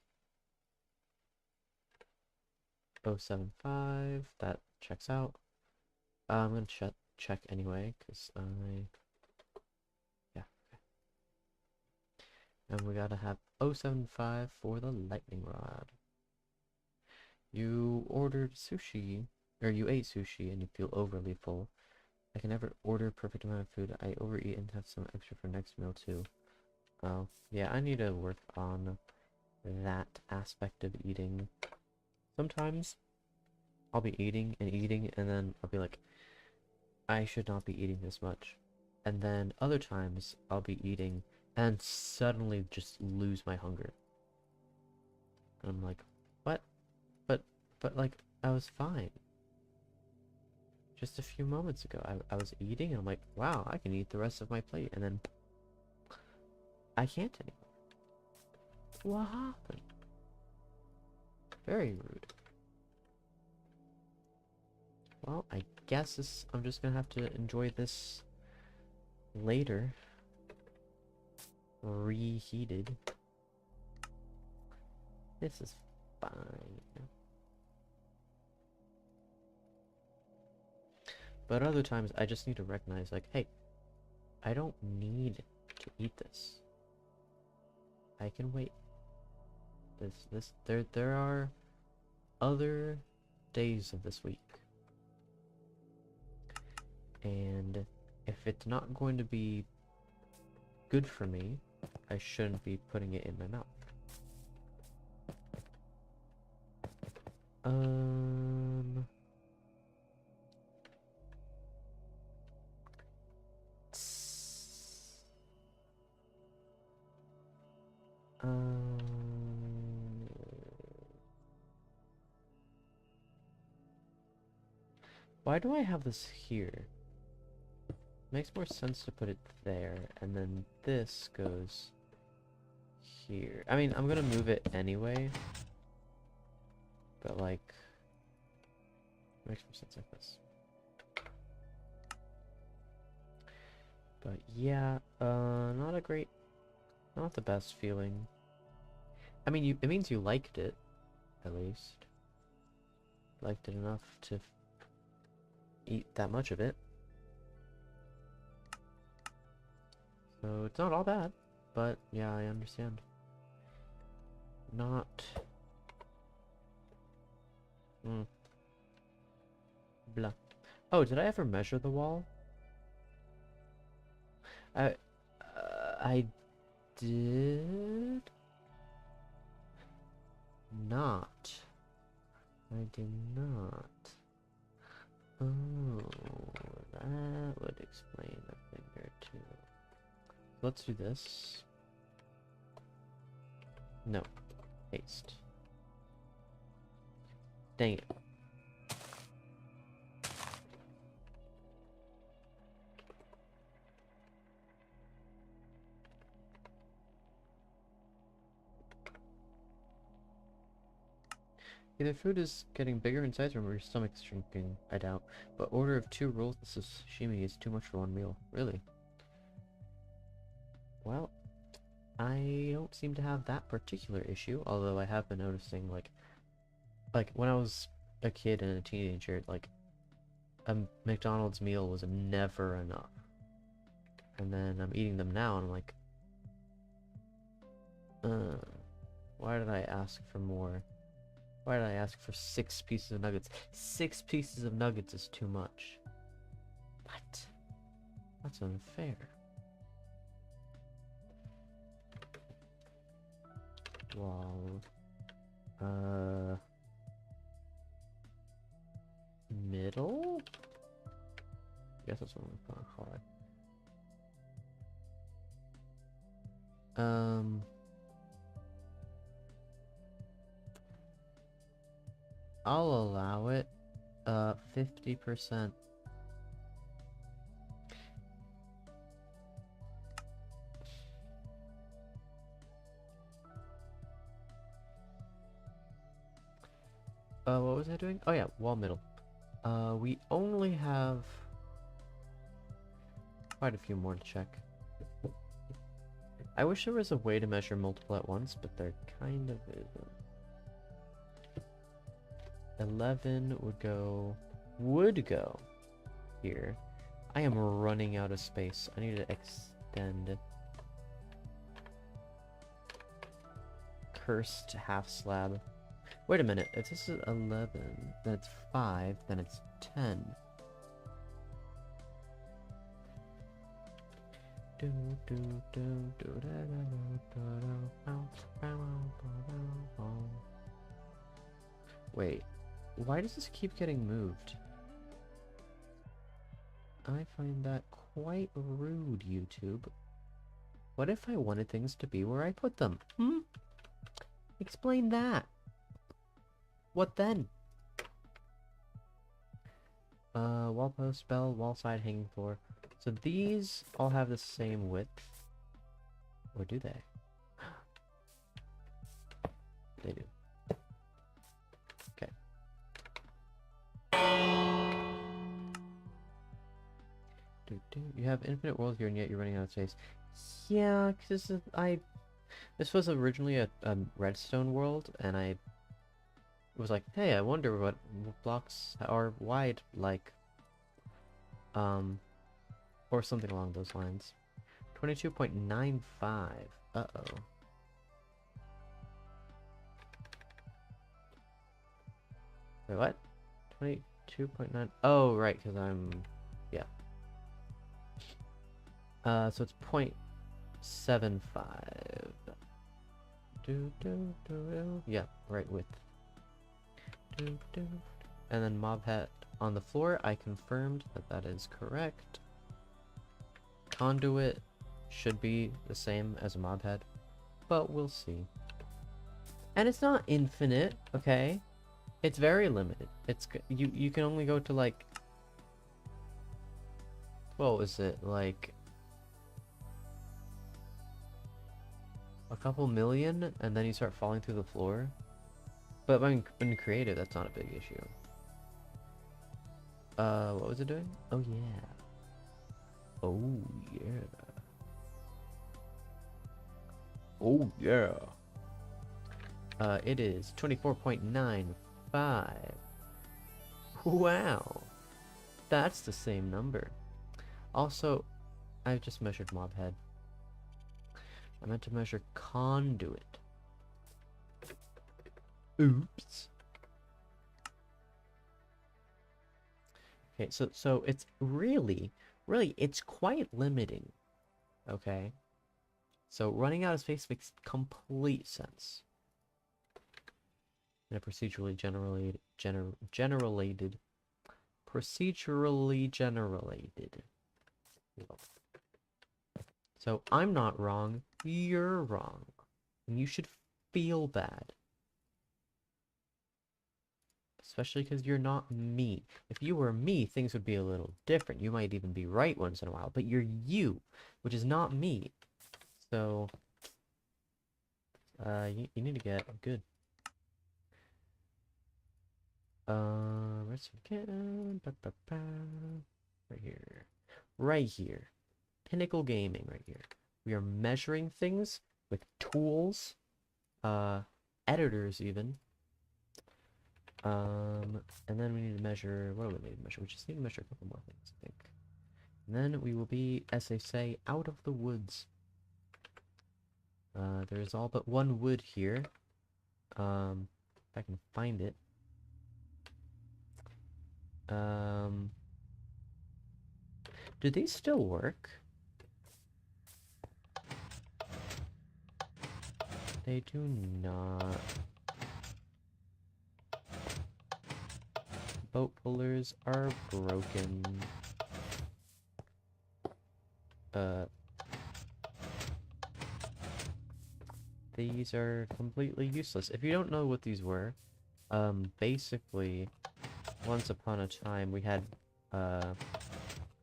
0.75. That checks out. I'm gonna check anyway, because yeah. Okay. And we gotta have 0.75 for the lightning rod. You ordered sushi, or you ate sushi and you feel overly full. I can never order perfect amount of food. I overeat and have some extra for next meal too. Oh, yeah, I need to work on that aspect of eating. Sometimes I'll be eating and then I'll be like, I should not be eating this much. And then other times I'll be eating and suddenly just lose my hunger. And I'm like, what? But, like, I was fine. Just a few moments ago, I was eating and I'm like, wow, I can eat the rest of my plate. And then I can't anymore. What happened? Very rude. Well, I guess I'm just gonna have to enjoy this later. Reheated. This is fine. But other times, I just need to recognize, like, hey, I don't need to eat this. I can wait. There are other days of this week. And if it's not going to be good for me, I shouldn't be putting it in my mouth. Why do I have this here? Makes more sense to put it there, and then this goes here. I mean, I'm gonna move it anyway, but like, makes more sense like this. But yeah, not the best feeling. I mean, it means you liked it, at least. Liked it enough to eat that much of it. So it's not all bad, but yeah, I understand. Not... Blah. Oh, did I ever measure the wall? I did not. I did not. Oh, that would explain a thing or two. Let's do this. No. Paste. Dang it. Either food is getting bigger in size or your stomach's shrinking, I doubt. But order of 2 rolls of sashimi is too much for 1 meal. Really? Well, I don't seem to have that particular issue, although I have been noticing, like when I was a kid and a teenager, like, a McDonald's meal was never enough. And then I'm eating them now, and I'm like, why did I ask for more? Why did I ask for 6 pieces of nuggets? 6 pieces of nuggets is too much. What? That's unfair. Wall. Middle? I guess that's what I'm gonna call it. I'll allow it. 50%. What was I doing? Oh yeah, wall middle. We only have quite a few more to check. I wish there was a way to measure multiple at once, but there kind of isn't. 11 would go here. I am running out of space. I need to extend. Cursed half slab. Wait a minute, if this is 11, then it's 5, then it's 10. Wait, why does this keep getting moved? I find that quite rude, YouTube. What if I wanted things to be where I put them? Explain that. What then? Wall post, bell, wall side, hanging floor. So these all have the same width. Or do they? They do. Okay. You have infinite world here and yet you're running out of space. Yeah, because this was originally a redstone world, and I was like, hey, I wonder what blocks are wide like. Or something along those lines. 22.95. Uh-oh. Wait, what? 22.9. Oh, right, because I'm... Yeah. So it's 0.75. Yeah, right width. And then mob hat on the floor. I confirmed that that is correct. Conduit should be the same as a mob head, but we'll see. And it's not infinite, okay? It's very limited. It's you can only go to like, what was it, like a couple million, and then you start falling through the floor. But when creative, that's not a big issue. What was it doing? Oh yeah. Oh yeah. Oh yeah. It is 24.95. Wow. That's the same number. Also, I just measured mob head. I meant to measure conduit. Oops. Okay, so it's really, it's quite limiting. Okay? So running out of space makes complete sense. In a procedurally procedurally generated. So I'm not wrong, you're wrong. And you should feel bad. Especially because you're not me. If you were me, things would be a little different. You might even be right once in a while, but you're you, which is not me. So, you need to get good. Where's again? Right here. Right here. Pinnacle Gaming right here. We are measuring things with tools, editors even. And then we need to measure, what do we need to measure? We just need to measure a couple more things, I think. And then we will be, as they say, out of the woods. There is all but one wood here. If I can find it. Do these still work? They do not. Boat pullers are broken. These are completely useless. If you don't know what these were, basically, once upon a time we had,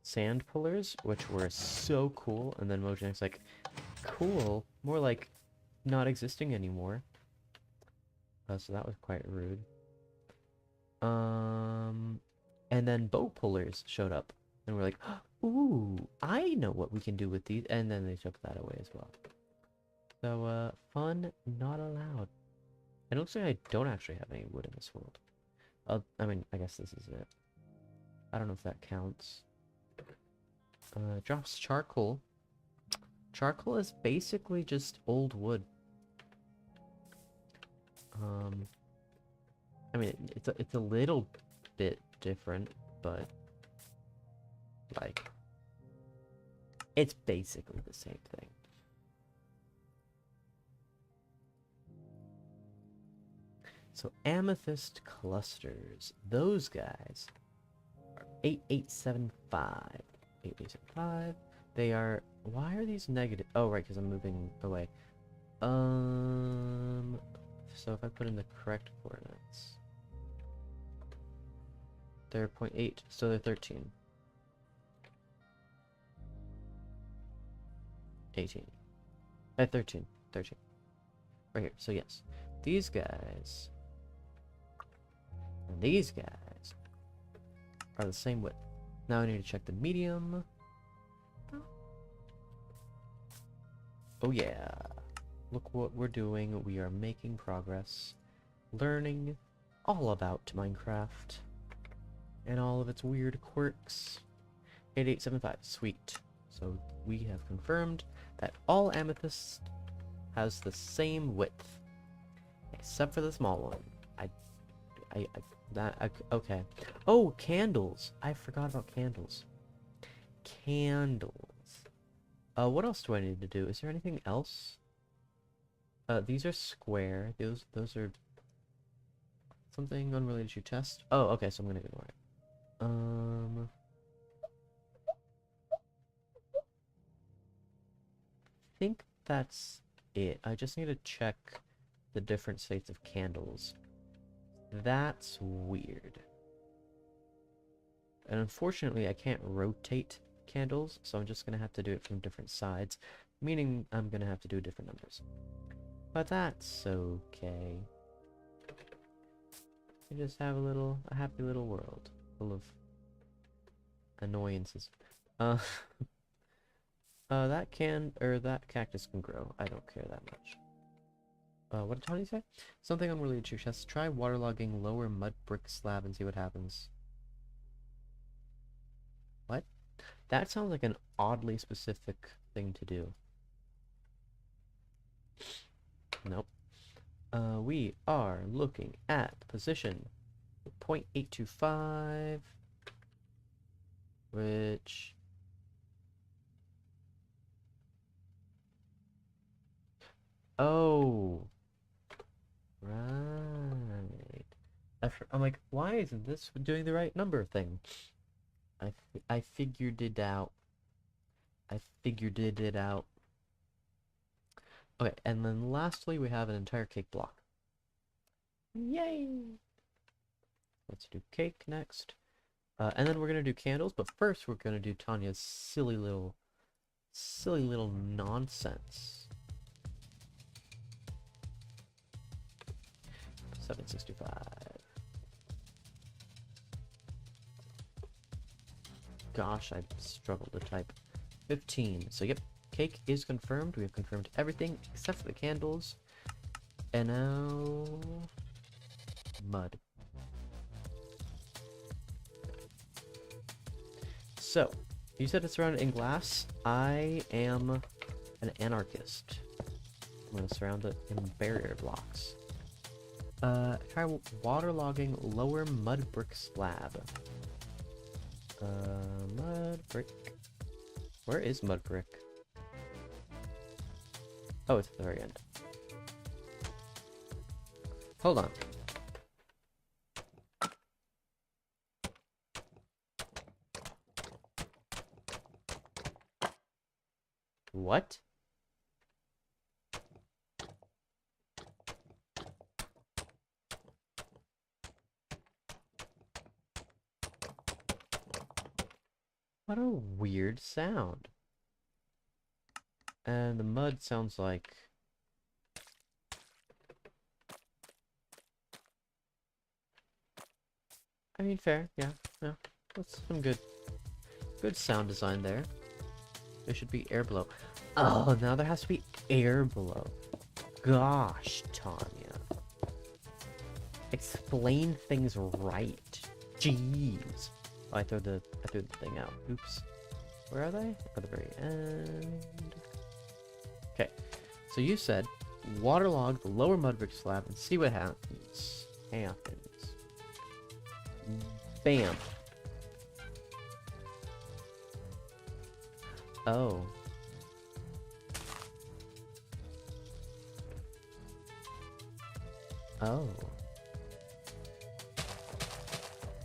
sand pullers, which were so cool, and then Mojang's like, cool, more like not existing anymore. So that was quite rude. And then boat pullers showed up, and we're like, ooh, I know what we can do with these, and then they took that away as well. So, fun not allowed. It looks like I don't actually have any wood in this world. I mean, I guess this is it. I don't know if that counts. Drops charcoal. Charcoal is basically just old wood. I mean, it's a little bit different, but like, it's basically the same thing. So amethyst clusters, those guys are 8875. 8875. They are... Why are these negative? Oh, right, because I'm moving away. So if I put in the correct coordinates... They're 0.8, so they're 13. 18. 13. 13. Right here. So yes. These guys... And these guys... are the same width. Now I need to check the medium. Oh yeah. Look what we're doing. We are making progress. Learning all about Minecraft. And all of its weird quirks. 8875. Sweet. So we have confirmed that all amethyst has the same width. Except for the small one. Okay. Oh, candles. I forgot about candles. Candles. What else do I need to do? Is there anything else? These are square. Those are something unrelated to test. Oh, okay, so I'm gonna ignore it. I think that's it. I just need to check the different states of candles. That's weird. And unfortunately, I can't rotate candles, so I'm just gonna have to do it from different sides, meaning I'm gonna have to do different numbers. But that's okay. You just have a happy little world full of annoyances. That cactus can grow. I don't care that much. What did Tony say? Something unrelated to your chest. Try waterlogging lower mud brick slab and see what happens. What? That sounds like an oddly specific thing to do. Nope. We are looking at position 0.825, which... Oh, right. I'm like, why isn't this doing the right number thing? I figured it out. I figured it out. Okay, and then lastly, we have an entire cake block. Yay! Let's do cake next. And then we're gonna do candles, but first we're gonna do Tanya's silly little nonsense. 765. Gosh, I struggled to type. 15. So yep, cake is confirmed. We have confirmed everything except for the candles. And now... mud. So, you said it's surrounded in glass. I am an anarchist. I'm gonna surround it in barrier blocks. Try waterlogging lower mud brick slab. Mud brick. Where is mud brick? Oh, it's at the very end. Hold on. What? What a weird sound. And the mud sounds like... I mean, fair, yeah. That's some good sound design there. There should be air below. Oh, now there has to be air below. Gosh, Tanya. Explain things right. Jeez. Oh, I threw the thing out. Oops. Where are they? At the very end. Okay. So you said waterlog the lower mud brick slab and see what happens. Bam. Oh. Oh.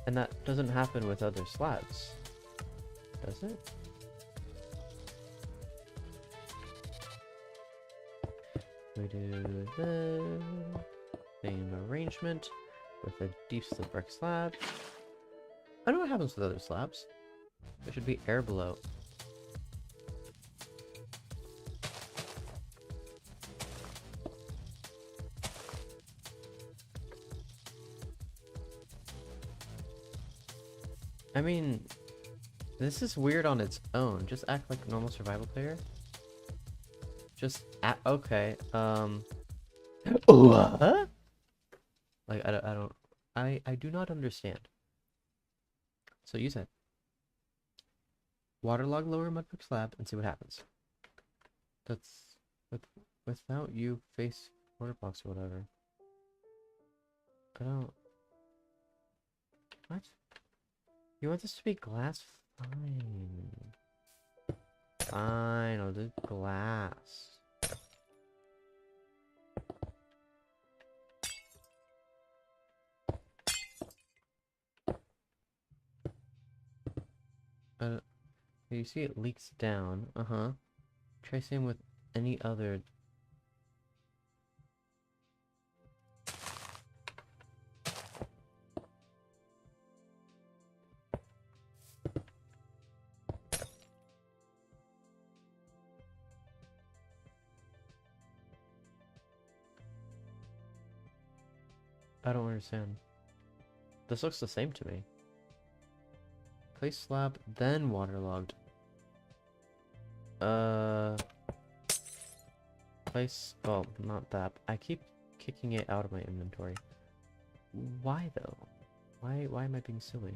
And that doesn't happen with other slabs, does it? We do the same arrangement with a deep slip brick slab. I know what happens with other slabs. There should be air below. I mean, this is weird on its own. Just act like a normal survival player. Just act okay. What? Like I do not understand. So you said waterlog lower mudbrick slab and see what happens. That's without you face water blocks or whatever. I don't. What? You want this to be glass? Fine. Fine, I'll do glass. You see it leaks down. Uh-huh. Try same with any other. I don't understand. This looks the same to me. Place slab, then waterlogged. Place... Oh, not that. I keep kicking it out of my inventory. Why, though? Why am I being silly?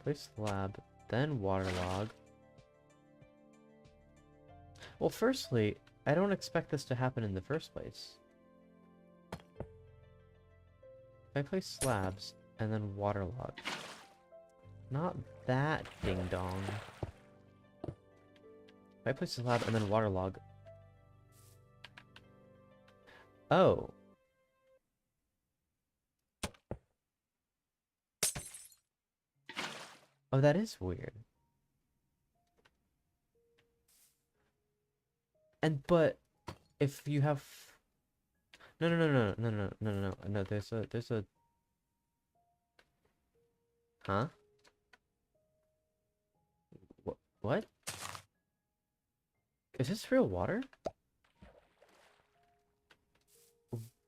Place slab, then waterlog. Well, firstly, I don't expect this to happen in the first place. If I place slabs, and then waterlog. Not that ding-dong. If I place a slab and then waterlog. Oh. Oh, that is weird. And, but, if you have... No, there's a... Huh? What? Is this real water?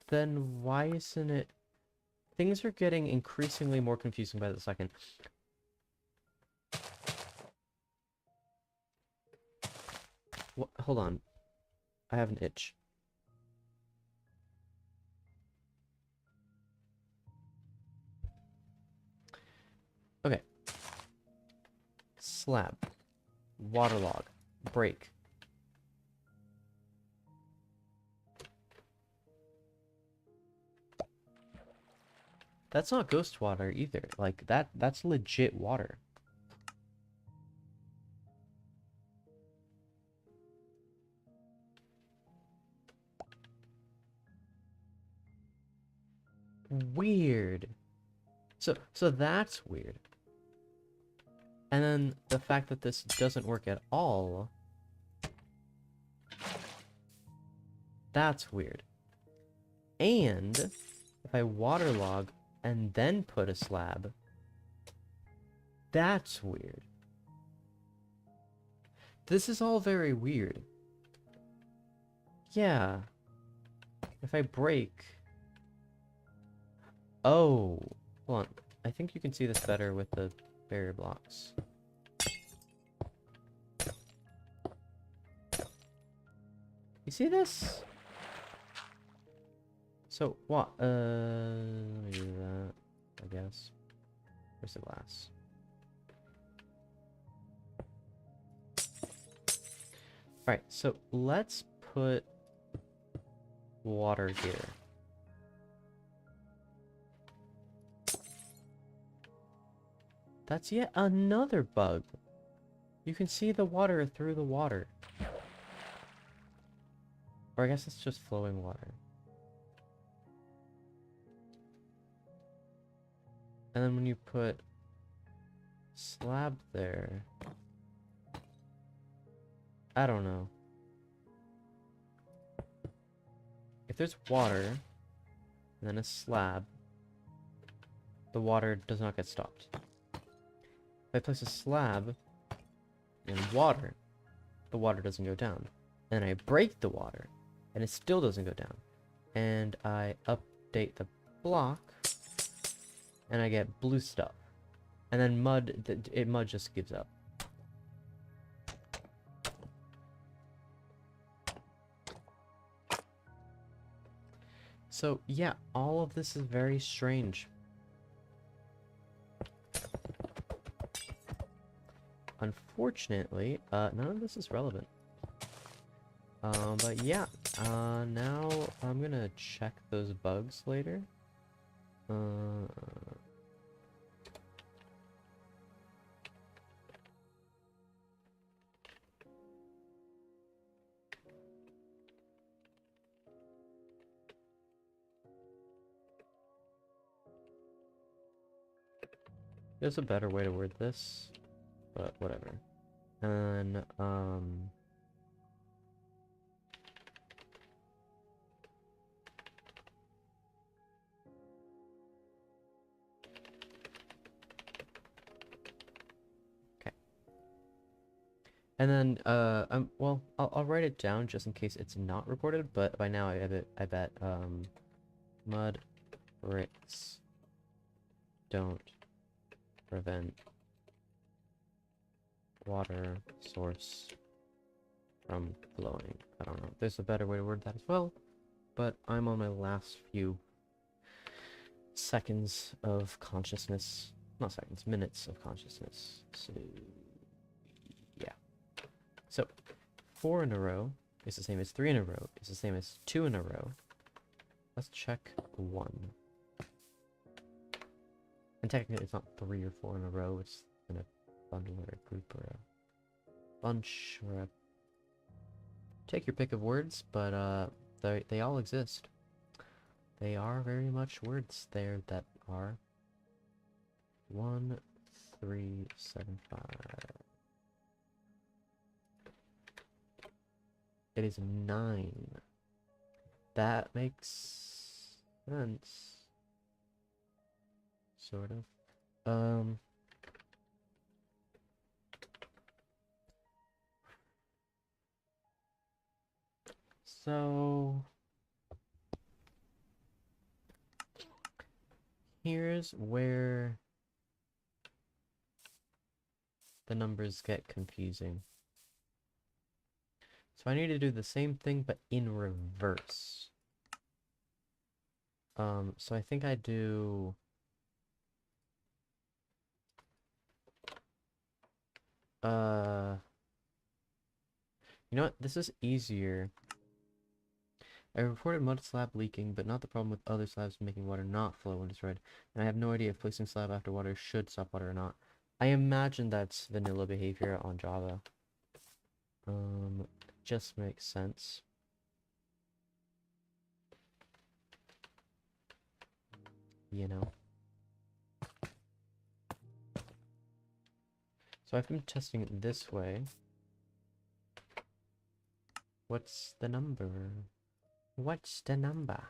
Then why isn't it... Things are getting increasingly more confusing by the second. What? Hold on. I have an itch. Okay. Slab. Waterlog. Break. That's not ghost water either. Like, that's legit water. Weird. So that's weird. And then the fact that this doesn't work at all, that's weird. And if I waterlog and then put a slab, that's weird. This is all very weird. Yeah. If I break... Oh. Hold on. I think you can see this better with the barrier blocks. You see this? So, what? Let me do that, I guess. Where's the glass? Alright, so let's put water here. That's yet another bug. You can see the water through the water. Or I guess it's just flowing water. And then when you put slab there, I don't know. If there's water and then a slab, the water does not get stopped. If I place a slab in water, the water doesn't go down. And I break the water, and it still doesn't go down. And I update the block, and I get blue stuff. And then mud just gives up. So yeah, all of this is very strange. Unfortunately, none of this is relevant. But yeah, now I'm gonna check those bugs later. There's a better way to word this, but whatever. And okay. And then well, I'll write it down just in case it's not reported, but by now I bet mud bricks don't prevent water source from flowing. I don't know. There's a better way to word that as well, but I'm on my last few seconds of consciousness. Not seconds, minutes of consciousness. So, yeah. So, 4 in a row is the same as 3 in a row. Is the same as 2 in a row. Let's check 1. And technically it's not 3 or 4 in a row, it's in a bundle or a group or a bunch or a... Take your pick of words, but they all exist. They are very much words there that are 1, 3, 7, 5. It is 9. That makes sense. Sort of. So here's where the numbers get confusing. So I need to do the same thing but in reverse. So I think I do you know what? This is easier. I reported mud slab leaking, but not the problem with other slabs making water not flow when destroyed. And I have no idea if placing slab after water should stop water or not. I imagine that's vanilla behavior on Java. Just makes sense. You know. So I've been testing it this way. What's the number? What's the number?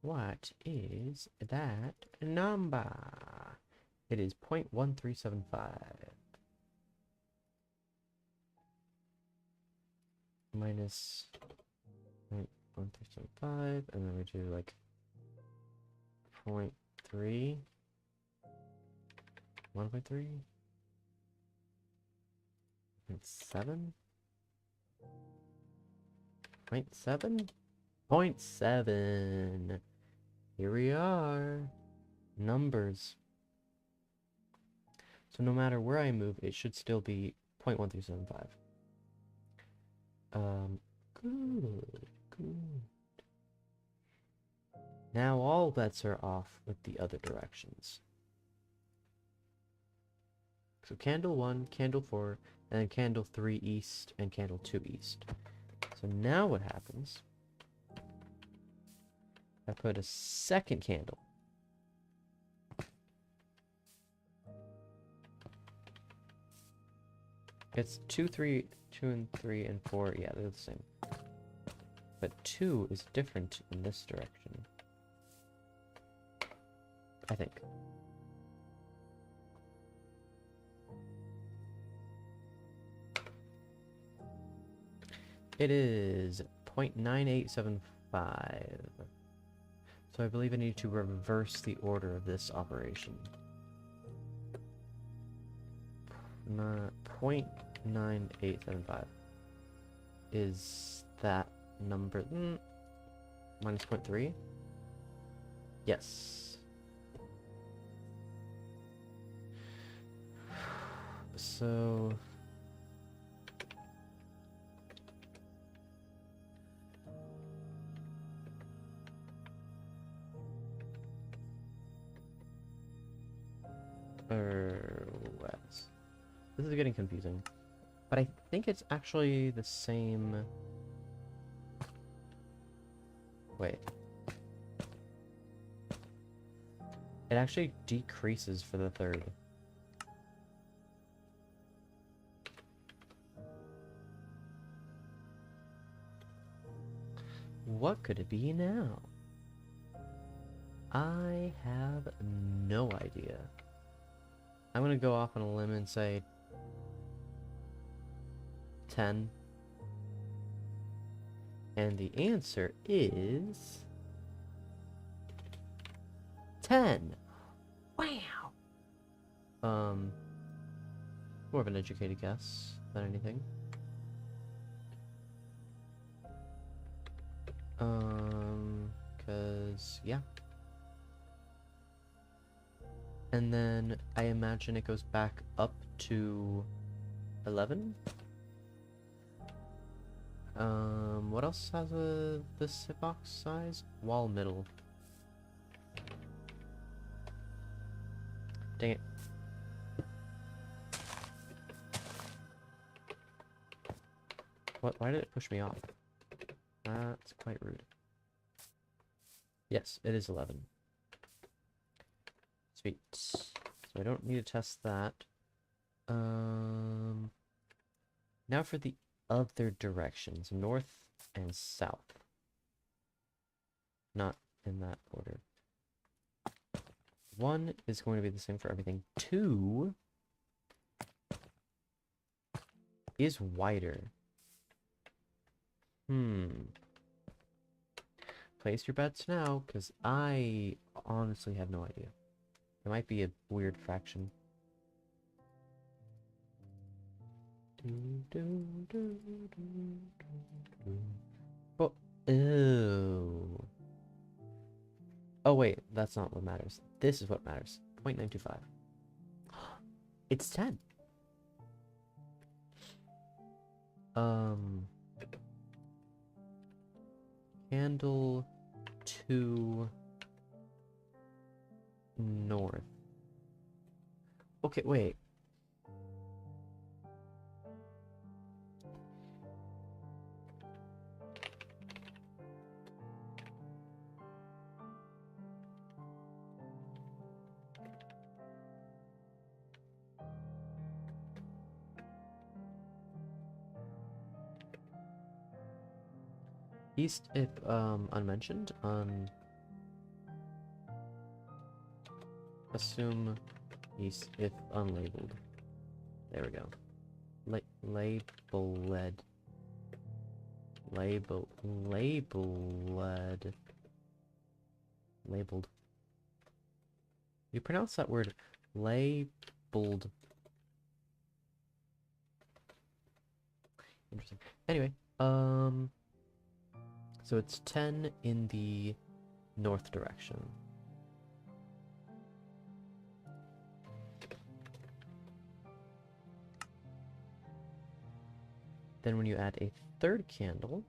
What is that number? It is 0.1375. Minus 0.1375, and then we do like 0.3. 1.3? 0.7? 0.7? 0.7. Here we are. Numbers. So no matter where I move, it should still be 0.1375. Good. Now all bets are off with the other directions. So candle 1, candle 4, and then candle 3 east, and candle 2 east. So now what happens? I put a second candle It's 2, 3, 2 and 3 and 4. Yeah, they're the same. But 2 is different in this direction. I think. It is 0.9875. So I believe I need to reverse the order of this operation. 0.9875 is that number minus 0.3? Yes. So west. This is getting confusing. But I think it's actually the same. Wait. It actually decreases for the third. What could it be now? I have no idea. I'm gonna go off on a limb and say 10. And the answer is 10. Wow. More of an educated guess than anything. Cause yeah. And then I imagine it goes back up to 11. What else has this hitbox size? Wall middle. Dang it. What? Why did it push me off? That's quite rude. Yes, it is 11. Sweet. So I don't need to test that. Now for the other directions, north and south. Not in that order. 1 is going to be the same for everything. 2 is wider. Place your bets now, because I honestly have no idea. It might be a weird fraction. Oh, ew. Oh wait, that's not what matters. This is what matters. 0.925. It's 10. Candle to north. Okay, wait. East if unmentioned. Assume east if unlabeled. There we go. Labeled. Labeled. You pronounce that word labeled. Interesting. Anyway, so it's 10 in the north direction. Then when you add a third candle,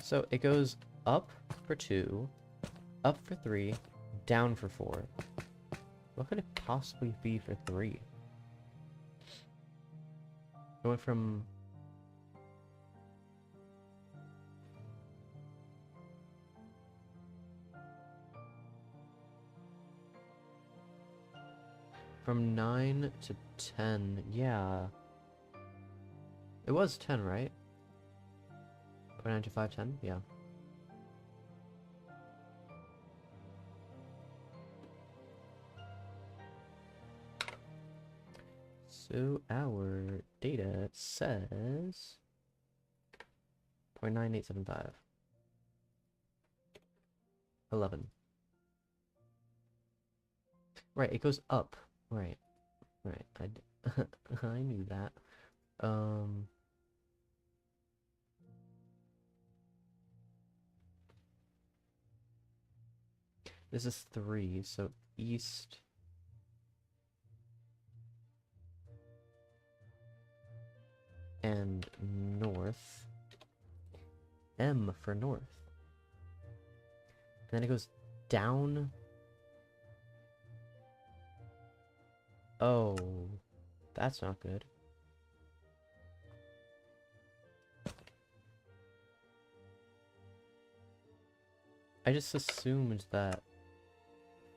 so it goes up for 2, up for 3, down for 4. What could it possibly be for 3? Going from... From 9 to 10, yeah. It was 10, right? 0.9 to 5, 10? Yeah. So our data says 0.9875. 11. Right, it goes up. Right, right. I knew that. This is 3, so east. And north. M for north. And then it goes down. Oh, that's not good. I just assumed that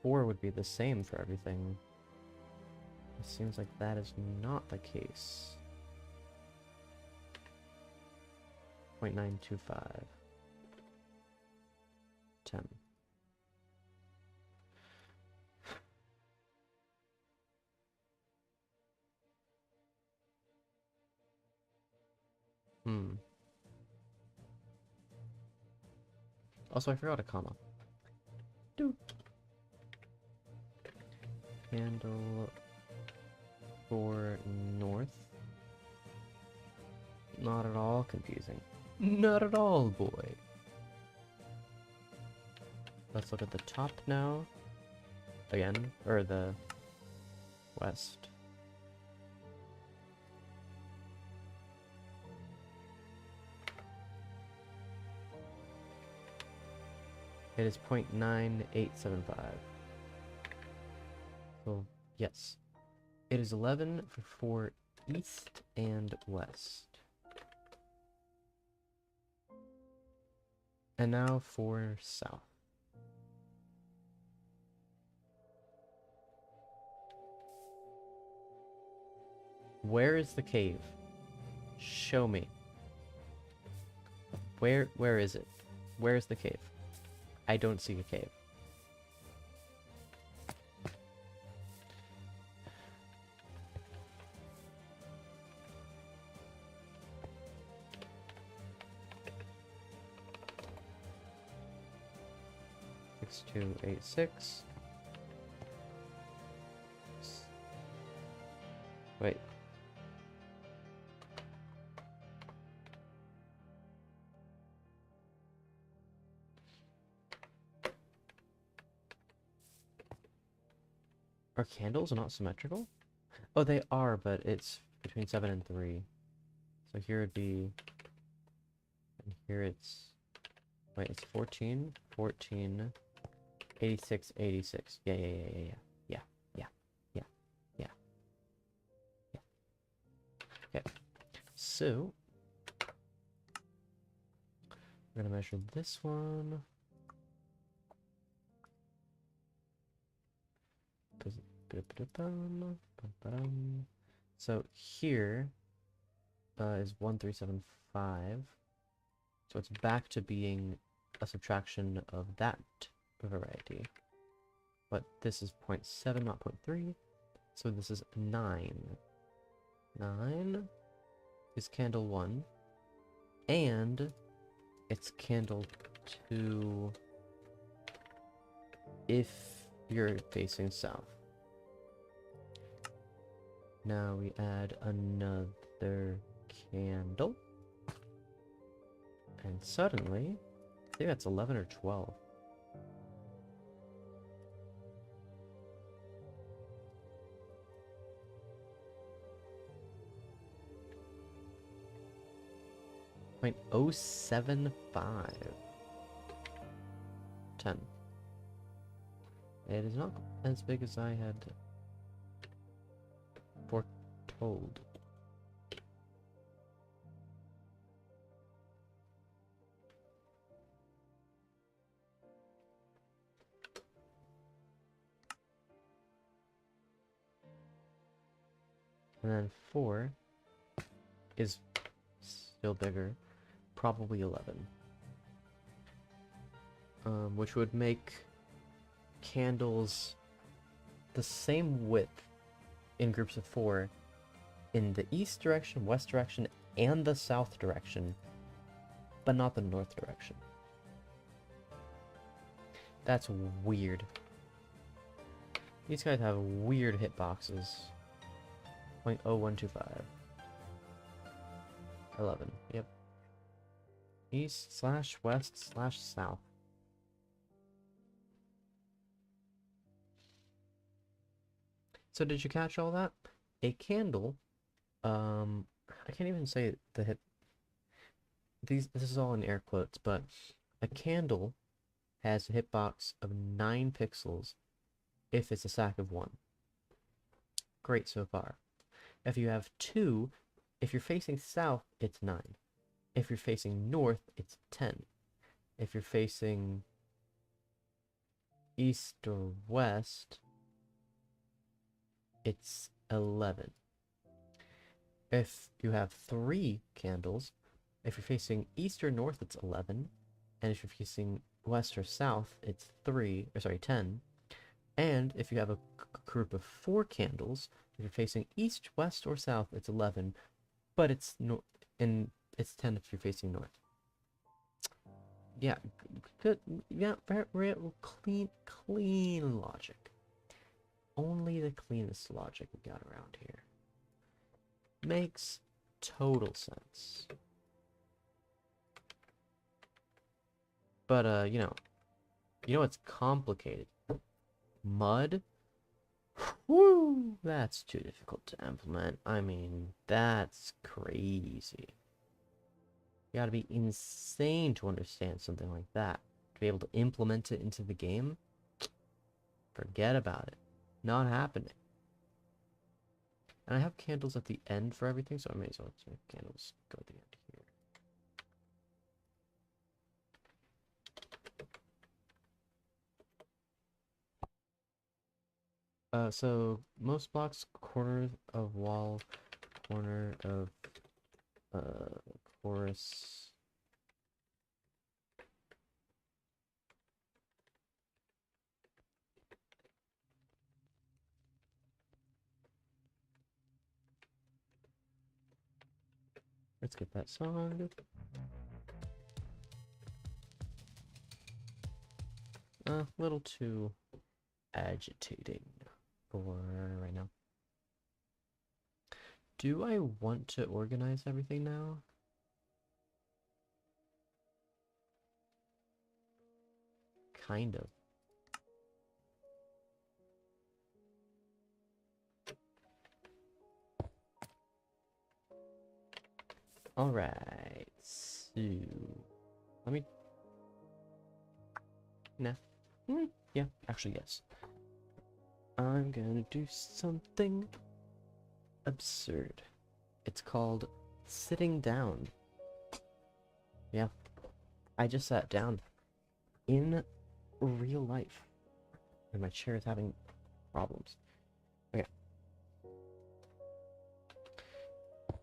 4 would be the same for everything. It seems like that is not the case. 0.925. 10. Also, I forgot a comma. Doot. Handle for north. Not at all confusing. Not at all, boy. Let's look at the top now. Again, or the west. It is 0.9875. So, yes. It is 11 for east and west. And now for south. Where is the cave? Show me. Where is it? Where is the cave? I don't see a cave. Six, 2, 8, 6. Wait. Are candles not symmetrical? Oh, they are, but it's between 7 and 3. So here it'd be... And here it's... Wait, it's 14, 14, 86, 86. Yeah. Okay. So... We're gonna measure this one. So here is 1375. So it's back to being a subtraction of that variety. But this is 0.7, not 0.3. So this is 9. 9 is candle 1. And it's candle 2 if you're facing south. Now we add another candle. And suddenly, I think that's 11 or 12. .075. 10. It is not as big as I had foretold. And then 4 is still bigger. Probably 11. Which would make candles the same width in groups of 4 in the east direction, west direction, and the south direction, but not the north direction. That's weird. These guys have weird hitboxes. 0.0125. 11, yep. East/west/south. So did you catch all that? A candle, I can't even say the hit. This is all in air quotes, but a candle has a hitbox of 9 pixels if it's a stack of 1. Great so far. If you have 2, if you're facing south, it's 9. If you're facing north, it's 10. If you're facing east or west, it's 11. If you have 3 candles, if you're facing east or north, it's 11. And if you're facing west or south, it's 10. And if you have a group of 4 candles, if you're facing east, west, or south, it's 11. But it's it's 10 if you're facing north. Yeah, good. Yeah, very clean logic. Only the cleanest logic we got around here. Makes total sense. But, you know what's complicated? Mud? Woo! That's too difficult to implement. I mean, that's crazy. You gotta be insane to understand something like that. To be able to implement it into the game? Forget about it. Not happening. And I have candles at the end for everything, so I may as well make candles go at the end here. So most blocks, corner of wall, corner of chorus. Let's get that song. A little too agitating for right now. Do I want to organize everything now? Kind of. Alright, so let me. Nah. Yeah, actually, yes. I'm gonna do something absurd. It's called sitting down. Yeah, I just sat down in real life, and my chair is having problems. Okay.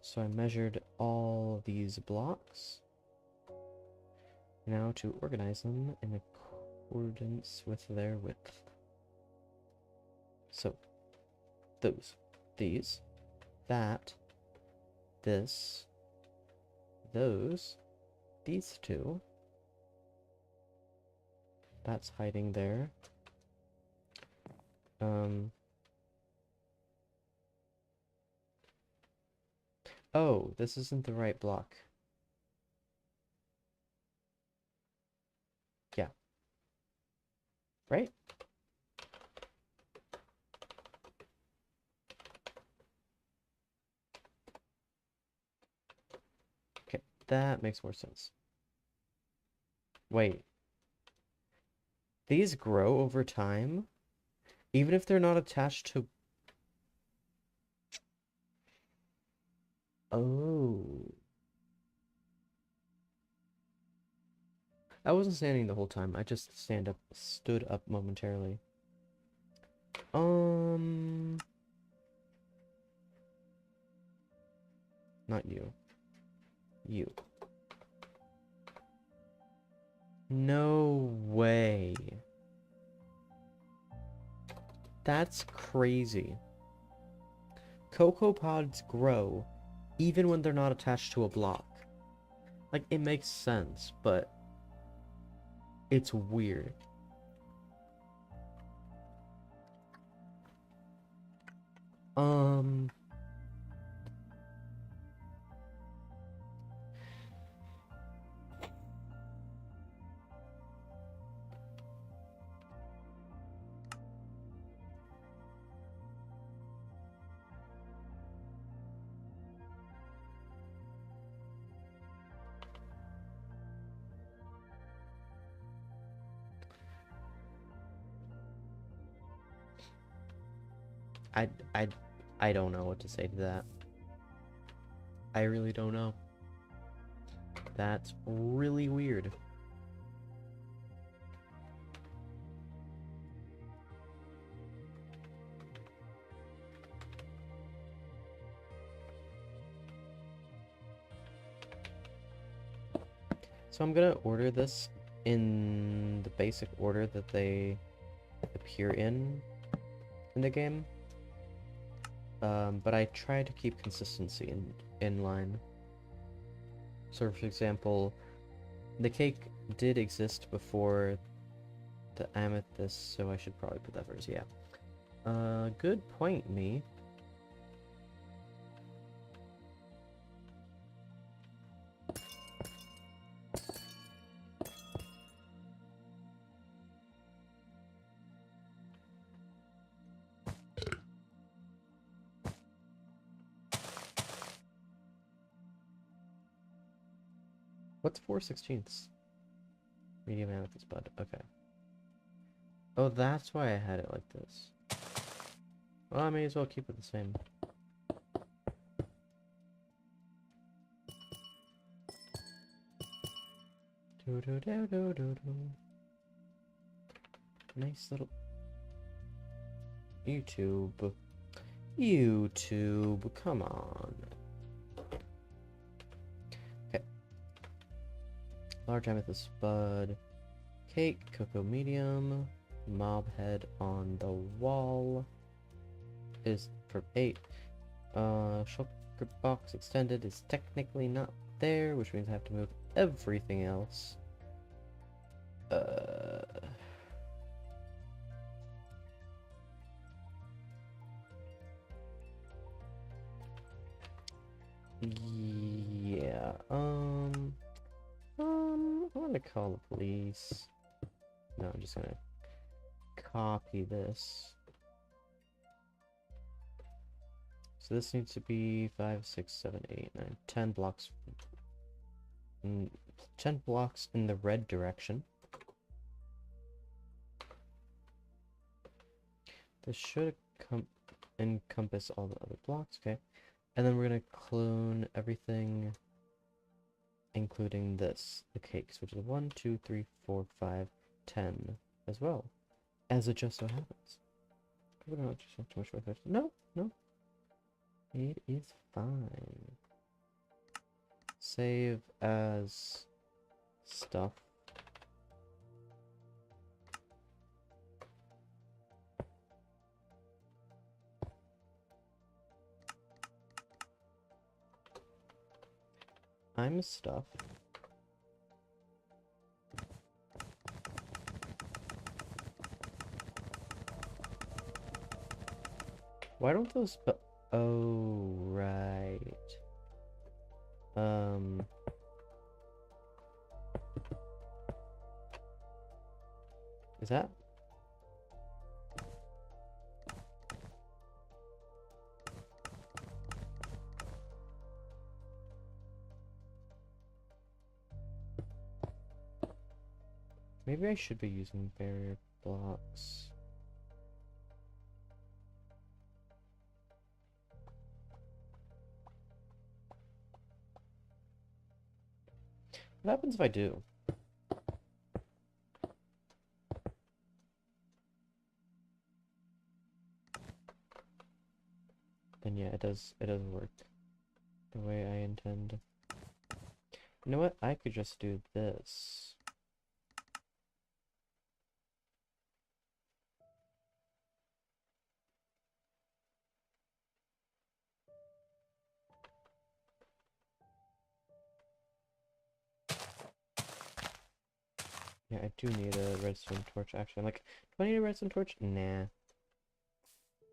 So I measured all these blocks. Now to organize them in accordance with their width. So, these, that, this, those, these 2. That's hiding there. Oh, this isn't the right block. Yeah. Right? Okay, that makes more sense. Wait. These grow over time? Even if they're not attached to... Oh. I wasn't standing the whole time. I just stood up momentarily. Not you. You. No way. That's crazy. Cocoa pods grow even when they're not attached to a block. Like, it makes sense, but it's weird. I, I, I don't know what to say to that. I really don't know. That's really weird. So I'm gonna order this in the basic order that they appear in the game. But I try to keep consistency in line. So for example, the cake did exist before the amethyst, so I should probably put that first, yeah. Good point, me. What's 4/16? Medium amethyst bud, okay. Oh, that's why I had it like this. Well, I may as well keep it the same. Do do do do do do. Nice little YouTube. YouTube, come on. Okay. Large amethyst bud. Cake, cocoa medium. Mob head on the wall. Is for 8. Shulker box extended is technically not there, which means I have to move everything else. Yeah, I'm gonna call the police. No, I'm just gonna copy this. So this needs to be 5, 6, 7, 8, 9, 10 blocks. 10 blocks in the red direction. This should encompass all the other blocks, okay. And then we're gonna clone everything, including this, the cakes, which is 1, 2, 3, 4, 5, 10 as well, as it just so happens. We don't just have too much work. No, no. It is fine. Save as stuff. I'm stuff. Why don't those oh, right. Is that? Maybe I should be using barrier blocks. What happens if I do? Then yeah, it does work. the way I intend. You know what? I could just do this. Yeah, I do need a redstone torch, actually. I'm like, do I need a redstone torch? Nah.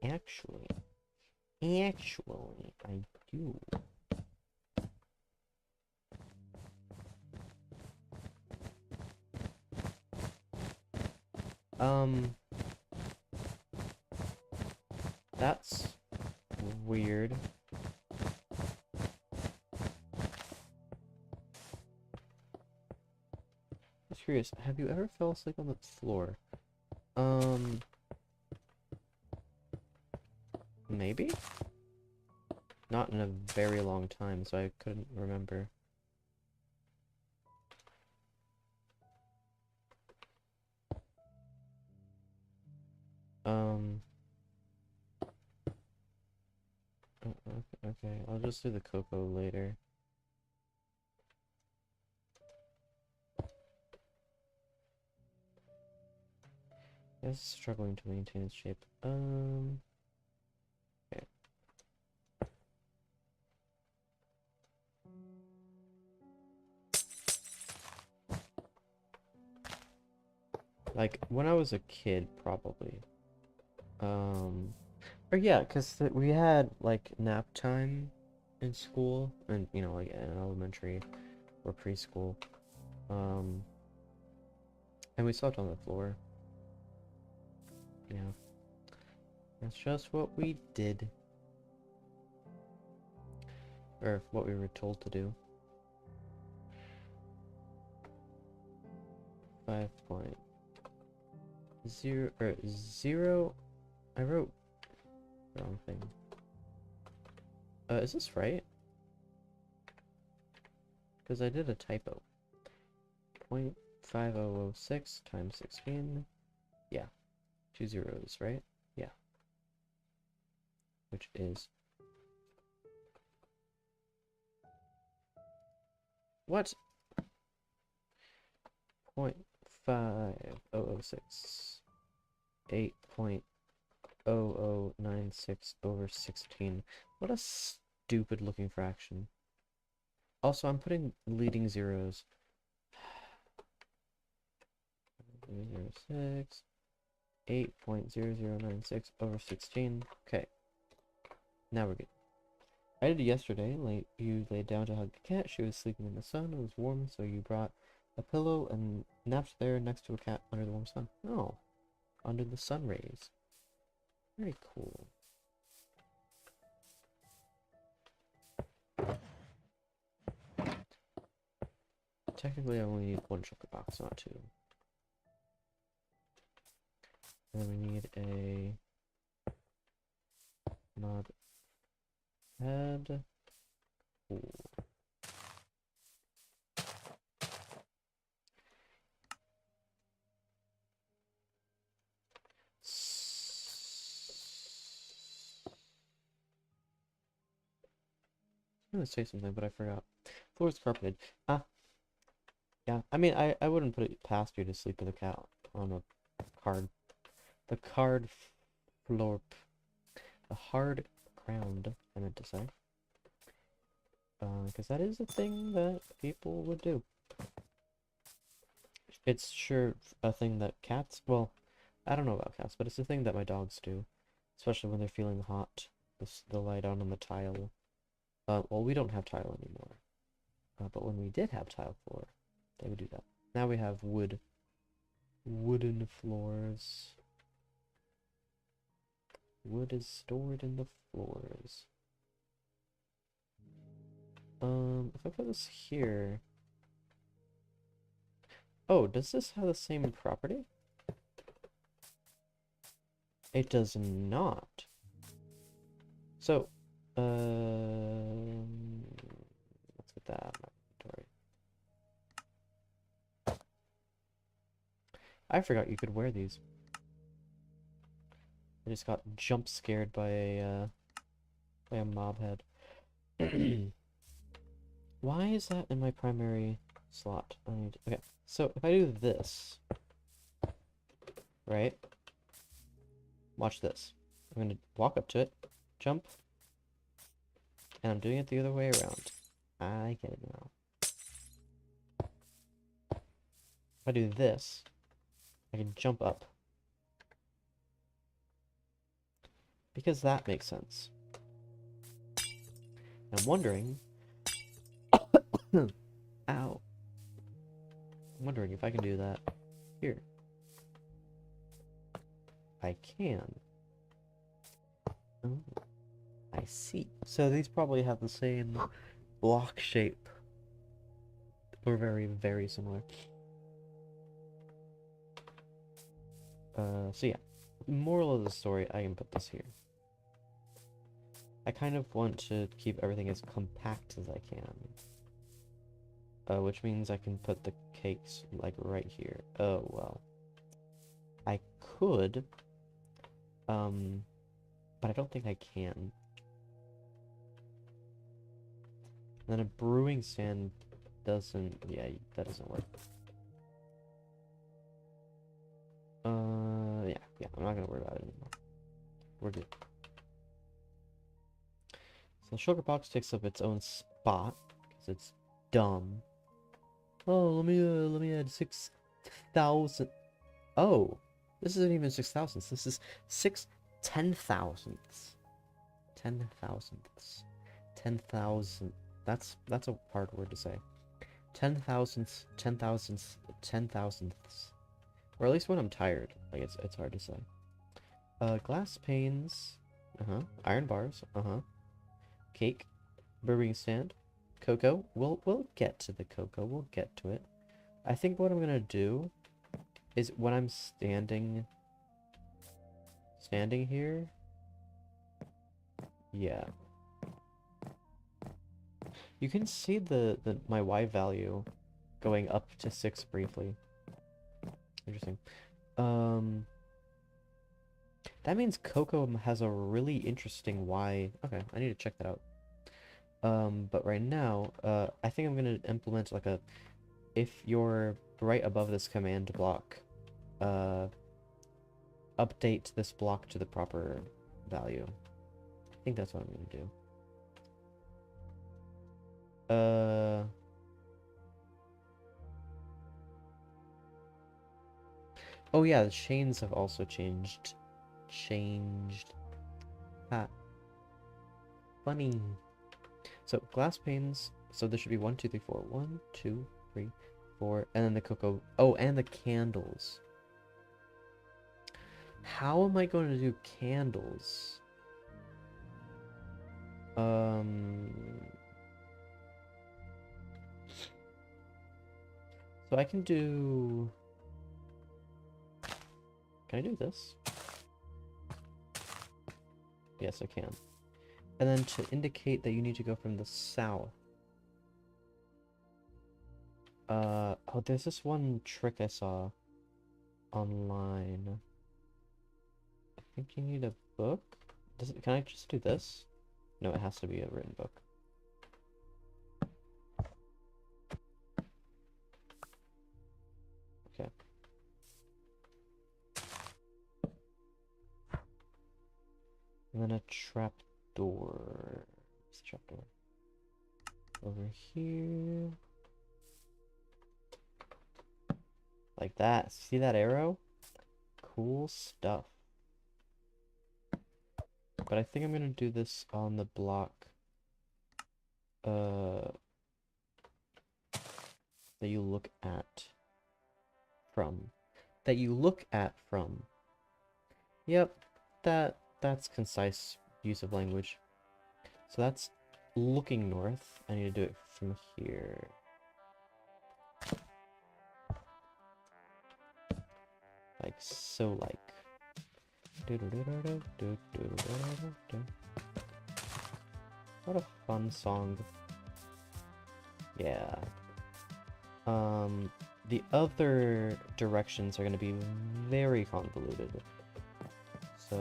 Actually, I do. That's weird. I'm curious, have you ever fell asleep on the floor? Maybe? Not in a very long time, so I couldn't remember. Okay, I'll just do the cocoa later. It's struggling to maintain its shape. Okay. Like, when I was a kid, probably. Or yeah, because we had, like, nap time in school, and, you know, like, in elementary or preschool. And we slept on the floor. Yeah. That's just what we did. Or what we were told to do. 5.0 or 0. I wrote the wrong thing. Is this right? Because I did a typo. 0.5006 times 16. Yeah. 2 zeros, right? Yeah. Which is... What? 0.5006. 8.0096 over 16. What a stupid looking fraction. Also, I'm putting leading zeros. 0.006. 8.0096 over 16. Okay. Now we're good. I did it yesterday. You laid down to hug the cat. She was sleeping in the sun. It was warm, so you brought a pillow and napped there next to a cat under the warm sun. Oh, under the sun rays. Very cool. Technically, I only need one sugar box, not two. And then we need a mod head. Cool. I'm gonna say something, but I forgot. Floor is carpeted. Ah, yeah. I mean, I wouldn't put it past you to sleep with a cat on a card. The card floor. The hard ground, I meant to say. Because that is a thing that people would do. It's sure a thing that cats, well, I don't know about cats, but it's a thing that my dogs do. Especially when they're feeling hot. They'll lie down on the tile. Well, we don't have tile anymore. But when we did have tile floor, they would do that. Now we have wooden floors. Wood is stored in the floors. If I put this here... Oh, does this have the same property? It does not. So, let's get that out of my inventory. I forgot you could wear these. I just got jump scared by a mob head. Why is that in my primary slot? Okay, so if I do this, right? Watch this. I'm gonna walk up to it, jump, and I'm doing it the other way around. I get it now. If I do this, I can jump up. Because that makes sense. I'm wondering... Ow. I'm wondering if I can do that here. I can. Oh, I see. So these probably have the same block shape. Or very, very similar. So yeah. Moral of the story, I can put this here. I kind of want to keep everything as compact as I can. Which means I can put the cakes, like, right here. Oh, well. I could, but I don't think I can. And then a brewing stand doesn't, yeah, that doesn't work. Yeah, I'm not gonna worry about it anymore. We're good. So the sugar box takes up its own spot, because it's dumb. Oh, let me add 6,000. Oh, this isn't even 6 thousandths. This is 10 thousandths. 10 thousandths. 10,000. That's a hard word to say. 10 thousandths, 10 thousandths, 10 thousandths. Or at least when I'm tired. Like, it's hard to say. Glass panes. Iron bars. Cake. Brewing stand. Cocoa. We'll get to the cocoa. We'll get to it. I think what I'm gonna do is when I'm standing here. Yeah. You can see my Y value going up to 6 briefly. Interesting. That means cocoa has a really interesting Y. Okay, I need to check that out. But right now, I think I'm gonna implement like a, if you're right above this command block, update this block to the proper value. I think that's what I'm gonna do. Oh yeah, the chains have also changed. Ah. Funny. So, glass panes. So there should be 1, 2, 3, 4. 1, 2, 3, 4. And then the cocoa. Oh, and the candles. How am I going to do candles? So I can do... Can I do this? Yes, I can. And then to indicate that you need to go from the south. Oh, there's this one trick I saw online. I think you need a book? Can I just do this? No, it has to be a written book. Okay. And then a trap door. Where's the trap door? Over here. Like that. See that arrow? Cool stuff. But I think I'm gonna do this on the block that you look at from. That you look at from. Yep, that's concise use of language. So that's looking north. I need to do it from here. Like so, like. What a fun song. Yeah. The other directions are going to be very convoluted. So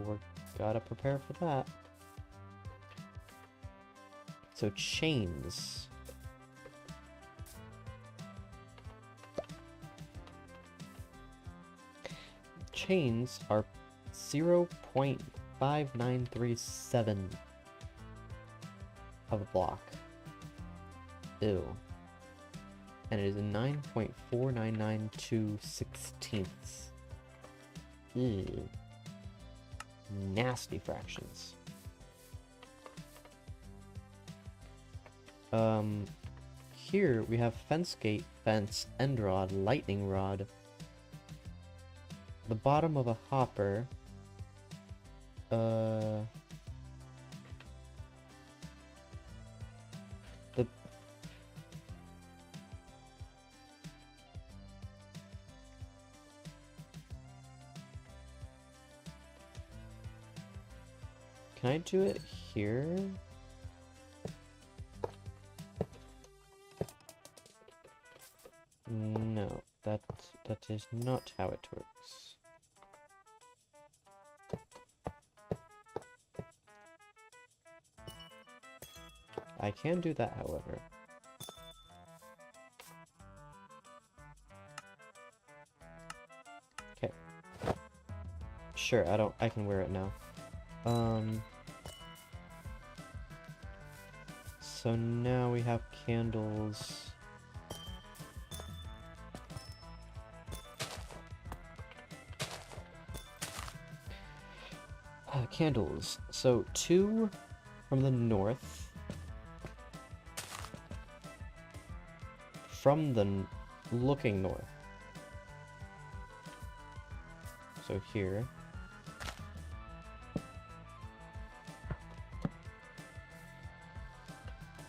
we're gotta prepare for that. So chains. chains are 0.5937 of a block. Ew. And it is 9.4992/16. Ew. Nasty fractions. Here we have fence gate, fence, end rod, lightning rod. The bottom of a hopper. The Can I do it here? No, that is not how it works. I can do that, however. Okay. Sure, I can wear it now. So now we have candles. Candles. So 2 from the north. From the looking north. So here.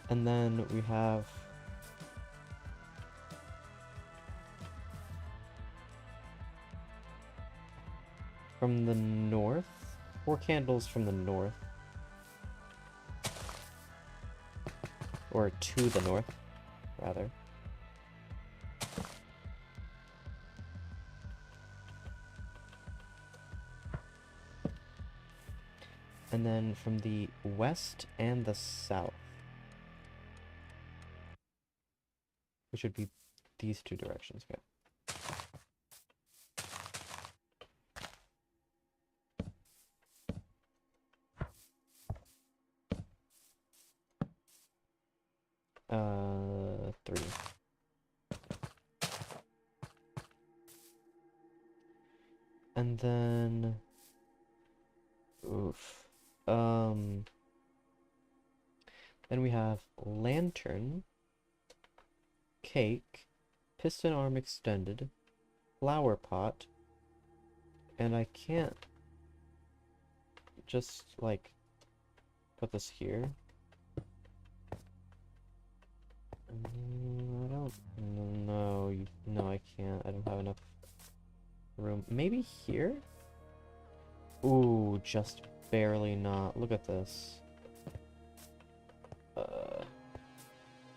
And then we have from the north, 4 candles from the north, or to the north, rather. And then from the west and the south, which would be these 2 directions. Okay. Three. And then, oof. Then we have lantern, cake, piston arm extended, flower pot, and I can't just, like, put this here. I don't know. No, I can't. I don't have enough room. Maybe here? Ooh, just barely not. Look at this.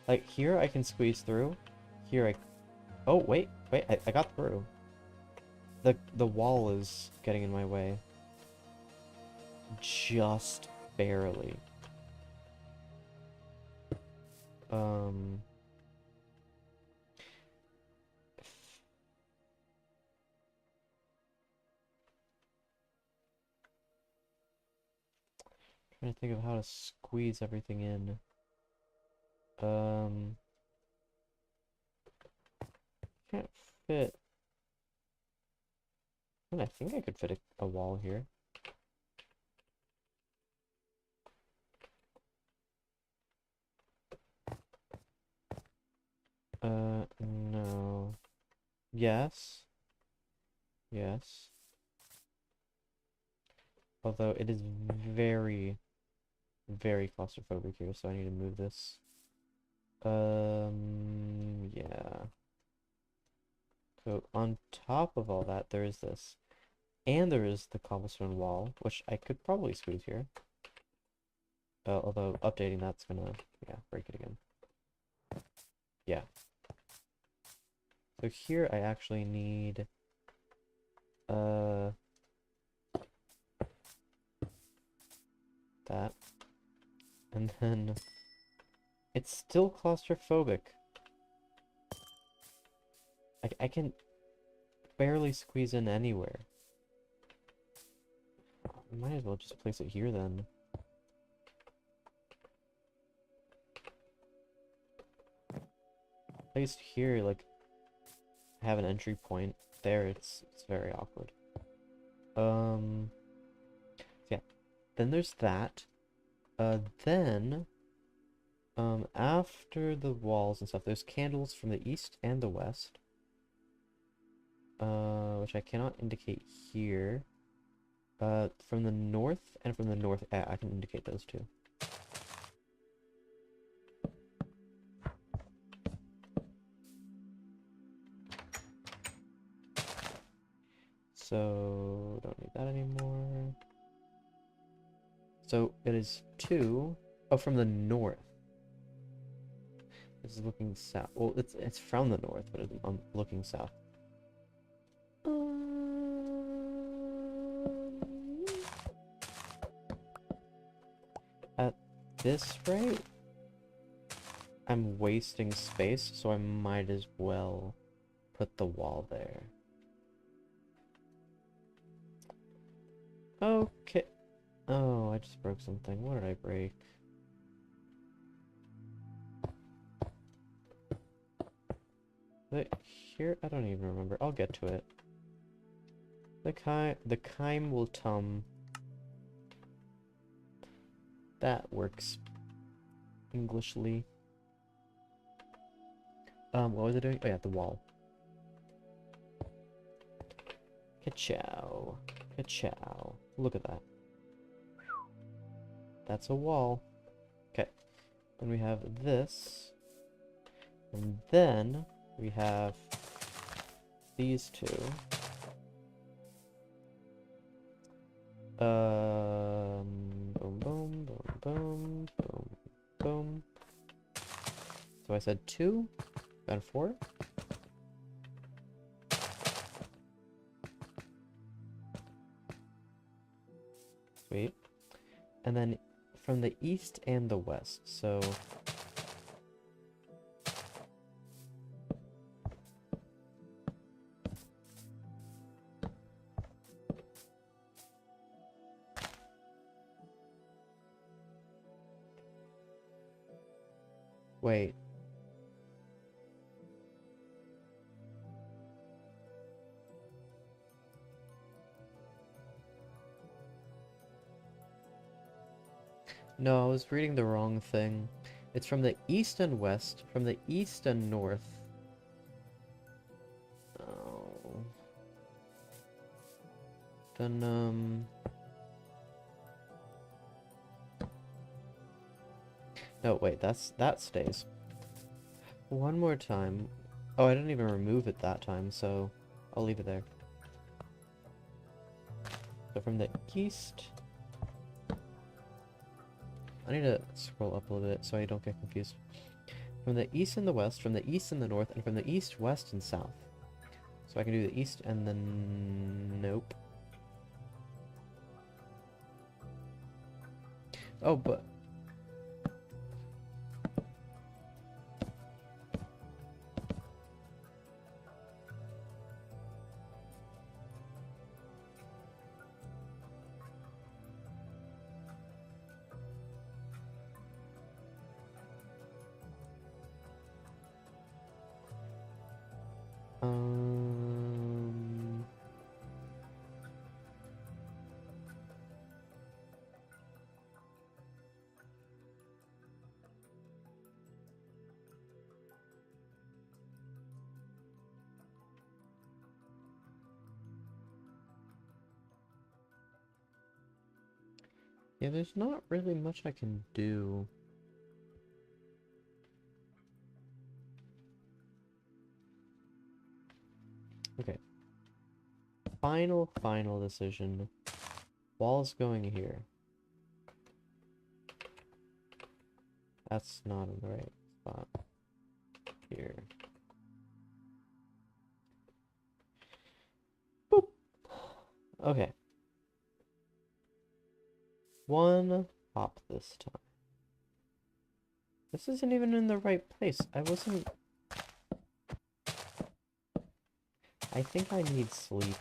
Like, here I can squeeze through. Here I... Oh, wait. I got through. The wall is getting in my way. Just barely. Trying to think of how to squeeze everything in. Can't fit. And I think I could fit a wall here. No. Yes. Yes. Although it is very, very claustrophobic here, so I need to move this. Yeah. So on top of all that, there is this. And there is the cobblestone wall, which I could probably squeeze here. Although updating that's gonna, yeah, break it again. Yeah. So here I actually need, that. And then it's still claustrophobic. I can barely squeeze in anywhere. might as well just place it here then. Placed here, like, have an entry point. There, it's very awkward. Yeah. Then there's that. Then, after the walls and stuff, there's candles from the east and the west. Which I cannot indicate here. From the north and from the north, I can indicate those two. So, don't need that anymore. So, it is 2. Oh, from the north. This is looking south. Well, it's from the north, but I'm looking south. At this rate, I'm wasting space, so I might as well put the wall there. Okay. Oh, I just broke something. What did I break? Here, I don't even remember. I'll get to it. The Keim will tum. That works Englishly. What was it doing? Oh yeah, the wall. Ka-chow. Ka-chow. Look at that. That's a wall. Okay. Then we have this. And then we have these two. Boom, boom, boom, boom, boom, boom. So I said 2 and 4. Sweet. And then from the east and the west, so wait. No, I was reading the wrong thing. It's from the east and west, from the east and north. Oh. Then, no, wait, that stays. One more time. Oh, I didn't even remove it that time, so I'll leave it there. So from the east... I need to scroll up a little bit so I don't get confused. From the east and the west, from the east and the north, and from the east, west, and south. So I can do the east and then... Nope. Oh, but... Yeah, there's not really much I can do. Okay. Final decision. Wall's going here. That's not in the right spot. Here. Boop. Okay. One hop this time. This isn't even in the right place. I think I need sleep.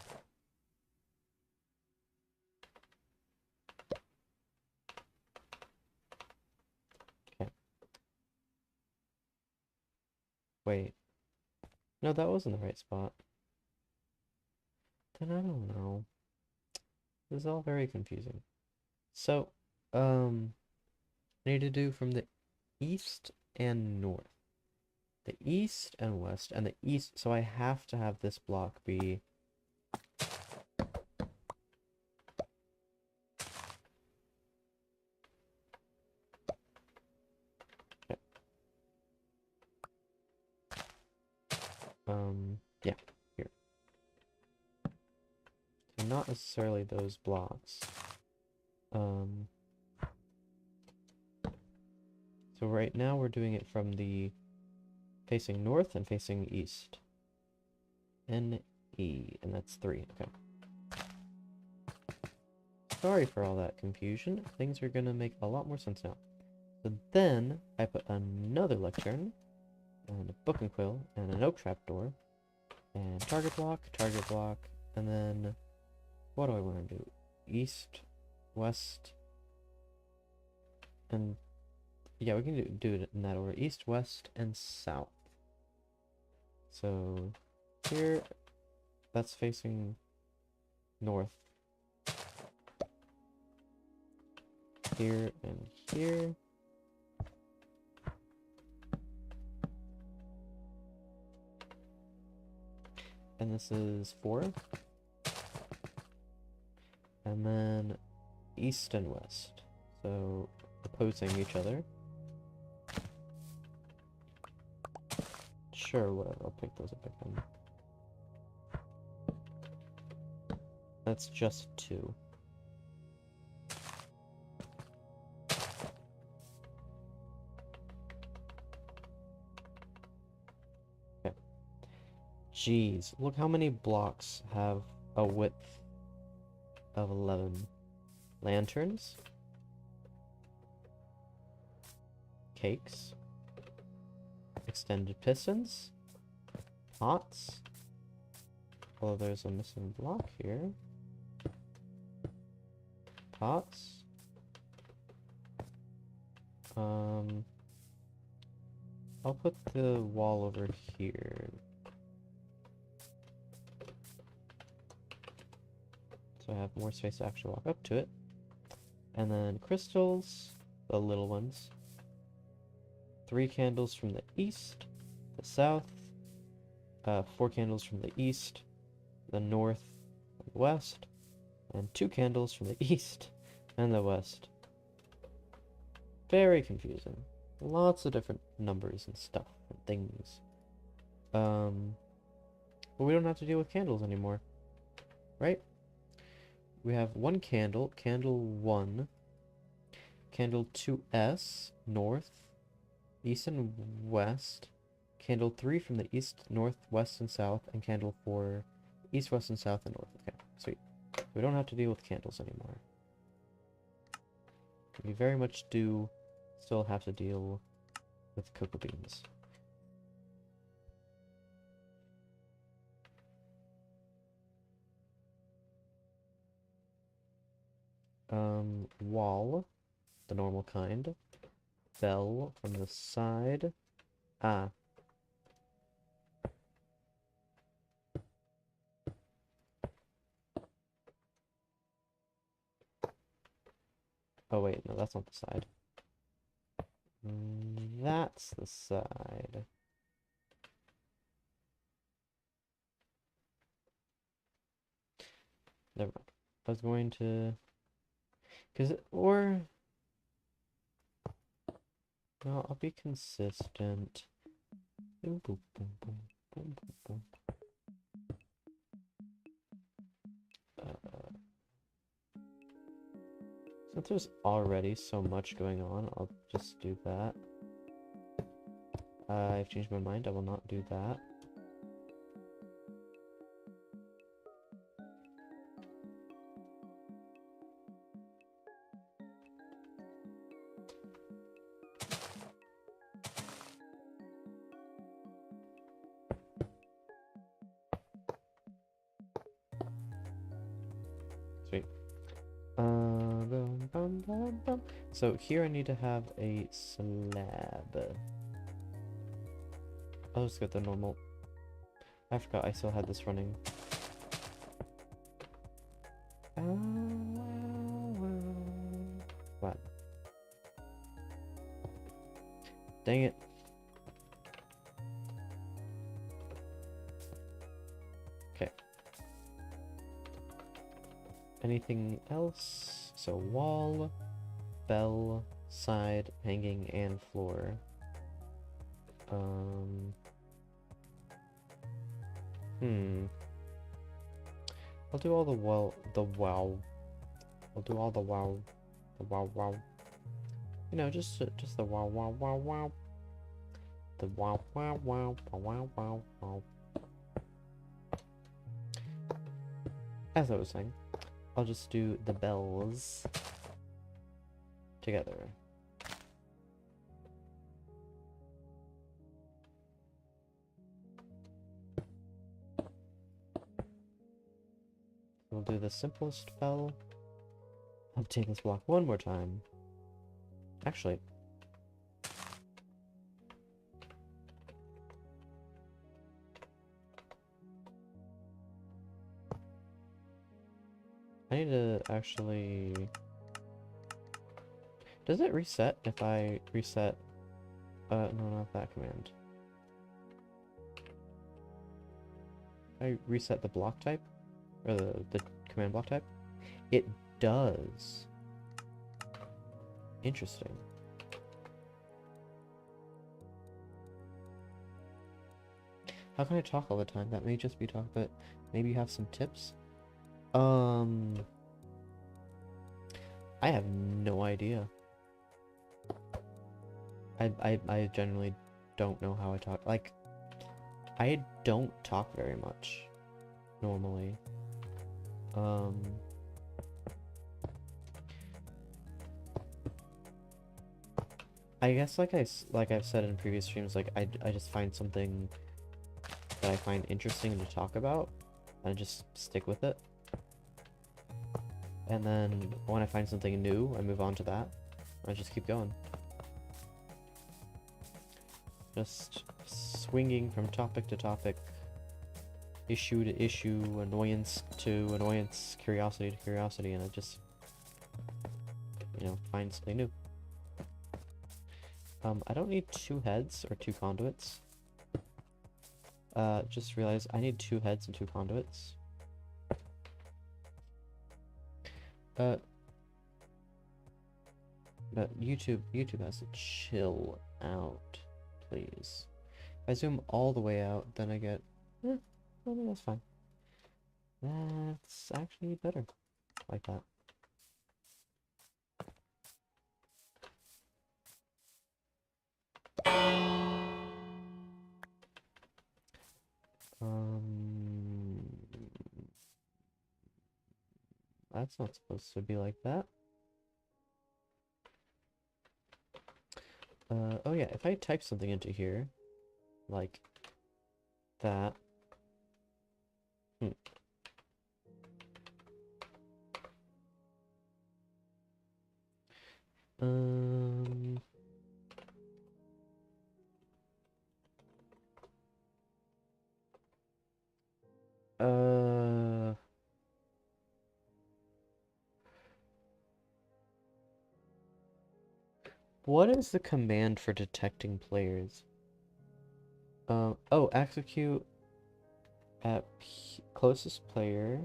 Wait. No, that wasn't the right spot. Then I don't know. This is all very confusing. So, I need to do from the east and north. The east and west, and the east, so I have to have this block be... Okay. Yeah, here. So not necessarily those blocks. So right now we're doing it from the facing north and facing east. N-E, and that's 3, okay. Sorry for all that confusion. Things are gonna make a lot more sense now. So then I put another lectern, and a book and quill, and an oak trapdoor, and target block, and then what do I want to do? East, west, and yeah, we can do it in that order. East, west, and south. So here, that's facing north. Here and here. And this is 4. And then east and west. So opposing each other. Sure, whatever, I'll pick those, I'll pick them. That's just 2. Okay. Jeez, look how many blocks have a width of 11. Lanterns. Cakes. Extended pistons. Pots. Well, there's a missing block here. Pots. I'll put the wall over here. So I have more space to actually walk up to it. And then crystals, the little ones. 3 candles from the east, the south, 4 candles from the east, the north, and the west, and 2 candles from the east and the west. Very confusing. Lots of different numbers and stuff and things. But we don't have to deal with candles anymore, right? We have 1 candle, candle 1, candle 2S, north, east and west, candle 3 from the east, north, west, and south, and candle 4, east, west, and south, and north. Okay, sweet. We don't have to deal with candles anymore. We very much do still have to deal with cocoa beans. Wall, the normal kind. Bell from the side. Ah. Oh wait, no, that's not the side. That's the side. Never mind. I was going to... or... No, I'll be consistent. Boom, boom, boom, boom, boom, boom, boom. Since there's already so much going on, I'll just do that. I've changed my mind. I will not do that. Sweet. So here I need to have a slab. I'll just get the normal. I forgot I still had this running. What? Dang it. Okay. Anything else? So wall, bell, side, hanging, and floor. I'll do all the wow. I'll do all the wow. The wow. You know, just the wow. The wow. As I was saying, I'll just do the bells together. We'll do the simplest bell. I'll take this block one more time. Actually, I need to actually... Does it reset if I reset... no, not that command. I reset the block type? Or the command block type? It does. Interesting. How can I talk all the time? That may just be talk, but maybe you have some tips? I have no idea. I generally don't know how I talk. Like, I don't talk very much normally. I guess like I've said in previous streams, like I just find something that I find interesting to talk about and just stick with it. And then when I find something new, I move on to that. I just keep going. Just swinging from topic to topic, issue to issue, annoyance to annoyance, curiosity to curiosity, and I just, you know, find something new. I don't need 2 heads or 2 conduits. Just realized I need 2 heads and 2 conduits. But YouTube has to chill out, please. If I zoom all the way out, then I get, well, that's fine. That's actually better, like that. That's not supposed to be like that. Oh yeah, if I type something into here, like that. What is the command for detecting players? Oh, execute at closest player.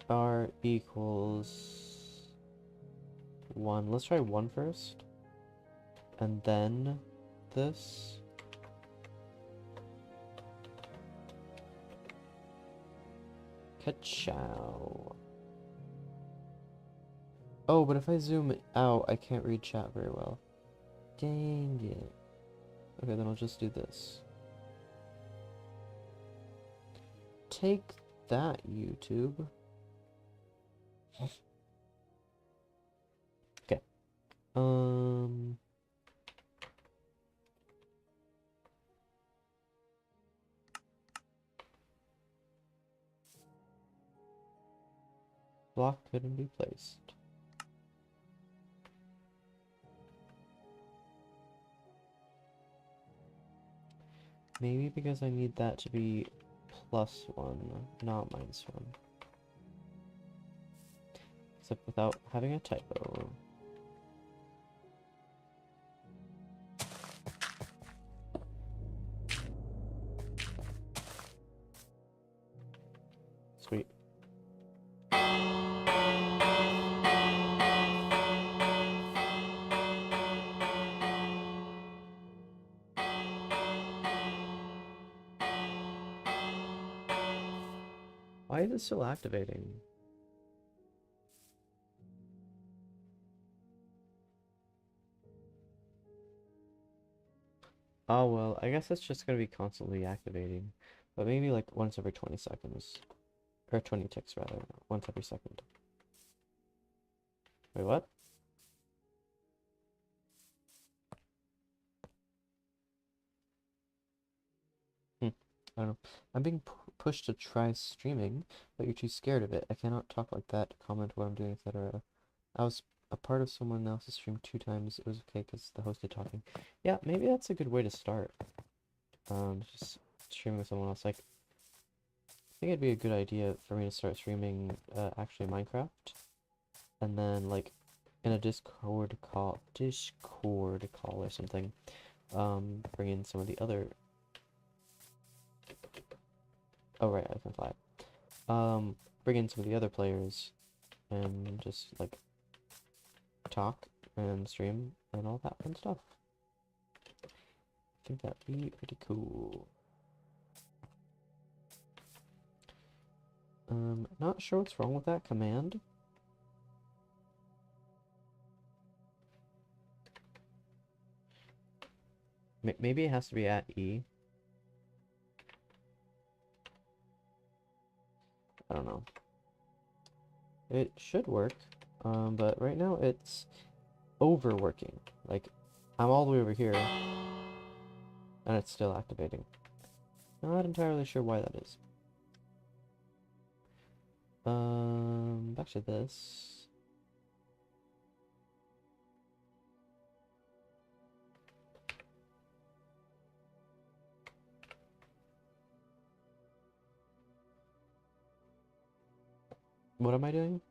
R equals 1. Let's try 1 first. And then this. Ka-chow. Oh, but if I zoom out, I can't read chat very well. Dang it. Okay, then I'll just do this. Take that, YouTube. Okay. Block couldn't be placed. Maybe because I need that to be +1, not -1. Except without having a typo. Sweet. Why is it still activating? Oh well, I guess it's just gonna be constantly activating. But maybe like once every 20 seconds. Or 20 ticks rather, once every second. Wait, what? I don't know. I'm being pushed to try streaming, but you're too scared of it. I cannot talk like that, comment what I'm doing, etc. I was a part of someone else's stream 2 times. It was okay because the host did talking. Yeah, maybe that's a good way to start. Just streaming with someone else. Like, I think it'd be a good idea for me to start streaming actually Minecraft, and then like in a Discord call or something. Bring in some of the other. Oh right, I can fly. Bring in some of the other players, and just like talk and stream and all that fun stuff. I think that'd be pretty cool. Not sure what's wrong with that command. Maybe it has to be at E. I don't know. It should work, but right now it's overworking. Like, I'm all the way over here, and it's still activating. Not entirely sure why that is. Back to this. What am I doing?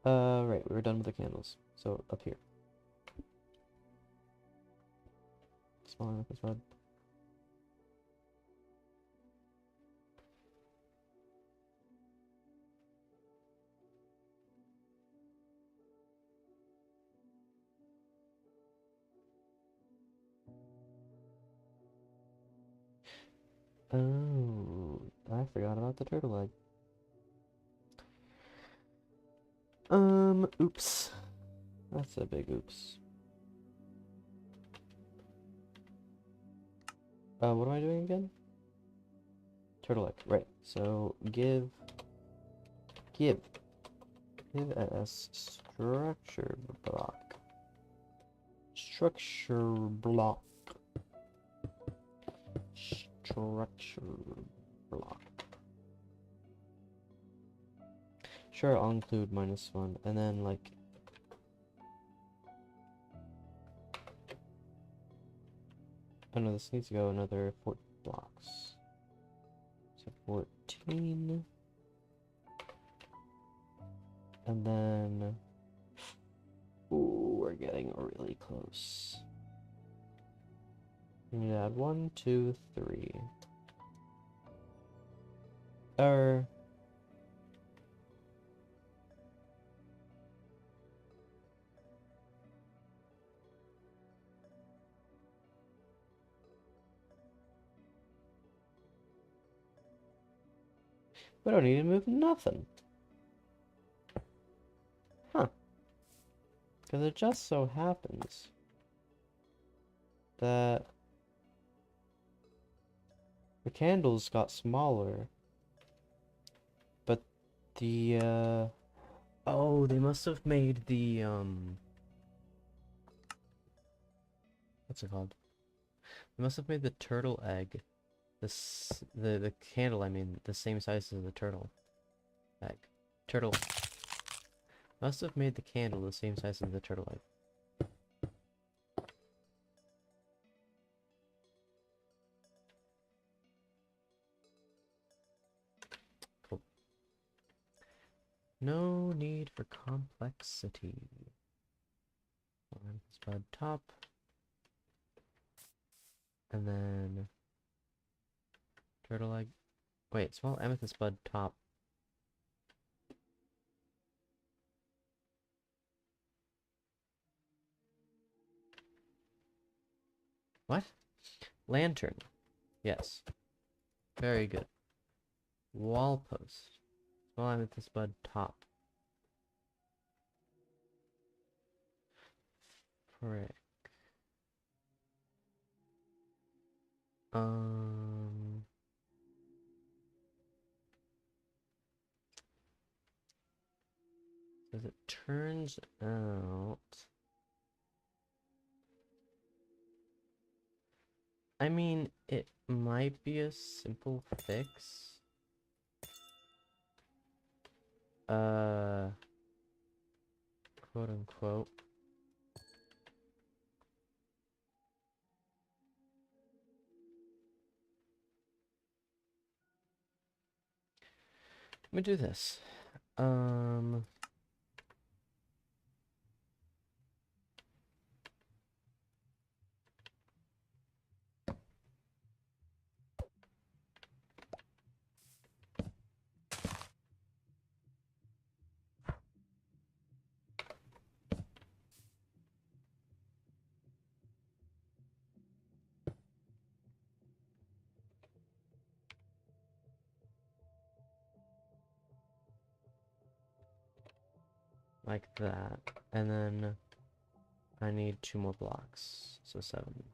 Right, we're done with the candles. So, up here. Small enough as well. Oh, I forgot about the turtle egg. Oops. That's a big oops. What am I doing again? Turtle egg, right. So, give as structure block. Structure block. Structure block. Sure, I'll include -1, and then like oh no, this needs to go another 4 blocks. So 14, and then ooh, we're getting really close. We need to add 1, 2, 3. We don't need to move nothing. Huh. Because it just so happens that the candles got smaller, but the, oh, they must have made the, what's it called? They must have made the turtle egg, the candle, I mean, the same size as the turtle egg. Turtle. Must have made the candle the same size as the turtle egg. No need for complexity. Spud top. And then turtle egg. Wait, small amethyst bud top. What? Lantern. Yes. Very good. Wall post. Small amethyst bud top. Frick. As it turns out, I mean, it might be a simple fix. Quote unquote. Let me do this. Like that. And then I need 2 more blocks. So 7.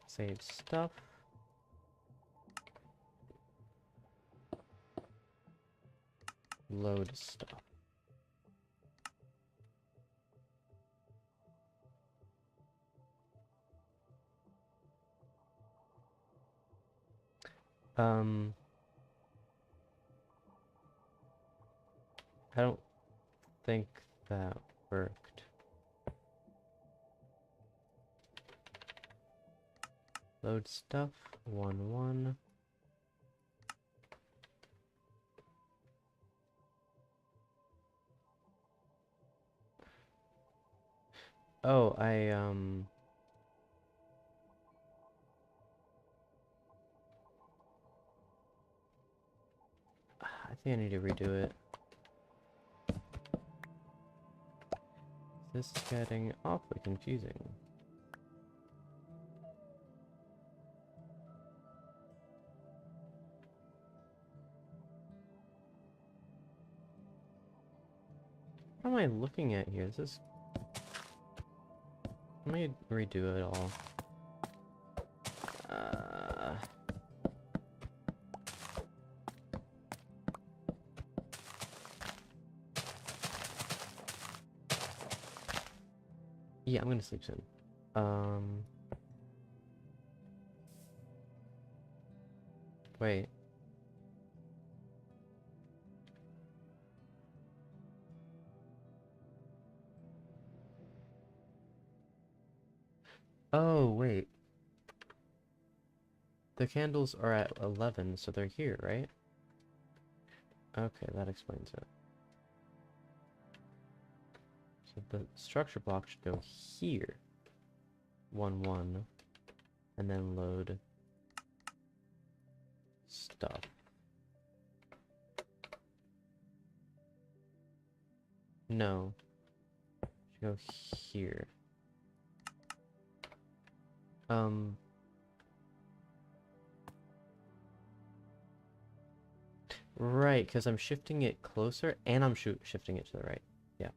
Save stuff. Load stuff. I don't think that worked. Load stuff. 1. Oh, I think I need to redo it. This is getting awfully confusing. What am I looking at here? Is this... Let me redo it all. Yeah, I'm gonna sleep soon. Wait. Oh, wait. The candles are at 11, so they're here, right? Okay, that explains it. So the structure block should go here. 1, and then load stuff. No. Should go here. Right, because I'm shifting it closer, and I'm shifting it to the right. Yeah.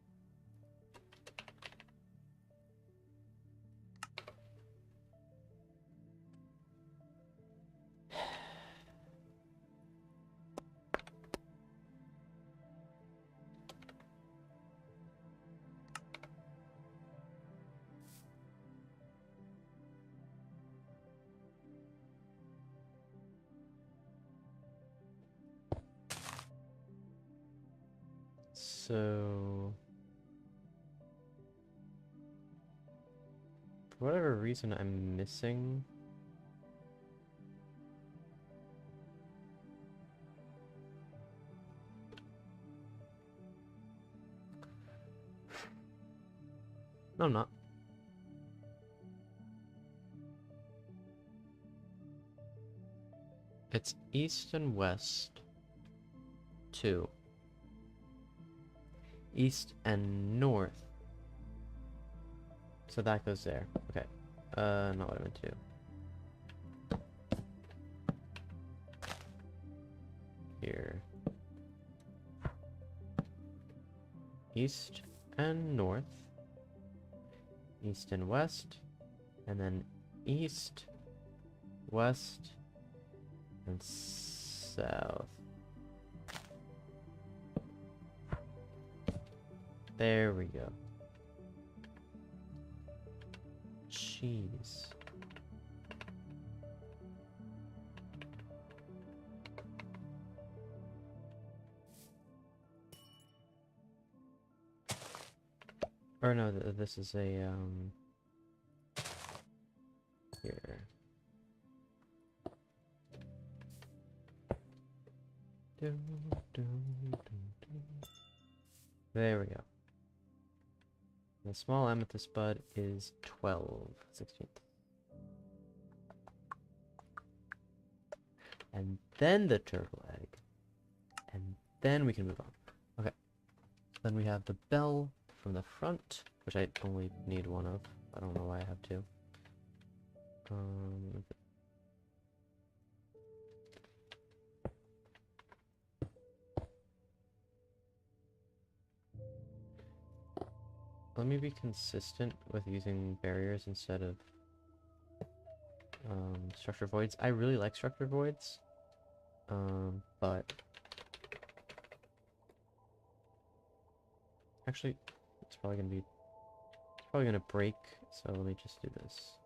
So... For whatever reason, I'm missing... No, I'm not. It's east and west. 2. East and north. So that goes there. Okay. Not what I meant to do. Here. East and north. East and west. And then east, west, and south. There we go. Jeez. Or no, this is a, here. There we go. The small amethyst bud is 12, 16th. And then the turtle egg. And then we can move on. Okay. Then we have the bell from the front, which I only need one of. I don't know why I have two. Let me be consistent with using barriers instead of structure voids. I really like structure voids, but actually, it's probably gonna break. So let me just do this.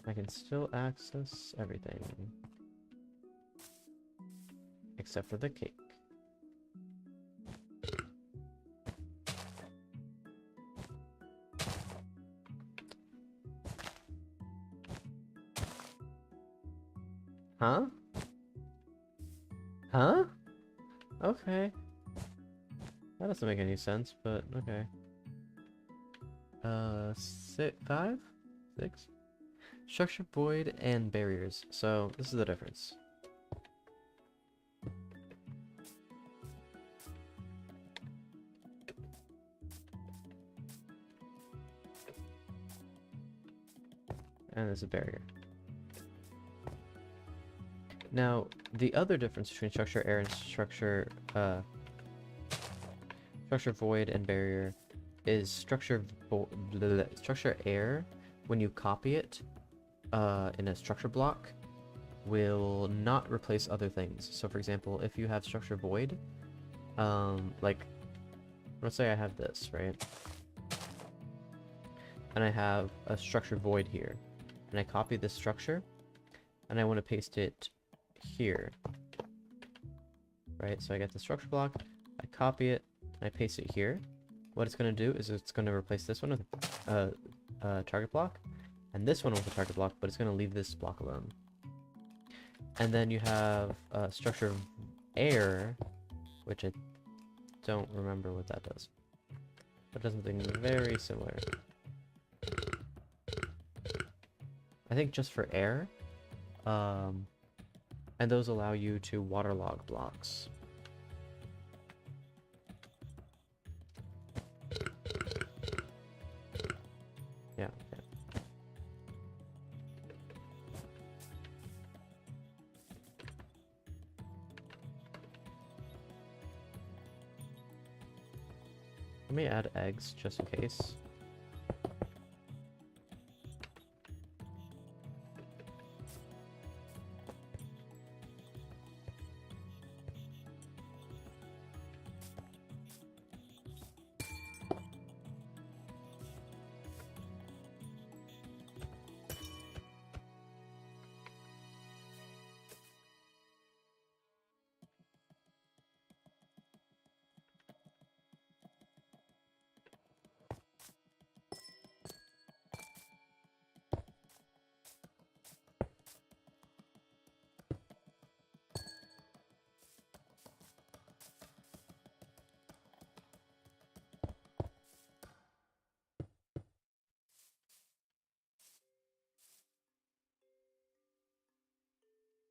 I can still access everything. Except for the cake. Huh? Huh? Okay. That doesn't make any sense, but okay. 5? 6? Structure void and barriers. So this is the difference. And there's a barrier. Now, the other difference between structure air and structure void and barrier is structure air, when you copy it in a structure block, will not replace other things. So for example, if you have structure void, like, let's say I have this, right? And I have a structure void here, and I copy this structure, and I want to paste it here, right? So I get the structure block, I copy it, and I paste it here. What it's going to do is it's going to replace this one with a target block, and this one with a target block, but it's going to leave this block alone. And then you have structure air, which I don't remember what that does, but it does something very similar. I think just for air, and those allow you to waterlog blocks. Yeah. Let me add eggs just in case.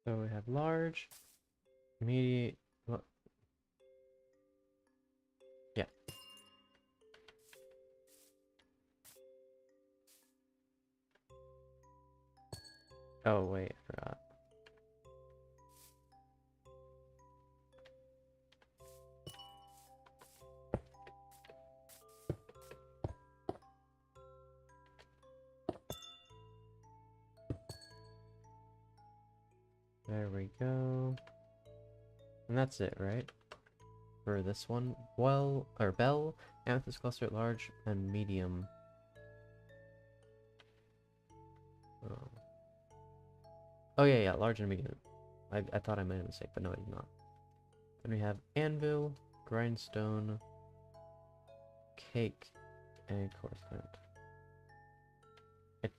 So we have large, medium. Yeah. Oh wait, I forgot. There we go. And that's it, right? For this one. Well, or bell, amethyst cluster, large, and medium. Oh, oh yeah, yeah, large and medium. I thought I made a mistake, but no, I did not. Then we have anvil, grindstone, cake, and coarse flint. I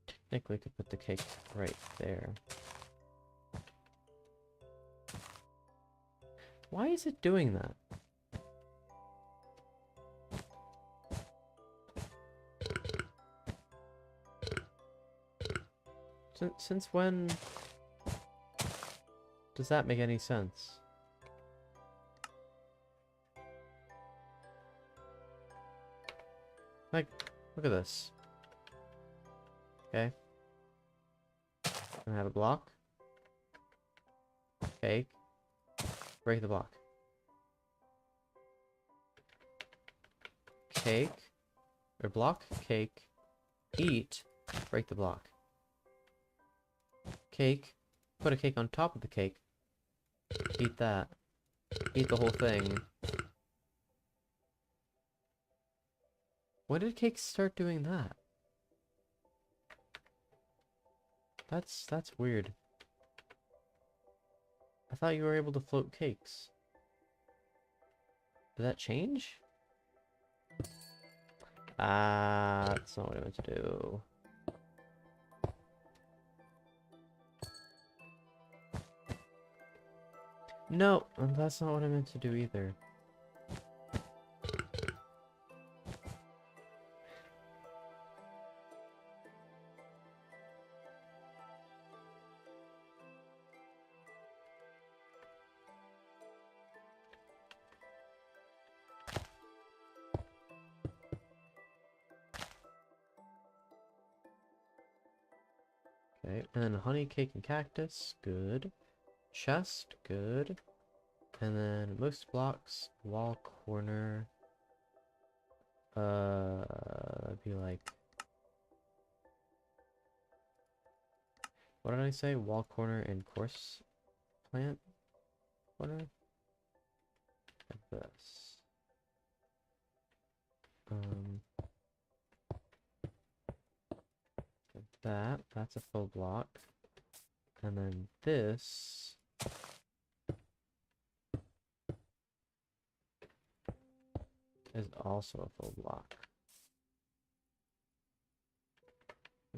technically could put the cake right there. Why is it doing that? Since when does that make any sense? Like, look at this. Okay. I have a block. Cake. Break the block. Cake. Or block. Cake. Eat. Break the block. Cake. Put a cake on top of the cake. Eat that. Eat the whole thing. When did cakes start doing that? That's weird. I thought you were able to float cakes. Did that change? Ah, that's not what I meant to do. No, that's not what I meant to do either. Okay, and then honey, cake, and cactus. Good. Chest. Good. And then most blocks, wall corner. That'd be like, what did I say? Wall corner and course plant corner? Like this. Like that. That's a full block. And then this is also a full block.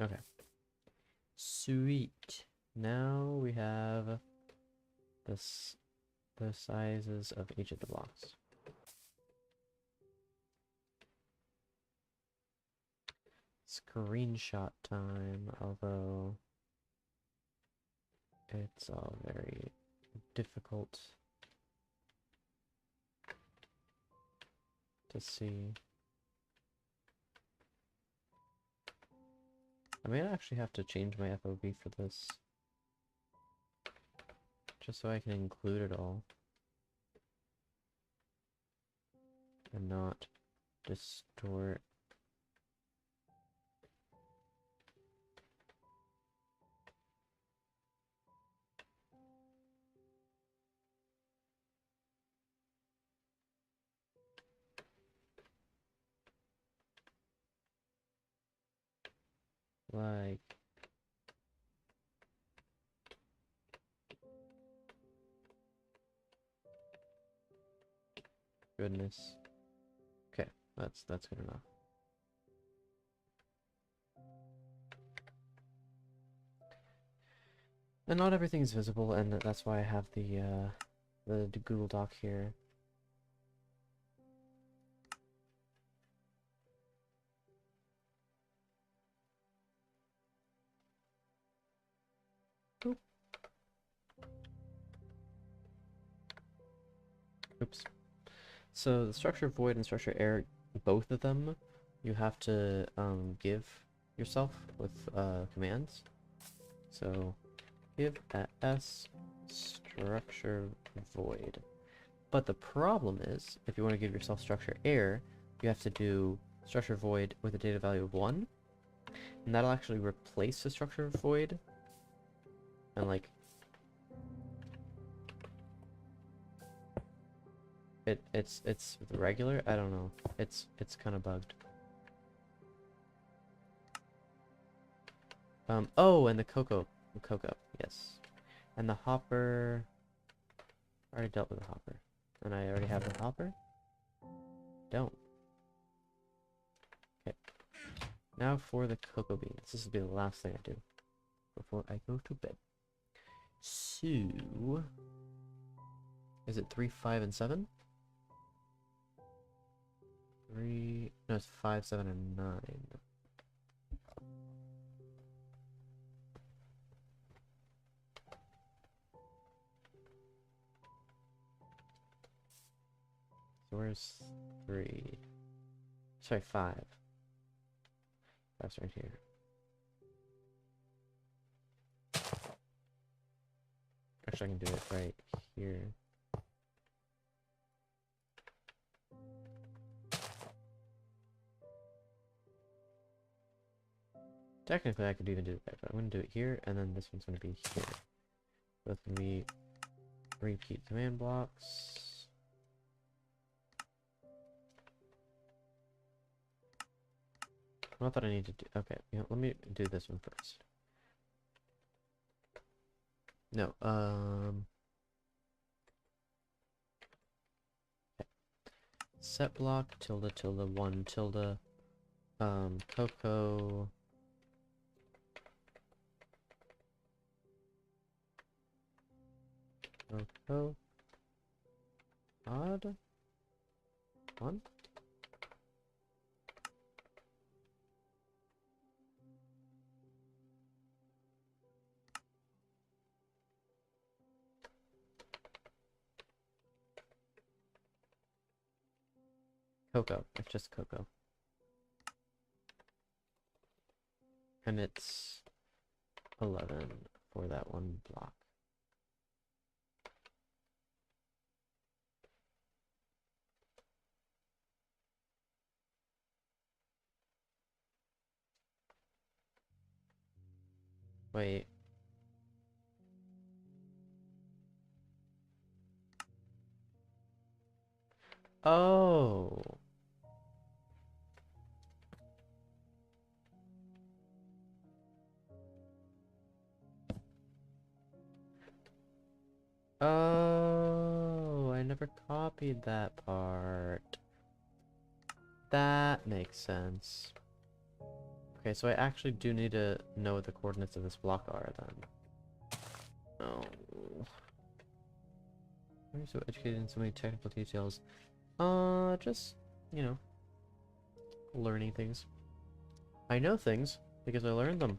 Okay. Sweet. Now we have this the sizes of each of the blocks. Screenshot time, although it's all very difficult to see. I may actually have to change my FOV for this, just so I can include it all and not distort. Like, goodness. Okay, that's good enough. And not everything's visible, and that's why I have the Google Doc here. Boop. Oops. So the structure void and structure air, both of them, you have to give yourself with commands. So give at s structure void. But the problem is, if you want to give yourself structure air, you have to do structure void with a data value of 1. And that'll actually replace the structure void. And like it's the regular, I don't know. It's kind of bugged. Oh, and the cocoa, yes. And the hopper, I already dealt with the hopper. And I already have the hopper? Don't. Okay. Now for the cocoa beans. This will be the last thing I do before I go to bed. So, is it 3, 5, and 7? 3, no, it's 5, 7, and 9. So where's 3? Sorry, 5. That's right here. Actually, I can do it right here. Technically, I could even do it there, but I'm going to do it here, and then this one's going to be here. Both going to be repeat command blocks. Not that I need to do. Okay, you know, let me do this one first. No, okay. Set block tilde tilde 1 tilde cocoa odd 1. Cocoa. It's just cocoa. And it's 11 for that one block. Wait. Oh. Oh, I never copied that part. That makes sense. Okay, so I actually do need to know what the coordinates of this block are then. Oh. Why are you so educated in so many technical details? Just, you know, learning things. I know things because I learned them.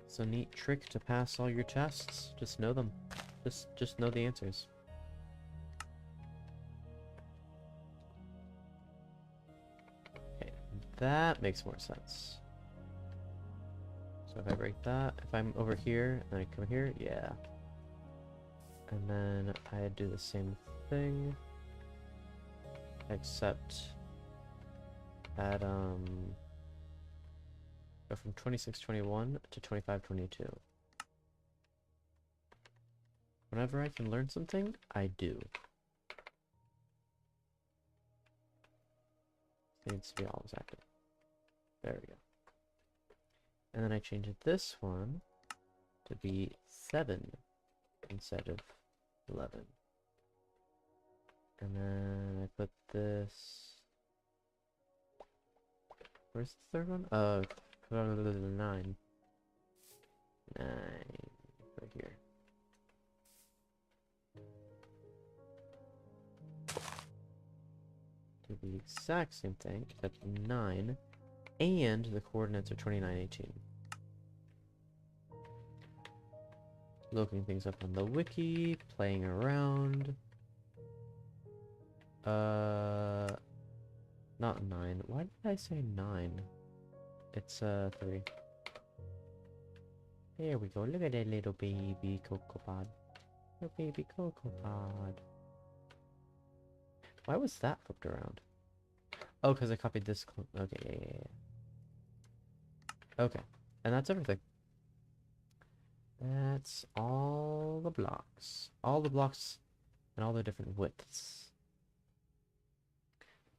It's a neat trick to pass all your tests. Just know them. Just know the answers. Okay, that makes more sense. So if I break that, if I'm over here and I come here, yeah. And then I do the same thing, except at go from 2621 to 2522. Whenever I can learn something, I do. It needs to be always active. There we go. And then I change this one to be 7 instead of 11. And then I put this... Where's the third one? 9. 9. Right here. Do the exact same thing, except 9. And the coordinates are 2918. looking things up on the wiki, playing around. Not 9. Why did I say 9? It's 3. There we go. Look at that little baby cocopod. Little baby cocopod. Why was that flipped around? Oh, because I copied this. Okay, yeah. Okay, and that's everything. That's all the blocks. All the blocks and all the different widths.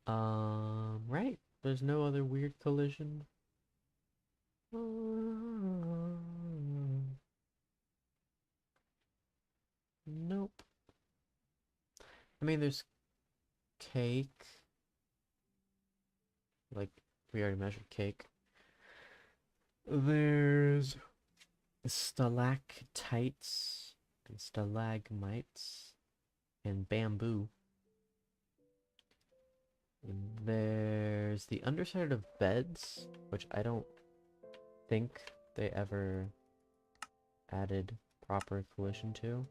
Right? There's no other weird collision. Nope. I mean, there's cake. Like, we already measured cake. There's stalactites and stalagmites and bamboo. And there's the underside of beds, which I don't think they ever added proper collision to.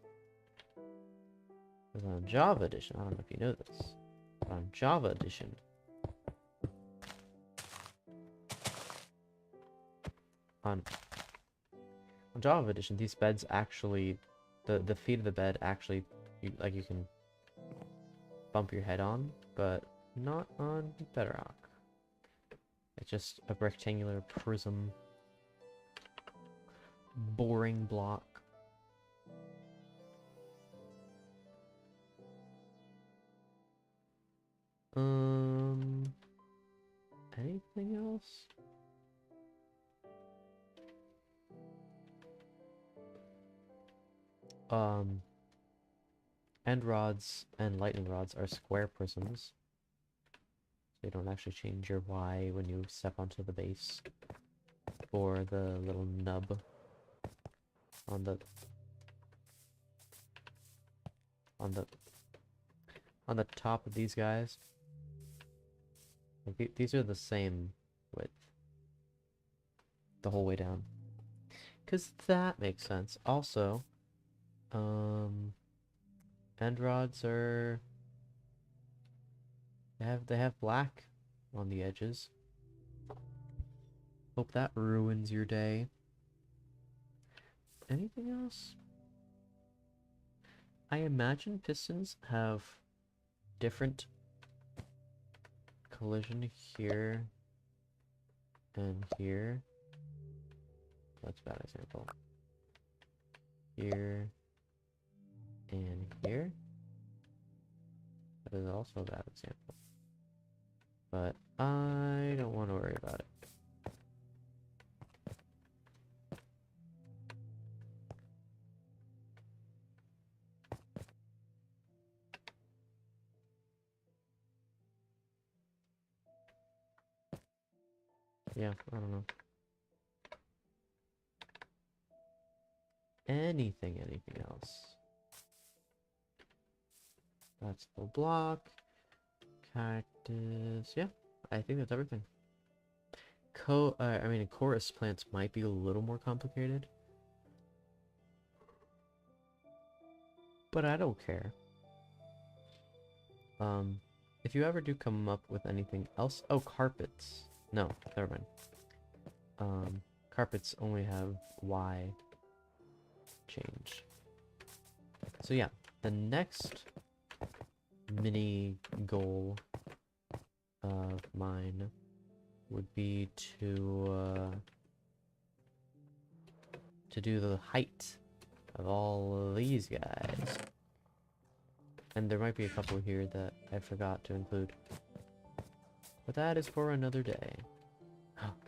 Because on Java Edition, I don't know if you know this, but on Java Edition, on Java Edition, these beds actually, the feet of the bed actually, you can bump your head on, but not on Bedrock. It's just a rectangular prism boring block. Anything else? End rods and lightning rods are square prisms. So you don't actually change your Y when you step onto the base. Or the little nub on the top of these guys. Like these are the same width the whole way down. 'Cause that makes sense. Also, end rods are they have black on the edges. Hope that ruins your day. Anything else? I imagine pistons have different collision here and here. That's a bad example. Here and here. That is also a bad example. But I don't want to worry about it. Yeah, I don't know. Anything else? That's the block. Cactus. Yeah, I think that's everything. I mean, chorus plants might be a little more complicated. But I don't care. If you ever do come up with anything else... Oh, carpets. No, never mind. Carpets only have Y change. So yeah, the next mini goal of mine would be to do the height of all these guys. And there might be a couple here that I forgot to include. But that is for another day.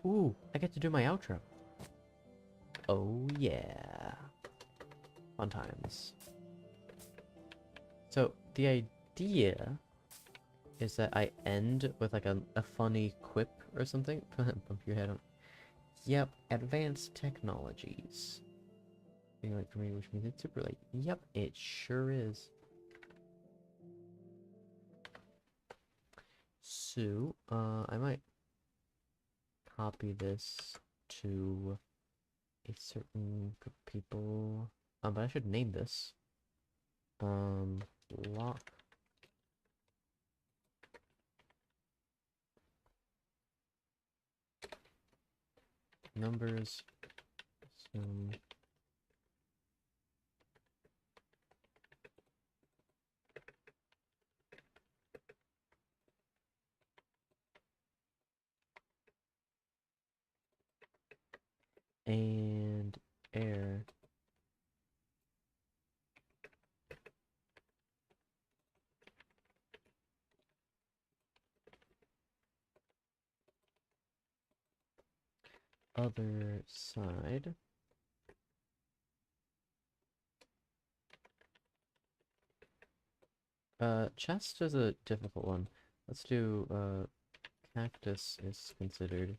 Ooh, I get to do my outro. Oh yeah. Fun times. So, the idea is that I end with like a funny quip or something. Bump your head on. Yep, advanced technologies. Being late for me, which means it's super late. Yep, it sure is. So, I might copy this to a certain group of people. But I should name this. Block numbers. Some and air other side. Chest is a difficult one. Let's do cactus is considered.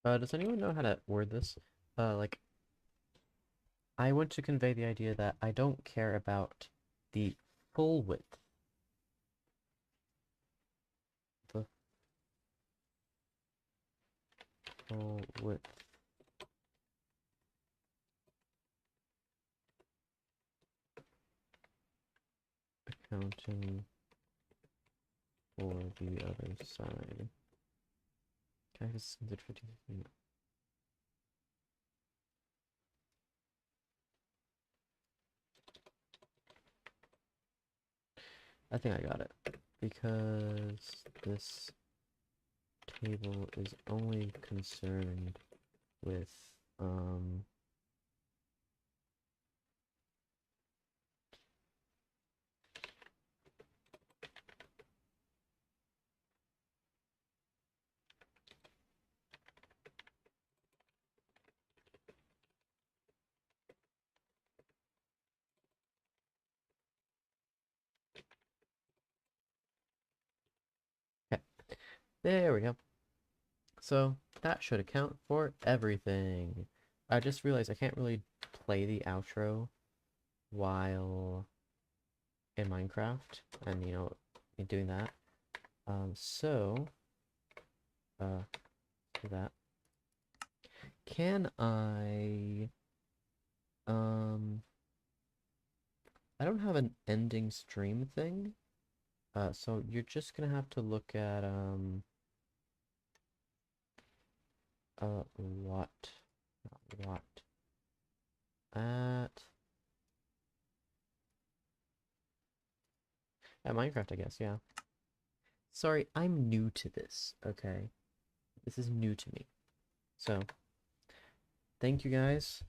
Does anyone know how to word this? Like, I want to convey the idea that I don't care about the full width. The full width. Accounting for the other side. Cactus is 50. I think I got it. Because this table is only concerned with okay, there we go. So that should account for everything. I just realized I can't really play the outro while in Minecraft and doing that. So do that. Can I don't have an ending stream thing. So you're just gonna have to look at what not what at Minecraft, I guess, yeah. Sorry, I'm new to this, okay? This is new to me. So, thank you guys.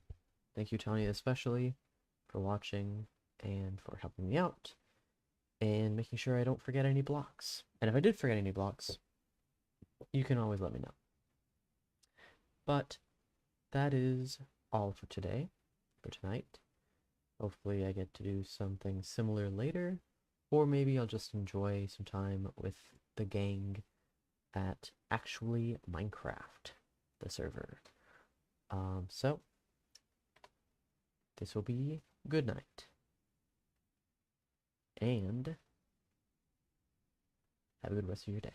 Thank you, Tanya, especially, for watching and for helping me out and making sure I don't forget any blocks. And if I did forget any blocks, you can always let me know. But that is all for today, for tonight. Hopefully I get to do something similar later, or maybe I'll just enjoy some time with the gang at Actually Minecraft, the server. So this will be good night, and have a good rest of your day.